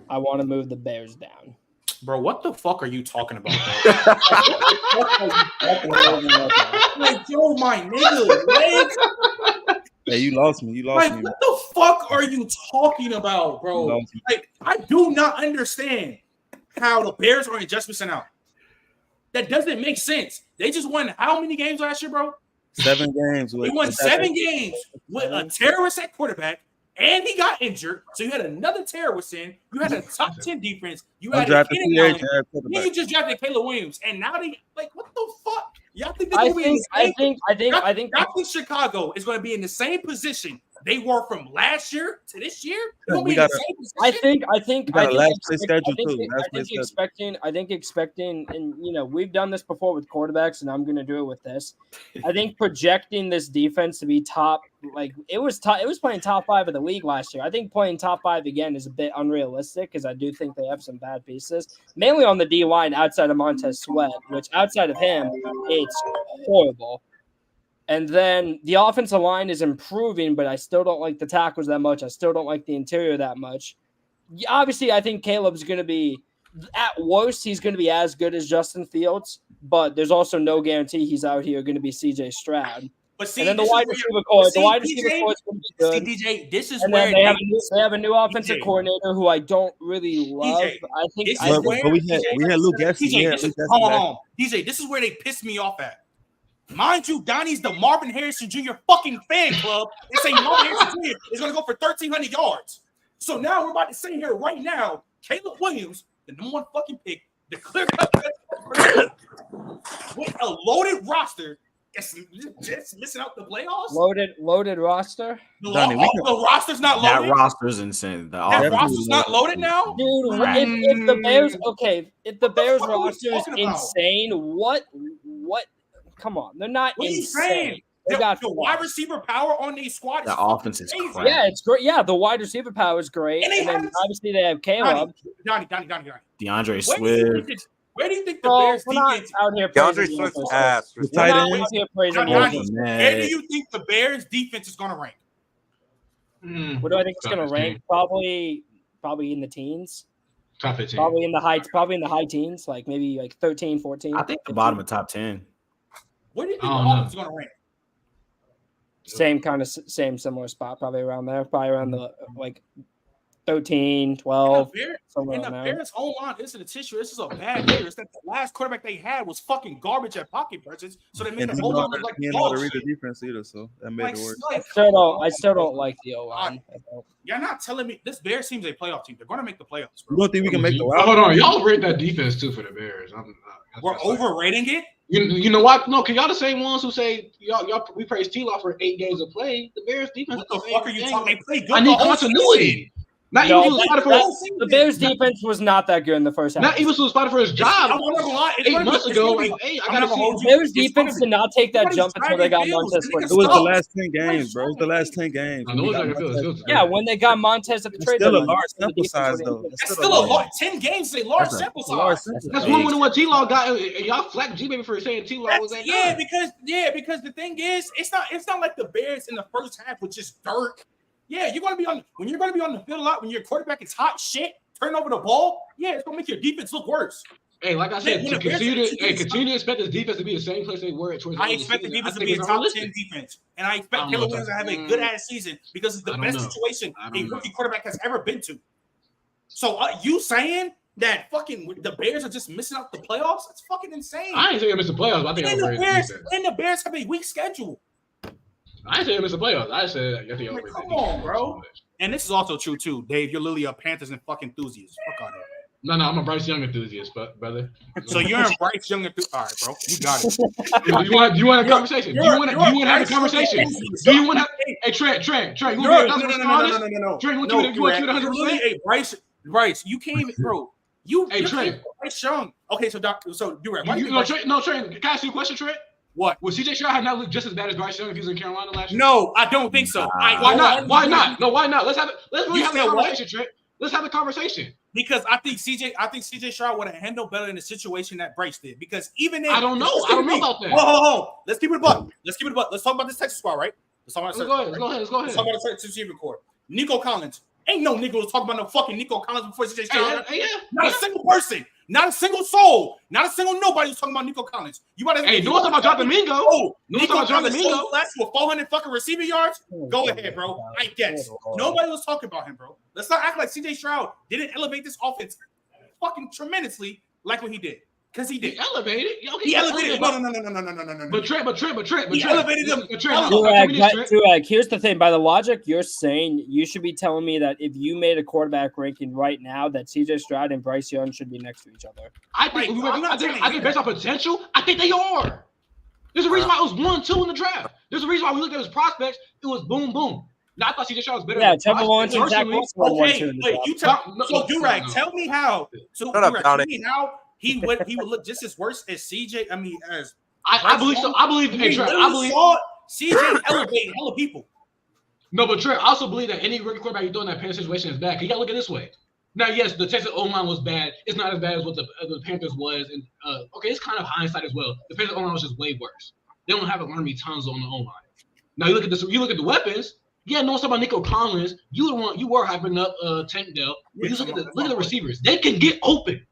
S4: I want to move the Bears down.
S1: Bro, what the fuck are you talking about, bro? Like, yo, my nigga, like,
S7: Hey, you lost me.
S1: like, what the fuck are you talking about, bro? Like, I do not understand how the Bears are in adjustments now. That doesn't make sense. They just won how many games last year, bro?
S7: 7 games.
S1: They won 7 games with a terrorist at quarterback, and he got injured. So you had another terrorist in. You had a top 10 defense. You had a you just drafted Caleb Williams, and now they like what the fuck? Y'all think they're going to be? I think Chicago is going to be in the same position they were from last year to this year. I think expecting, and you know, we've done this before with quarterbacks, and I'm going to do it with this. I think projecting this defense to be top, like it was playing top 5 of the league last year. I think playing top 5 again is a bit unrealistic because I do think they have some bad pieces, mainly on the D line outside of Montez Sweat, which outside of him, it's horrible. And then the offensive line is improving, but I still don't like the tackles that much. I still don't like the interior that much. Obviously, I think Caleb's going to be, at worst, he's going to be as good as Justin Fields, but there's also no guarantee he's out here going to be C.J. Stroud. But see,
S4: and then the wide receiver core is going to be good.
S1: DJ, this is
S4: and
S1: where
S4: they have a new offensive coordinator who I don't really love.
S1: We
S7: had Luke Getsy.
S1: Hold on. DJ, this is where they pissed me off at. Mind you, Donnie's the Marvin Harrison Jr. fucking fan club. They say Marvin Harrison Jr. is going to go for 1,300 yards. So now we're about to say here right now, Caleb Williams, the number 1 fucking pick, the clear cut with a loaded roster, just missing out the playoffs.
S4: Loaded roster.
S1: The roster's not loaded.
S3: That roster's insane.
S1: That roster's not loaded now,
S4: dude. If the Bears, if the Bears roster is insane, what? Come on, they're not.
S1: What are you saying? The wide receiver power on these squad.
S3: The offense is crap.
S4: Yeah, it's great. Yeah, the wide receiver power is great. And then obviously they have Caleb.
S1: Donnie.
S3: DeAndre Swift.
S1: Where do you think the Bears
S4: defense
S1: out
S4: here?
S6: DeAndre Swift's ass.
S1: Where do you think the Bears defense is going to rank?
S4: What do I think it's going to rank? Probably in the teens.
S5: Top 15.
S4: Probably in the high teens, like maybe like 13, 14.
S3: I think the bottom of top 10.
S1: Where do you think the offense is going to rank?
S4: Same similar spot, probably around there. Probably around the like 13, 12.
S1: And the Bears' O-line isn't a tissue. This is a bad year. It's that the last quarterback they had was fucking garbage at pocket presence. So they made the O-line look like
S7: he didn't know how to read the defense either, so that made it worse.
S4: I still don't like the O-line.
S1: You're not telling me this Bears team's a playoff team. They're going to make the playoffs, bro.
S7: You don't think we can make the wild?
S5: Hold on, y'all rate that defense too for the Bears.
S1: We're overrating it.
S5: You know what? No, cause y'all the same ones who say y'all we praise T-Law for 8 games of play. The Bears defense.
S1: What the fuck are you talking? They play good.
S5: I need continuity. Not
S4: No,
S5: even was spotted for
S4: the Bears defense was not that good in the first half.
S5: not even was spotted for his job
S1: I'm not gonna lie.
S5: 8 months ago. Like, hey, I gotta see.
S4: The Bears defense did not take that jump until they got Montez.
S7: It was the last 10 games, bro. It was the last 10 games.
S4: Yeah, when they got Montez at the trade
S7: deadline.
S4: Still a
S7: large sample size, though.
S1: That's still a lot. 10 games is a large sample size.
S5: That's more than what T-Law got. Y'all flack G-Baby for saying T-Law was that
S1: guy. Because the thing is, it's not like the Bears in the first half was just dirt. Yeah, you're gonna be on the field a lot when your quarterback is hot shit, turn over the ball. Yeah, it's gonna make your defense look worse.
S5: Hey, like I said, continue to expect this defense to be the same place they were at.
S1: I expect the defense to be a top 10 defense, and I expect Caleb Williams to have a good ass season because it's the best situation a rookie quarterback has ever been to. So you saying that fucking the Bears are just missing out the playoffs? It's fucking insane.
S5: I ain't saying they're missing playoffs. I think
S1: the Bears have a weak schedule.
S5: I ain't saying they missing playoffs. I said I think
S1: come on, bro. And this is also true too, Dave. You're literally a Panthers and fucking enthusiast. Fuck on it.
S5: No, I'm a Bryce Young enthusiast, brother.
S1: So you're a Bryce Young enthusiast. All right, bro. You got it.
S5: Do you want a conversation? Do you want to have a conversation? Do you want to? Hey, Trent. You want to be
S1: no.
S5: Trent, you want to 100%?
S1: Hey, Bryce, you came, bro.
S5: Hey, Trent.
S1: Bryce Young. Okay, so you're right.
S5: Trent. Can I ask you a question, Trent?
S1: What?
S5: Would CJ Stroud have not looked just as bad as Bryce Young if he was in Carolina last year?
S1: No, I don't think so.
S5: Why not? No, why not? Let's really have a conversation, Trent. Let's have a conversation.
S1: Because I think CJ Stroud would have handled better in the situation that Bryce did. Because even if
S5: I don't know about that.
S1: Whoa. Let's keep it a buck. Let's talk about this Texas squad, right? Let's
S5: go ahead.
S1: Let's talk about the Texas receiving corps. Nico Collins. Ain't no nigga was talking about no fucking Nico Collins before CJ Stroud. Not a single person. Not a single soul. Not a single nobody was talking about Nico Collins. You about to
S5: no one's talking about Jonathan Mingo.
S1: Oh, Nico Collins last with 400 fucking receiving yards. Go ahead, bro. I guess. Nobody was talking about him, bro. Let's not act like CJ Stroud didn't elevate this offense fucking tremendously like what he did. Because he did.
S5: He elevated.
S1: He elevated. No.
S5: But Trent.
S1: He elevated him.
S4: Durag, here's the thing. By the logic you're saying, you should be telling me that if you made a quarterback ranking right now, that CJ Stroud and Bryce Young should be next to each other.
S5: I think based on potential, I think they are. There's a reason why it was 1-2 in the draft. There's a reason why we looked at his prospects. It was boom, boom. Now I thought CJ Stroud was better.
S4: Yeah, Trevor Lawrence and Zach Wilson.
S1: Okay, wait. You Durag, tell me how. So Durag, tell me how. He would look just as worse as CJ. I mean, as
S5: I believe so. I believe
S1: CJ elevated hella people.
S5: No, but Trent, I also believe that any rookie quarterback you throw in that Panthers situation is bad. You gotta look at it this way. Now, yes, the Texas O-line was bad. It's not as bad as what the Panthers was, and okay, it's kind of hindsight as well. The Panthers O-line was just way worse. They don't have Laramie tons on the O-line. Now you look at this. You look at the weapons. Yeah, no one's talking about Nico Collins. You were hyping up Tank Dell. But you look at the receivers. They can get open.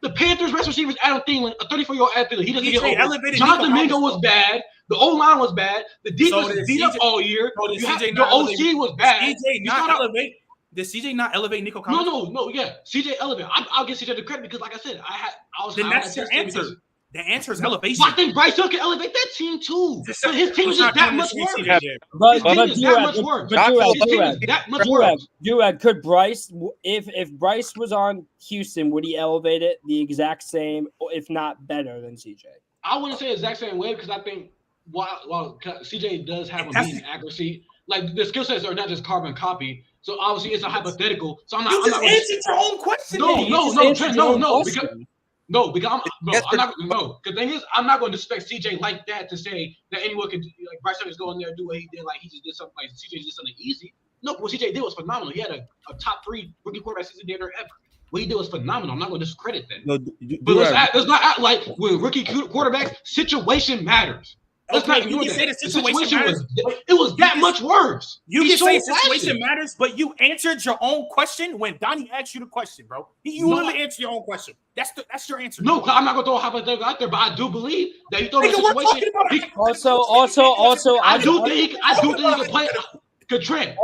S5: The Panthers' best receivers, Adam Thielen, a 34-year-old athlete. He doesn't get open. Jonathan Mingo was bad. The O-line was bad. The defense was beat up all year. The OC was bad.
S1: Did CJ not elevate Nico Collins?
S5: No. Yeah, CJ elevated. I'll give CJ the credit because, like I said, I was.
S1: Then that's your answer. The answer is elevation.
S5: But I think Bryce Young can elevate that team too. But his team is just that much worse.
S4: Durag, could Bryce, if Bryce was on Houston, would he elevate it the exact same, if not better than CJ?
S5: I wouldn't say the exact same way because I think while CJ does have amazing accuracy, like the skill sets are not just carbon copy. So obviously it's a hypothetical. So I'm not.
S1: You just answered your own question.
S5: No, because the thing is, I'm not going to disrespect CJ like that to say that anyone could, like Bryce Young, just go in there and do what he did, like he just did something like CJ did something easy. No, what CJ did was phenomenal. He had a top 3 rookie quarterback season ever. What he did was phenomenal. I'm not going to discredit that. But let's not act like with rookie quarterbacks, situation matters. Let's not ignore that.
S1: The situation matters.
S5: It was that much worse.
S1: You can say situation matters, but you answered your own question when Donnie asked you the question, bro. You literally answered your own question. That's your answer.
S5: No, I'm not gonna throw a hypothetical out there, but I do believe that you throw a situation.
S4: Also,
S5: I do think he could play. Trent,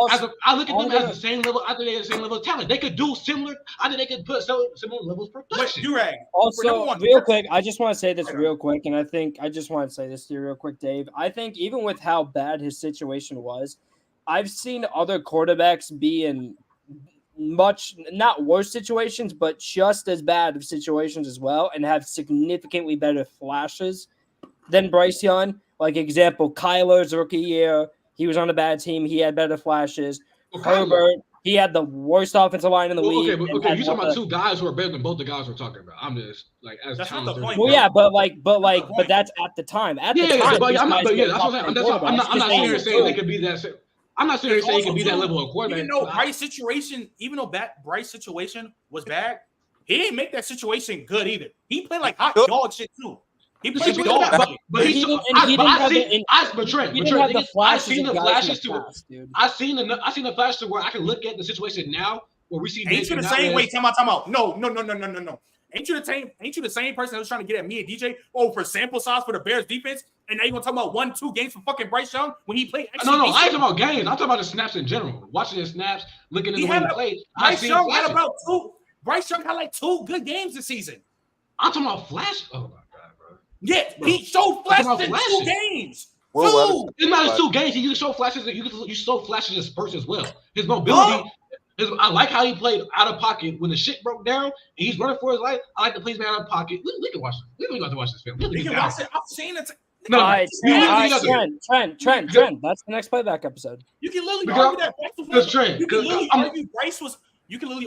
S5: I look at them as the same level. I think they have the same level of talent. They could do similar. I think they could put similar levels of production.
S4: Also, real quick, I just want to say this real quick, and I just want to say this to you real quick, Dave. I think even with how bad his situation was, I've seen other quarterbacks be in much not worse situations, but just as bad of situations as well, and have significantly better flashes than Bryce Young. Like example, Kyler's rookie year. He was on a bad team. He had better flashes. Herbert, He had the worst offensive line in the league.
S5: Okay, you're talking about two guys who are better than both the guys we're talking about. I'm just like, as
S1: that's not the point.
S4: Well, yeah, but that's at the time. At the time,
S5: that's what I'm saying. I'm not sitting here saying they could be that. I'm not sitting here saying he could be that level of quarterback.
S1: Even though Bryce's situation was bad, he didn't make that situation good either. He played like hot dog shit too. He played dog shit.
S5: But I've seen the flashes to it. I've seen the flashes to where I can look at the situation now where we see.
S1: Ain't you the same way? Time out. No. Ain't you the same person that was trying to get at me and DJ for sample size for the Bears defense? And now you're gonna talk about 1-2 games for fucking Bryce Young when he played.
S5: No, I ain't talking about games. I'm talking about the snaps in general. Watching the snaps, looking at the way he played.
S1: Bryce Young had about 2. Bryce Young had like 2 good games this season.
S5: I'm talking about flash. Oh my god, bro.
S1: Yeah, he showed flashes in 2 games.
S5: Well, it's not his 2 games. He show flashes. You show flashes in spurts as well. His mobility. I like how he played out of pocket when the shit broke down and he's running for his life. I like to play his man out of pocket. We can watch it. We don't have to watch this film.
S1: We can watch it. I've seen it.
S4: No, Trent. That's the next playback episode.
S1: You can literally argue that Bryce was
S5: Trent.
S1: You can literally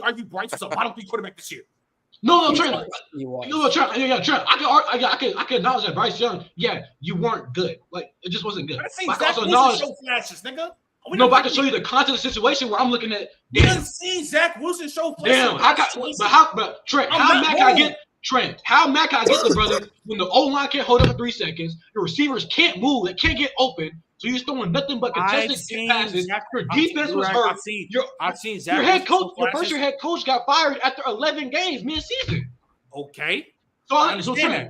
S1: argue Bryce was a bottom 3 quarterback this year.
S5: No, Trent. Trent. Yeah, Trent. I can acknowledge that Bryce Young. Yeah, you weren't good. Like it just wasn't good.
S1: I can also acknowledge show flashes, nigga.
S5: No, but I can show you the content of the situation where I'm looking at.
S1: You done seen Zach Wilson show flashes.
S5: Damn, but Trent, how mad can I get? Trent, how mad can I get the brother when the O-line can't hold up for 3 seconds, your receivers can't move, they can't get open, so you're throwing nothing but contested passes. Your defense was hurt.
S1: I've seen Zach.
S5: Your head coach, your first year head coach got fired after 11 games mid-season.
S1: Okay.
S5: I'm saying,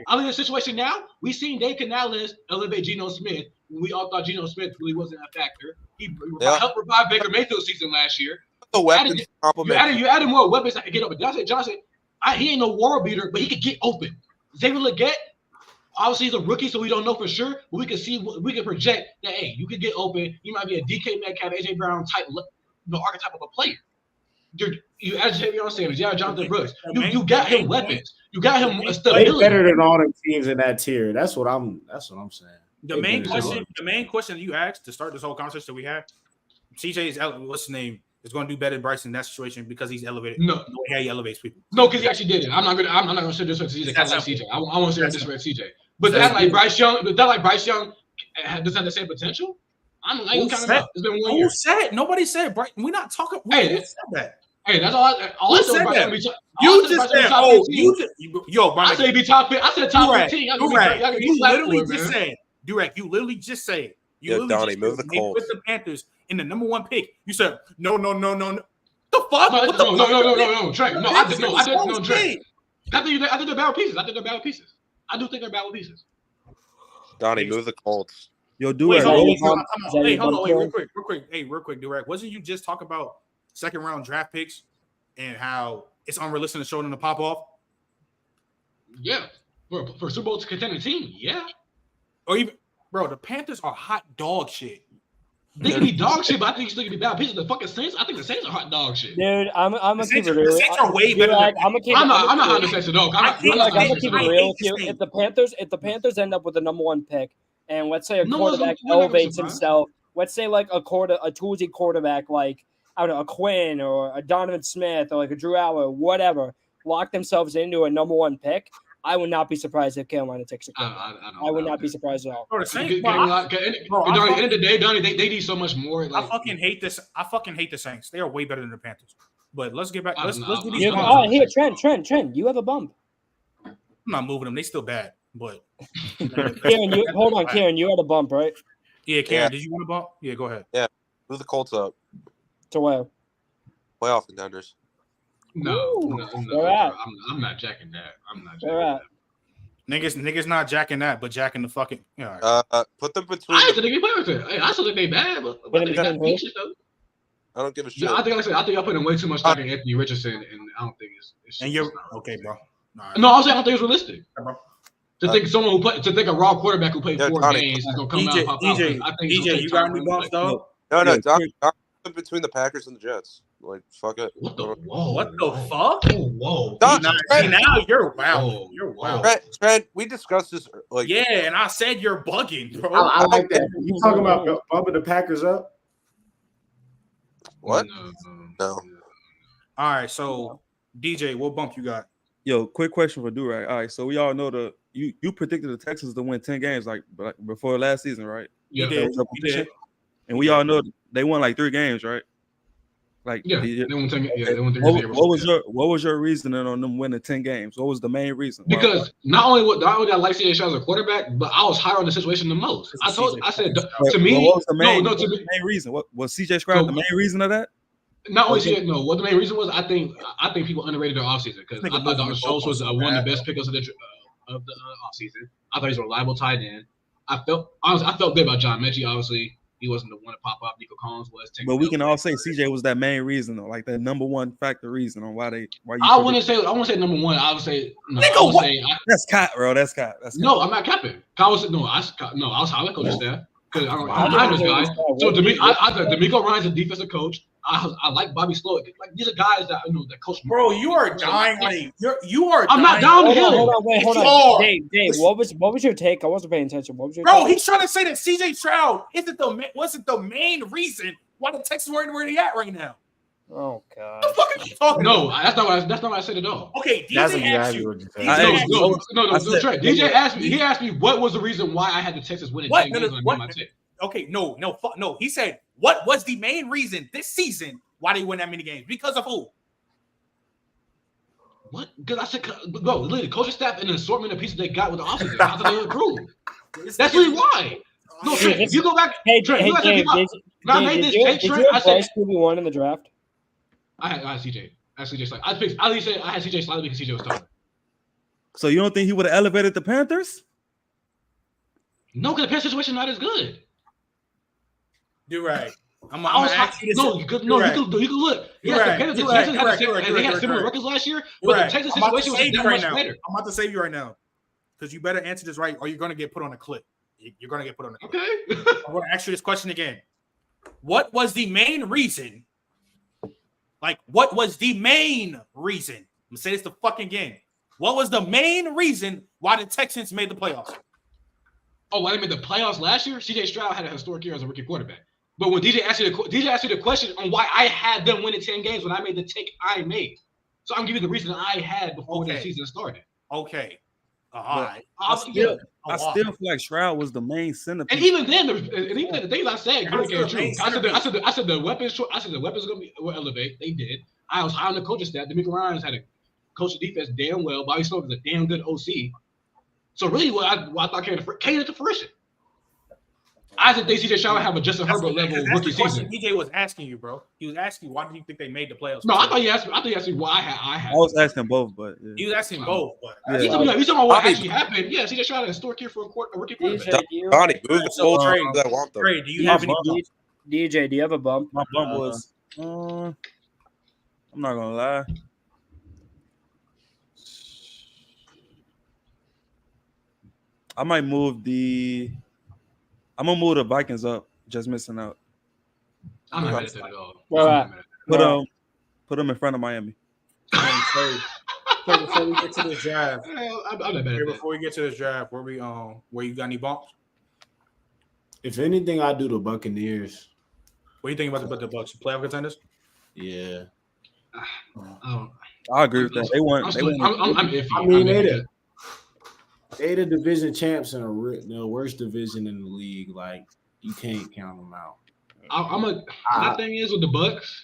S5: I look at the situation now. We seen Dave Canales elevate Geno Smith. We all thought Geno Smith really wasn't a factor. He helped revive Baker Mayfield's season last year.
S6: The weapons compliment.
S5: You added more weapons that could get open. Johnson, he ain't no world beater, but he could get open. Xavier Legette, obviously he's a rookie, so we don't know for sure. But we can project that hey, you could get open. You might be a DK Metcalf, AJ Brown type, archetype of a player. You add Javion Sanders, you add Jonathan Brooks. You got him weapons. You got him a stability.
S8: Better than all the teams in that tier. That's what I'm saying.
S1: The main question you asked to start this whole conversation that we had, CJ is what's his name is going to do better than Bryce in that situation because he's elevated.
S5: No,
S1: the way he elevates people.
S5: No, because he actually did it. I'm not gonna say this with CJ. I like CJ. I want to say this with CJ. But that like Bryce Young does have the same potential. I'm not even counting out. It's been 1 year.
S1: Who said it? Nobody said Bryce. We're not talking. Who said that?
S5: Hey, that's all.
S1: Who said that? You just said, "Oh, yo,
S5: I said be top 15." I said top 15.
S1: You literally just said, Durek. You literally just said.
S6: Yo, Donnie, move the Colts.
S1: Put the Panthers in the number 1 pick. You said no. The fuck?
S5: No, Trey. No, I didn't know Trey. I think they're bad pieces. I do think they're bad pieces.
S6: Donnie, move the Colts.
S7: Yo, do it.
S1: Hey, hold on, real quick. Hey, real quick, Durek. Wasn't you just talking about 2nd round draft picks and how it's unrealistic to show them to pop off?
S5: Yeah, for Super Bowl contending team, yeah.
S1: Or even, bro, the Panthers are hot dog shit.
S5: They can be dog shit, but I think you still can be bad pieces. The fucking Saints, I think the Saints are hot dog shit.
S4: Dude, I'm gonna keep it real.
S1: The Saints are way better.
S5: I'm not hot the Saints at all.
S4: I'm gonna keep it real with you. If the Panthers end up with the number 1 pick, and let's say a quarterback elevates himself, let's say like a toolsy quarterback like I don't know, a Quinn or a Donovan Smith or like a Drew Aller, whatever, lock themselves into a number 1 pick, I would not be surprised if Carolina takes a quarterback. I would not be surprised at all.
S5: At the end of the day, Donnie, they need so much more.
S1: I fucking hate this. I fucking hate the Saints. They are way better than the Panthers. But let's get back. Let's do these.
S4: Here, Trent, you have a bump.
S1: I'm not moving them. They still bad. But
S4: Kieran, hold on, Kieran, you had a bump, right?
S1: Yeah, Kieran, did you want a bump? Yeah, go ahead.
S6: Yeah, move the Colts up.
S4: To where?
S6: Playoff contenders.
S5: No, I'm not jacking that.
S1: Niggas not jacking that, but jacking the fucking.
S6: Right. Put them between.
S5: I still think they bad, but they got pieces though.
S6: I don't give a shit.
S5: Yeah, I think y'all putting way too much stock in Anthony Richardson, and I don't think it's
S1: and you're okay, bro.
S5: No, I was saying I don't think it's realistic. To think a raw quarterback who played 4 games is gonna come out and pop out. I think
S1: DJ, you got any bumps, though?
S6: No, Doc, between the Packers and the Jets. Like, fuck it.
S1: What the fuck?
S5: Whoa.
S1: Now you're wow. You're wow.
S6: Trent, we discussed this.
S1: Yeah, and I said you're bugging, bro.
S8: I like that. You talking about bumping the Packers up?
S6: What?
S5: No.
S1: All right, so DJ, what bump you got?
S7: Yo, quick question for Durag. All right, so we all know you predicted the Texans to win 10 games like before last season, right?
S1: You did.
S7: And we all know they won like 3 games, right? Like
S5: they won 10 games. Yeah, they won 3 games.
S7: What was your reasoning on them winning 10 games? What was the main reason?
S5: Because not only did I like CJ Stroud as a quarterback, but I was higher on the situation the most. I said to me,
S7: what was the main reason? What was CJ Stroud the main reason of that?
S5: Not only CJ, no. What the main reason was, I think people underrated their offseason because I thought Dr. Schultz was one of the best pickups of the offseason. I thought he was a reliable tight end. I felt good about John Mechie. Obviously, he wasn't the one to pop up. Nico Collins was.
S7: But we can all say CJ was that main reason, though, like the number one factor reason on why you.
S5: I wouldn't say number one. I would say no.
S7: That's cap, bro. That's cap.
S5: No, I'm not capping. I was highly coaching staff because I'm this guy. So to me, I thought D'Amico Ryan's a defensive coach. I like Bobby Slowick. Like these are guys that that coach.
S1: Bro, you are dying on him. You are.
S5: I'm not down the hill.
S4: Hold on. Dave, what was your take? I wasn't paying attention. What was your
S1: take?
S4: He's
S1: trying to say that CJ Stroud wasn't the main reason why the Texans weren't where they at right now.
S4: Oh God!
S1: What the fuck are you talking about?
S5: No, that's not what I said at all.
S1: Okay, DJ asked you.
S5: No, Trey. DJ asked me. He asked me what was the reason why I had the Texans winning 10 games on my take.
S1: Okay, no. He said, what was the main reason this season why they win that many games? Because of who?
S5: What? Because I said, bro, literally, coaching staff and an assortment of pieces they got with the offseason. I thought they would improve. That's really why. No, Trey, if you go back, Trey, you
S4: did you have Bryce QB1 in the draft?
S5: I had CJ. I had CJ Slide. I had CJ Slide because CJ was taller.
S7: So you don't think he would have elevated the Panthers?
S5: No, because the Panthers situation not as good.
S1: You're right. You can look. Yes, the Texans had similar records last year, but the Texas situation was much better. I'm about to save you right now because you better answer this right, or you're going to get put on a clip. You're going to get put on a clip.
S5: Okay.
S1: I'm going to ask you this question again. What was the main reason? What was the main reason? I'm going to say this the fucking game. What was the main reason why the Texans made the playoffs?
S5: Oh, why they made the playoffs last year? CJ Stroud had a historic year as a rookie quarterback. But when DJ asked you the question on why I had them winning 10 games when I made the take I made. So I'm giving you the reason I had before the season started.
S1: Okay. All right.
S7: I still feel like Stroud was the main centerpiece.
S5: And even then, the things I said came true. I said the weapons will elevate. They did. I was high on the coaching staff. D'Amico Ryan's had a coach of defense damn well. Bobby Slowick was a damn good OC. So really, what I thought came into fruition. I didn't think CJ Stroud would have a Justin Herbert level rookie season.
S1: DJ was asking you, bro. He was asking you, why do you think they made the playoffs?
S5: No, I thought you asked me why I had.
S7: I was asking both, but
S1: he was asking both. But
S5: you talking about what actually happened? Yeah, CJ Stroud had a historic year for a rookie quarterback.
S6: Donnie, move the whole train that want them.
S1: Trey, do you have any?
S4: DJ, do you have a bump?
S7: My bump was. I'm not gonna lie. I might move I'm gonna move the Vikings up, just missing out.
S5: I'm not mad at that at all.
S7: Put them in front of Miami.
S1: Before we get to this draft,
S5: before
S1: we get to this draft, where you got any bumps?
S8: If anything, I do the Buccaneers.
S1: What do you think about the Bucs? Playoff contenders?
S8: Yeah.
S7: I agree with that. They weren't.
S5: I mean,
S8: they the division champs in the worst division in the league. Like, you can't count them out.
S5: My thing is with the Bucks,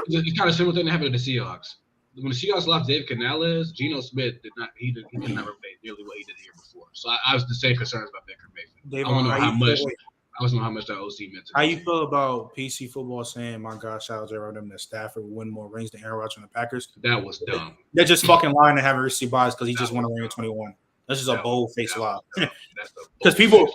S5: it's kind of similar thing that happened to the Seahawks. When the Seahawks lost David Canales, Geno Smith did not never play nearly what he did the year before. So I was the same concerns about Baker Mayfield. I don't know how much that OC meant to
S1: How you feel about PC football saying, my gosh, shout out to them that Stafford will win more rings than Aaron Rodgers on the Packers?
S5: That was dumb.
S1: They're just fucking lying and having receipt bias because he just won a ring in 21. This is a bold-faced lie. Because people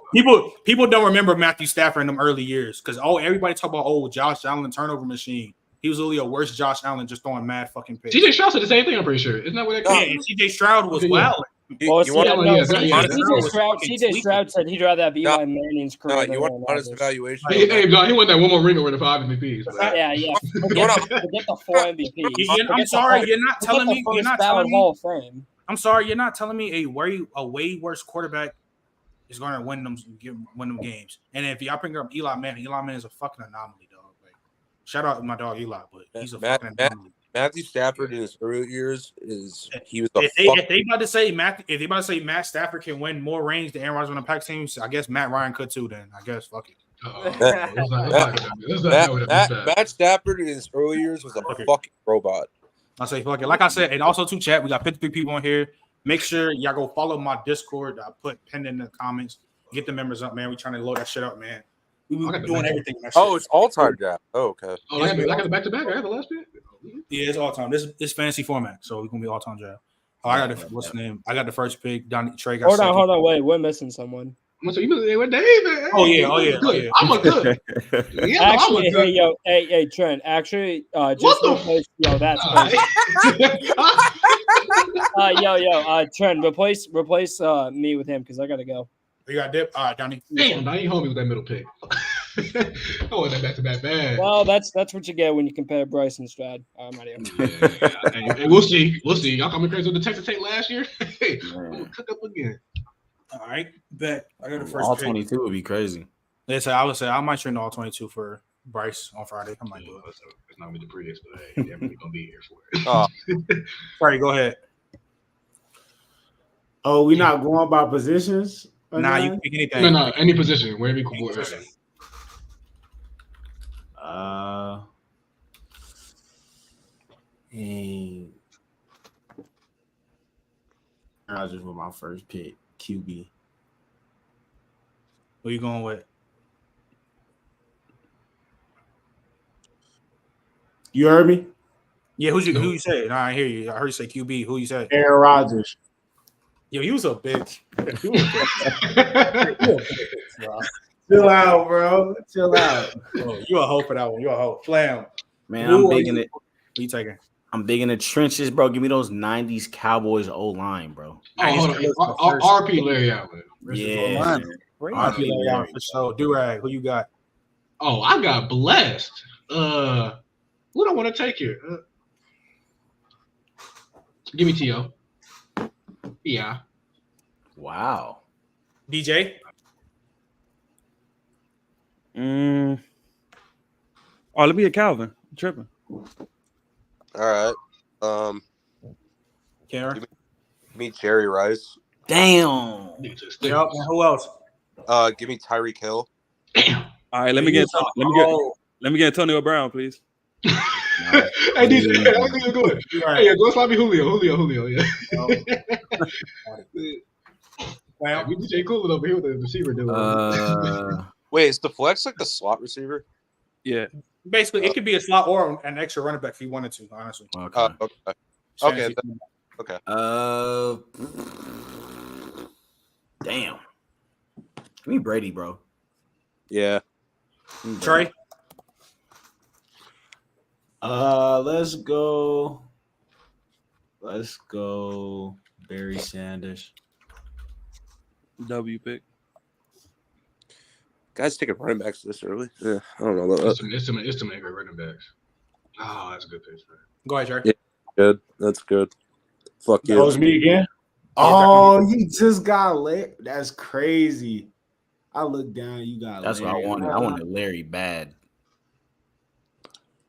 S1: don't remember Matthew Stafford in them early years. Because everybody talk about Josh Allen turnover machine. He was literally a worse Josh Allen just throwing mad fucking picks.
S5: CJ Stroud said the same thing. I'm pretty sure. Isn't that what that
S1: came? Yeah, CJ Stroud was wilding.
S4: CJ Stroud said he'd rather have Eli Manning's career.
S6: You want honest evaluation?
S5: Hey, John, he won that one more ring over the 5 MVPs.
S4: Yeah. Forget the 4 MVPs.
S1: I'm sorry, you're not telling me. You're not telling me.
S4: Hall of Fame.
S1: I'm sorry, you're not telling me a way worse quarterback is going to win them games. And if y'all bring up Eli Manning is a fucking anomaly, dog. Like, Shout out to my dog Eli, but he's a fucking.
S6: Matthew Stafford in his early years he was
S1: if they about to say Matt Stafford can win more rings than Aaron Rodgers on the Pack teams, I guess Matt Ryan could too. Then I guess fuck it.
S6: Matt Stafford in his early years was a fucking robot.
S1: I say fuck it. Like I said, and also to chat, we got 53 people on here. Make sure y'all go follow my Discord. I put pinned in the comments. Get the members up, man. We trying to load that shit up, man. We doing everything.
S6: Oh, it's all time draft. Oh, okay.
S5: Oh, I got the back to back. I got the last pick.
S1: Yeah, it's all time. This fantasy format, so we're gonna be all time draft. Oh, I got what's the name? I got the first pick. Trey got.
S4: Hold on, wait, we're missing someone.
S5: So you with David?
S1: Oh yeah.
S5: I'm a good.
S4: Yeah, actually, hey, Trent. Actually, just replace. That's Trent. Replace me with him because I gotta go.
S1: You got dip. All right, Donnie.
S5: Damn, Donnie, you hold me with that middle pick. I want that back to back bad.
S4: Well, that's what you get when you compare Bryce and Stroud. I'm out of here.
S5: Hey, we'll see. Y'all call me crazy with the Texas Tech last year. Hey, we'll cook up again.
S1: All right, bet. I got the first
S3: all
S1: pick.
S3: 22 would be crazy.
S1: I would say I might trade all 22 for Bryce on Friday. I might do it.
S5: It's not me the prettiest, but hey, definitely gonna be here for
S1: it. Sorry, go ahead.
S8: Oh, we not going by positions?
S1: Nah, you can pick anything.
S5: No, any position, wherever you can go.
S8: I was just with my first pick, QB.
S1: Who you going with?
S8: You heard me?
S1: Yeah, who you say? Nah, I hear you. I heard you say QB. Who you say?
S8: Aaron Rodgers.
S1: Yo, you was a bitch.
S8: Chill out, bro. Chill out.
S1: Oh, you a hoe for that one. You a hoe. Flam.
S3: Man, I'm big in it.
S1: Who you taking?
S3: I'm big in the trenches, bro. Give me those 90s Cowboys O-line, bro.
S5: Oh, hold on. RP Larry Allen.
S3: Yeah.
S1: RP Larry Allen for sure. Durag, who you got?
S5: Oh, I got blessed. Who do I want to take here? Give me T.O. Yeah.
S3: Wow.
S1: DJ?
S7: Oh, let me get Calvin. I'm tripping.
S6: All right.
S1: Karen?
S6: Give me Jerry Rice.
S3: Damn.
S1: Yep. And who else?
S6: Give me Tyreek Hill.
S7: All right, let me get Antonio Brown, please.
S5: Hey, DJ, I think you're good. Hey, go slide me Julio. Yeah. Wow, we DJ Coolin over here with the receiver doing.
S6: Wait, is the flex like the slot receiver?
S7: Yeah.
S1: Basically, it could be a slot or an extra running back if you wanted to, honestly.
S6: Okay.
S3: Damn. Give me Brady, bro.
S6: Yeah.
S1: Trey?
S8: Let's go Barry Sanders.
S7: W pick.
S6: Guys taking running backs this early. Yeah, I don't know.
S5: It's too many great running backs. Oh, that's a good pitch, man.
S1: Go ahead, Trey.
S6: Yeah, good. That's good. Fuck you.
S8: That was me again. Oh, he just got lit. That's crazy. I looked down. You got.
S3: That's
S8: Larry.
S3: what I wanted. I wanted Larry bad.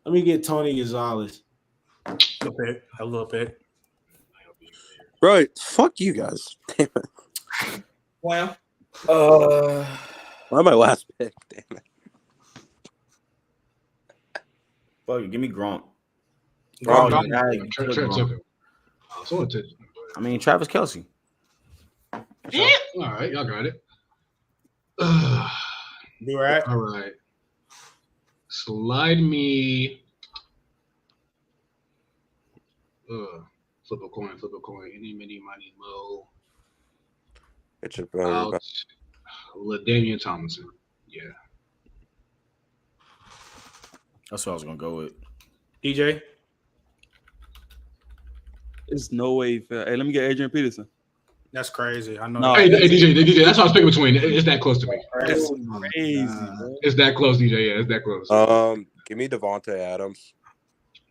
S8: Let me get Tony Gonzalez.
S1: A little bit.
S6: Right. Fuck you guys. Damn it.
S1: Well,
S6: why my last pick? Damn it.
S3: Fuck it. Give me Gronk. I mean, Travis Kelce.
S5: Yeah. All right. Y'all got it.
S1: You all right?
S5: All right. Slide me. Flip a coin. Any, mini, money, mo.
S6: It's a
S5: LaDainian Tomlinson. Yeah.
S3: That's what I was gonna go with.
S1: DJ?
S7: There's no way. Hey, let me get Adrian Peterson.
S1: That's crazy. I know.
S5: No, hey, DJ. That's what I was picking between. It's that close to me.
S7: That's crazy.
S5: It's that close, DJ. Yeah, it's that close.
S6: Give me Devontae Adams.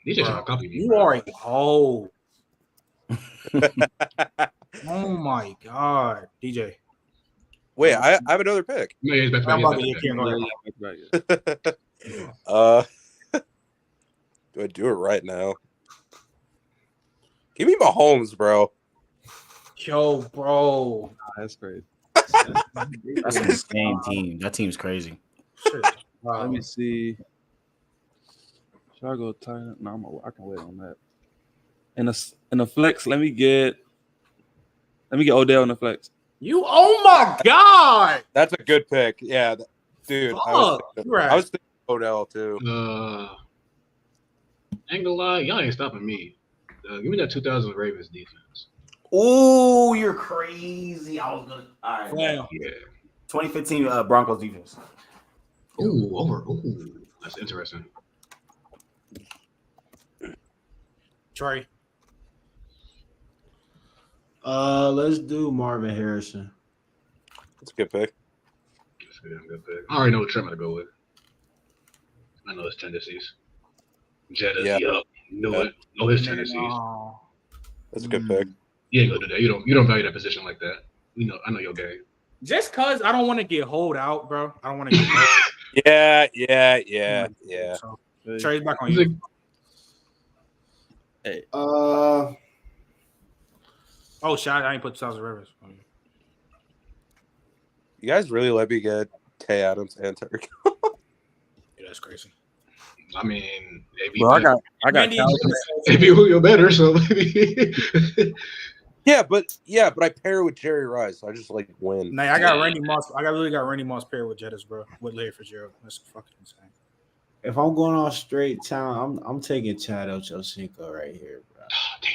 S5: DJ trying to copy me.
S1: You are a hoe. Oh my god, DJ.
S6: Wait, I have another pick.
S5: No, yeah,
S6: Do I do it right now? Give me Mahomes, bro.
S1: Yo, bro.
S7: That's great.
S3: That's an insane team. That team's crazy.
S1: Wow.
S7: Let me see. Should I go tight end? No, I can wait on that. In a flex, let me get Odell in the flex.
S1: Oh my God.
S6: That's a good pick. Yeah, dude. I was thinking Odell too.
S5: Ain't gonna lie, y'all ain't stopping me. Give me that 2000 Ravens defense.
S3: Oh, you're crazy. I was gonna. All right.
S1: Wow.
S5: Yeah.
S3: 2015 Broncos defense.
S5: Ooh, that's interesting.
S1: Trey.
S8: Let's do Marvin Harrison.
S6: That's a good pick.
S5: That's a good pick. I already know what Trent I'm gonna go with. I know his tendencies. Jetta, yup. Know his tendencies.
S6: That's a good pick.
S5: You ain't gonna do that. You don't value that position like that. I know your game.
S1: Just cause I don't want to get holed out, bro. I don't want to get holed.
S6: Yeah.
S1: So, Trey's back on you.
S7: Hey.
S1: Oh, shot. I ain't put 2000 Rivers.
S6: You guys really let me get Tay Adams and Turk.
S1: Yeah, that's crazy.
S5: I mean, maybe.
S7: Well, I got
S5: maybe Julio better, so maybe.
S6: Yeah, but I pair with Jerry Rice. I just win.
S1: Nah, I got Randy Moss. I really got Randy Moss paired with Jettis, bro. With Larry Fitzgerald. That's fucking insane.
S8: If I'm going off straight talent, I'm taking Chad Ochocinco right here, bro.
S5: Oh, damn.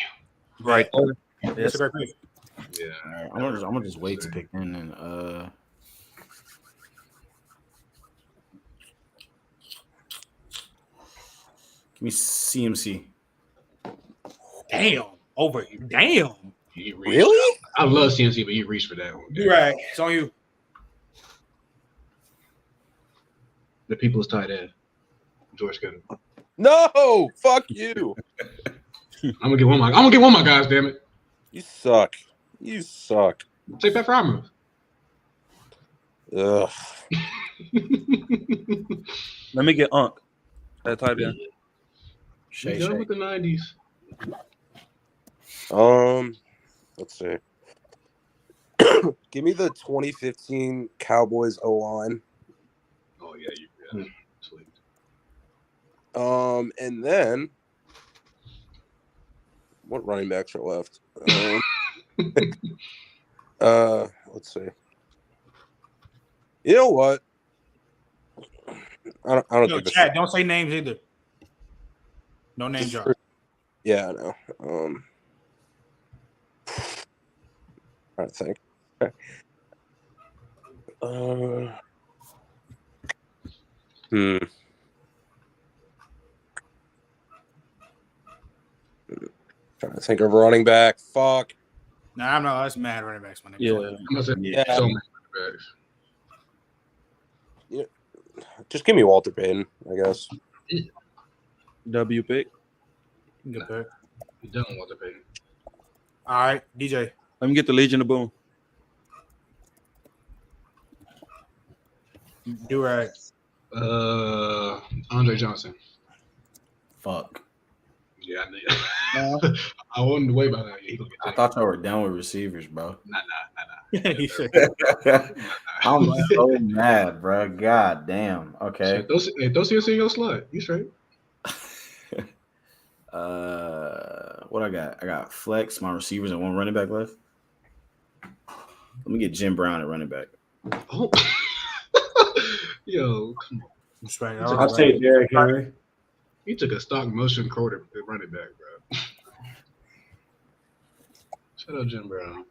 S7: right.
S1: That's a great pick.
S5: Yeah.
S3: All right, I'm gonna just wait to pick him and give me CMC.
S1: Damn. Damn.
S6: Really?
S5: I love CMC, but you reached for that one.
S1: You're right. It's on you.
S5: The people's tight end. George Kittle.
S6: No, fuck you.
S5: I'm gonna get one of my guys, damn it.
S6: You suck.
S5: Take that from
S6: Ugh.
S7: Let me get Unk at tight end.
S8: Shay.
S5: Done with the 90s.
S6: Let's see. Give me the 2015 Cowboys O-line.
S5: Oh yeah, sweet.
S6: And then what running backs are left? Let's see. You know what? I don't
S1: Yo,
S6: give a
S1: Chad,
S6: shit.
S1: don't say names either. No name drop.
S6: Yeah, I know. I think. Trying to think of a running back. Fuck.
S1: Nah, I'm not. That's mad running backs, my nigga.
S7: Yeah.
S5: I'm gonna say
S6: Yeah.
S5: so many backs.
S6: Just give me Walter Payton, I guess.
S7: W pick.
S1: Good pick.
S5: You don't want to pay.
S1: All right, DJ.
S7: Let me get the Legion of Boom.
S1: Do right.
S5: Andre Johnson.
S3: Fuck.
S5: Yeah, I knew. I wasn't wait about that. He gonna get
S3: I
S5: taken.
S3: thought y'all were down with receivers, bro.
S5: Nah.
S1: He said,
S3: I'm so mad, bro. God damn. Okay.
S5: Those CSC in your slot. You straight?
S3: What I got? I got flex, my receivers, and one running back left. Let me get Jim Brown at running back.
S5: Oh. Yo, come on.
S1: Respect.
S8: I'll take Derrick Henry.
S5: He took a stock motion quarter running back, bro. Shout out Jim Brown.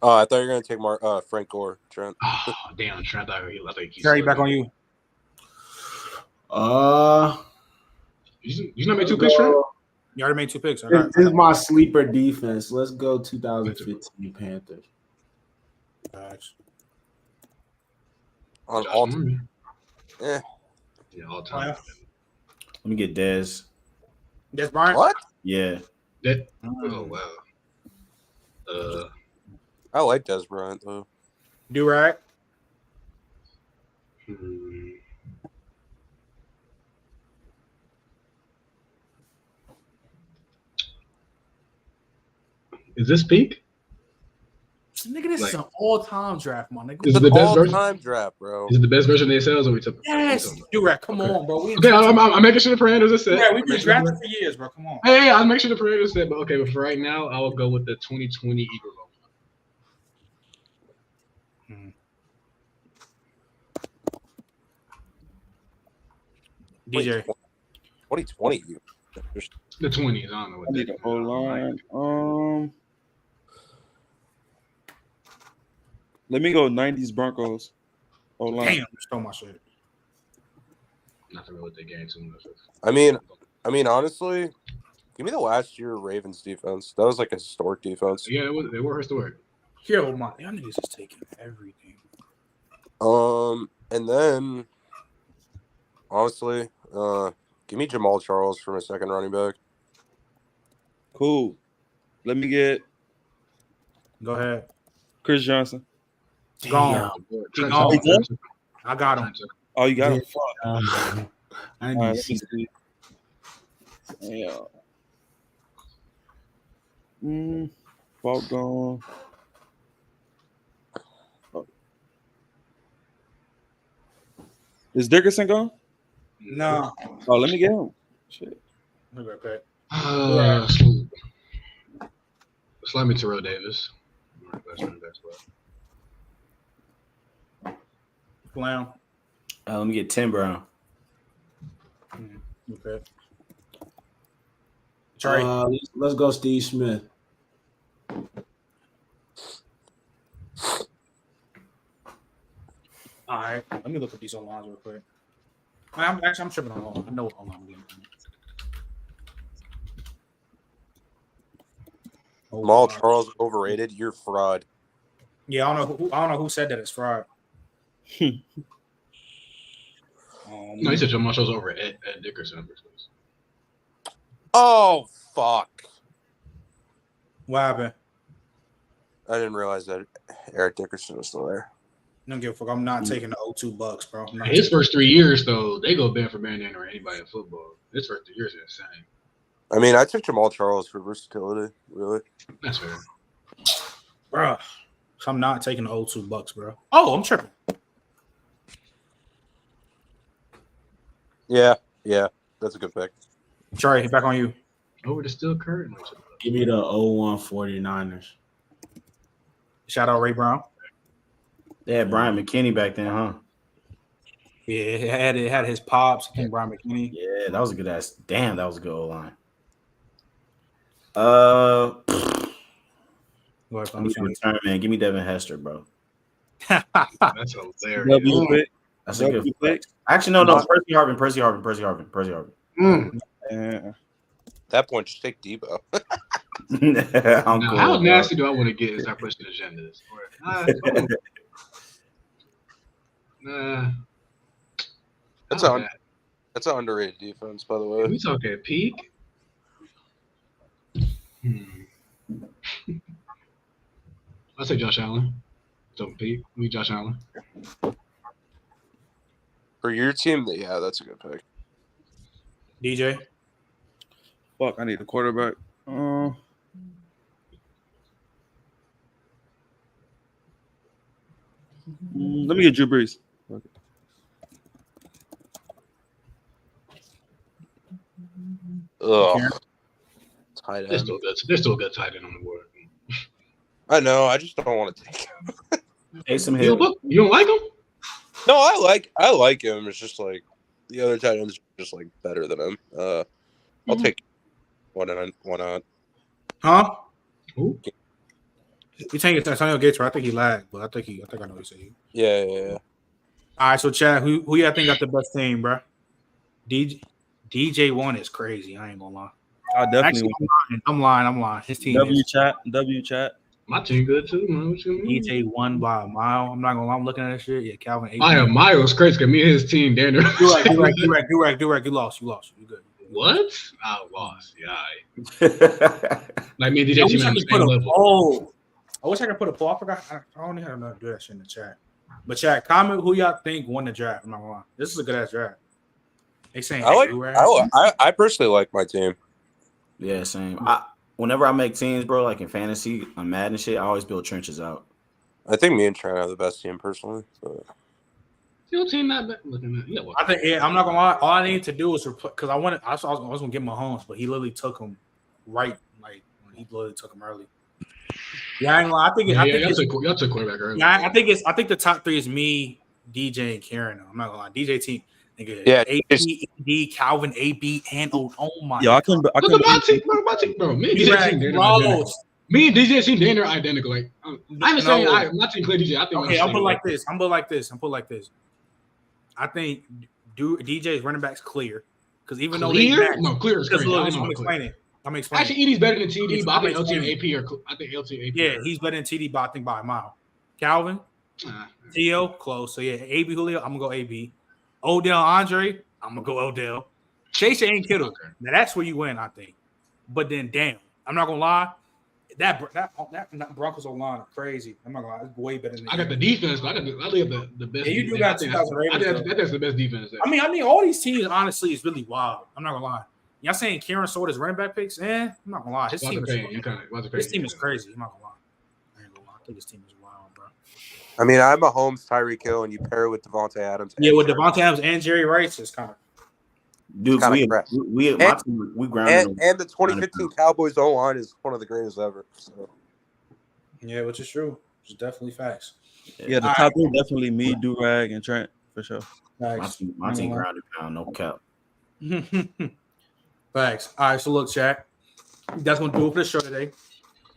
S6: Oh, I thought you were gonna take Frank Gore, Trent.
S5: Oh, damn, Trent. I think he's
S1: Terry, back on you.
S5: You not made two picks, Trent?
S1: You already made two picks.
S8: This is my sleeper defense. Let's go 2015 Panthers.
S6: On all
S5: Yeah, all time.
S3: Let me get Dez.
S1: Des Bryant?
S6: What?
S3: Yeah.
S5: Oh wow.
S6: I like Des Bryant though.
S1: Do right.
S5: Is this peak?
S1: Nigga, this is an all-time draft, my nigga.
S6: It's an all-time draft, bro.
S5: Is it the best version they sell, or we took?
S1: Yes, Durag. Come on, bro.
S5: I'm making sure the parameters are set.
S1: Yeah, we've been drafting for years, bro. Come on.
S5: Hey, I'll make sure the parameters are set. But okay, but for right now, I will go with the 2020 Eagle Bowl.
S1: DJ.
S6: 2020.
S5: The 20s. I don't know what
S7: need a whole line. Let me go 90s Broncos. O-line.
S1: Damn, you stole my shit.
S5: Not familiar with the game too much.
S6: I mean, honestly, give me the last year Ravens defense. That was like a historic defense.
S5: Yeah, they were historic.
S1: Yo, my y'all niggas is taking everything.
S6: And then honestly, give me Jamal Charles for my second running back.
S7: Cool. Let me get.
S1: Go ahead.
S7: Chris Johnson.
S1: Gone. I got him.
S7: Oh, you got him.
S8: I need to see.
S7: Yeah. Fault gone. Oh. Is Dickerson gone?
S1: No.
S7: Oh, let me get him. Shit.
S1: Okay.
S5: Slide me Terrell Davis.
S1: Clown.
S3: Let me get Tim Brown.
S1: Okay. Trey.
S8: Let's go Steve Smith.
S1: All right. Let me look at these lines real quick. I'm tripping on all. I know what I'm getting.
S6: Jamal Charles overrated. You're fraud.
S1: Yeah, I don't know who said that it's fraud.
S5: No, he said Jamal Charles over at Dickerson.
S6: Oh fuck!
S1: What happened?
S6: I didn't realize that Eric Dickerson was still there.
S1: Don't give a fuck. I'm not taking the $02, bro.
S5: His first 3 years, though, they go ban for bandana or anybody in football. His first 3 years is insane.
S6: I mean, I took Jamal Charles for versatility. Really?
S5: That's fair,
S1: bro. So I'm not taking the $02, bro. Oh, I'm tripping.
S6: Yeah, that's a good pick.
S1: Trey, back on you.
S5: Over the steel curtain.
S8: Give me the 01 49ers.
S1: Shout out Ray Brown.
S3: They had Brian McKinney back then, huh?
S1: Yeah, it had his pops and Brian McKinney.
S3: Yeah, that was a good ass. Damn, that was a good old line. Give me Devin Hester, bro.
S5: That's hilarious.
S3: That's a good pick. Actually, no. Percy Harvin.
S5: Yeah.
S6: At that point, just take Debo.
S5: Now, how nasty do I want to get and start pushing agendas?
S6: That's an underrated defense, by the way.
S5: We talking peak? I'll say Josh Allen. Talking peak. We Josh Allen.
S6: For your team, yeah, that's a good pick.
S1: DJ.
S7: Fuck, I need a quarterback. Let me get Drew Brees.
S6: Ugh. Tight end.
S5: There's still a good tight end on the board.
S6: I know. I just don't want to take him.
S3: Taysom Hill.
S5: You don't like him?
S6: No, I like him. It's just like the other tight ends are just like better than him. I'll take one on.
S1: Huh? Who? You think it's Antonio Gates, right? I think he lagged, but I think I know what you're saying.
S6: Yeah.
S1: All right, so Chad, who y'all think got the best team, bro? DJ one is crazy. I ain't gonna lie.
S7: I definitely.
S1: Actually, I'm lying. His team.
S7: W chat.
S5: My team good too, man. What you mean?
S1: DJ won by a mile. I'm not gonna lie. I'm looking at that shit. Yeah, Calvin.
S5: Miles crazy. Cause me and his team, Daniel.
S1: Do rag. You lost. You good.
S5: What? I lost. Yeah. Like me and DJ team on the same level.
S1: I wish I could put a poll. I forgot. I don't know how to do that shit in the chat. But chat, comment who y'all think won the draft. I'm not gonna lie. This is a good ass draft. They saying
S6: I personally like my team.
S3: Yeah, same. whenever I make teams, bro, like in fantasy, on Madden and shit, I always build trenches out.
S6: I think me and Trent have the best team personally. But.
S5: Your team not bad. Looking at, yeah,
S1: I think I'm not gonna lie. All I need to do is because I was gonna get Mahomes, but he literally took him right, like when he literally took him early. Yeah, I ain't gonna lie.
S5: Y'all took quarterback early.
S1: Yeah, I think the top three is me, DJ, and Karen. I'm not gonna lie. DJ team, nigga.
S6: Yeah,
S1: AB, Calvin, AB, and oh my.
S7: Yo, I can.
S5: My team, bro. Me and DJ team, they're identical. Like I'm saying, my team clear DJ. I think.
S1: Okay, I'm put like this. I think DJ's running backs clear because even though
S5: clear is crazy.
S1: I'm explaining.
S5: Actually, ED's better than TD, but I think LT and AP are. I think LT and AP.
S1: Yeah, he's better than TD, but I think by a mile. Calvin, Theo, close. So yeah, AB Julio, I'm gonna go AB. Odell Andre, I'm gonna go Odell. Chase ain't Kittle. Okay. Now that's where you win, I think. But then, damn, I'm not gonna lie. That Broncos line crazy. I'm not gonna lie, it's way better than.
S5: I got the defense. I got the best.
S1: Yeah, you do got 2,000 Ravens.
S5: That's the best defense.
S1: I mean, all these teams honestly is really wild. I'm not gonna lie. Y'all saying Kieran sold his running back picks? I'm not gonna lie. His team is crazy. I'm not gonna lie. I ain't gonna lie. I think his team is wild, bro.
S6: I mean, I'm a Mahomes, Tyreek Hill, and you pair it with Devontae Adams.
S1: Yeah, with Devontae Adams and Jerry Rice, it's kind of.
S3: Dude, we grounded
S6: and the 2015 Cowboys O-line is one of the greatest ever. So.
S1: Yeah, which is true. It's definitely facts.
S7: Yeah, the top three definitely me, Durag, and Trent for sure.
S3: Facts. My team grounded pound, no cap.
S1: Facts. All right, so look, chat. That's gonna do it for the show today.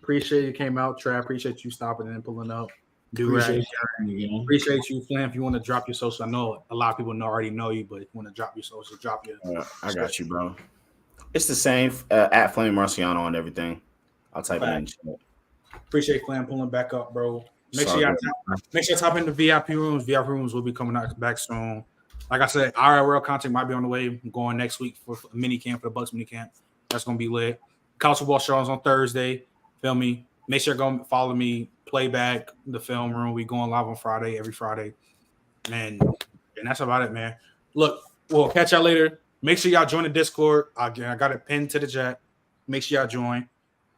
S1: Appreciate you came out, Trap. Appreciate you stopping and pulling up. Appreciate you, Flam. If you want to drop your social, I know a lot of people already know you, but if you want to drop your social, drop your.
S3: I got you, bro. It's the same at Flame Marciano on everything. I'll type it in.
S1: Appreciate Flam pulling back up, bro. Make sure you top in the VIP rooms. VIP rooms will be coming out back soon. Like I said, IRL content might be on the way. I'm going next week for a mini camp for the Bucks mini camp. That's gonna be lit. College football shows on Thursday. Feel me? Make sure to go follow me. Playback the film room. We going live on Friday, every Friday, and that's about it, man. Look, we'll catch y'all later. Make sure y'all join the Discord. I got it pinned to the chat. Make sure y'all join.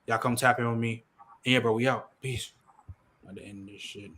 S1: Y'all come tap in with me. And yeah, bro, we out. Peace. At the end of this shit.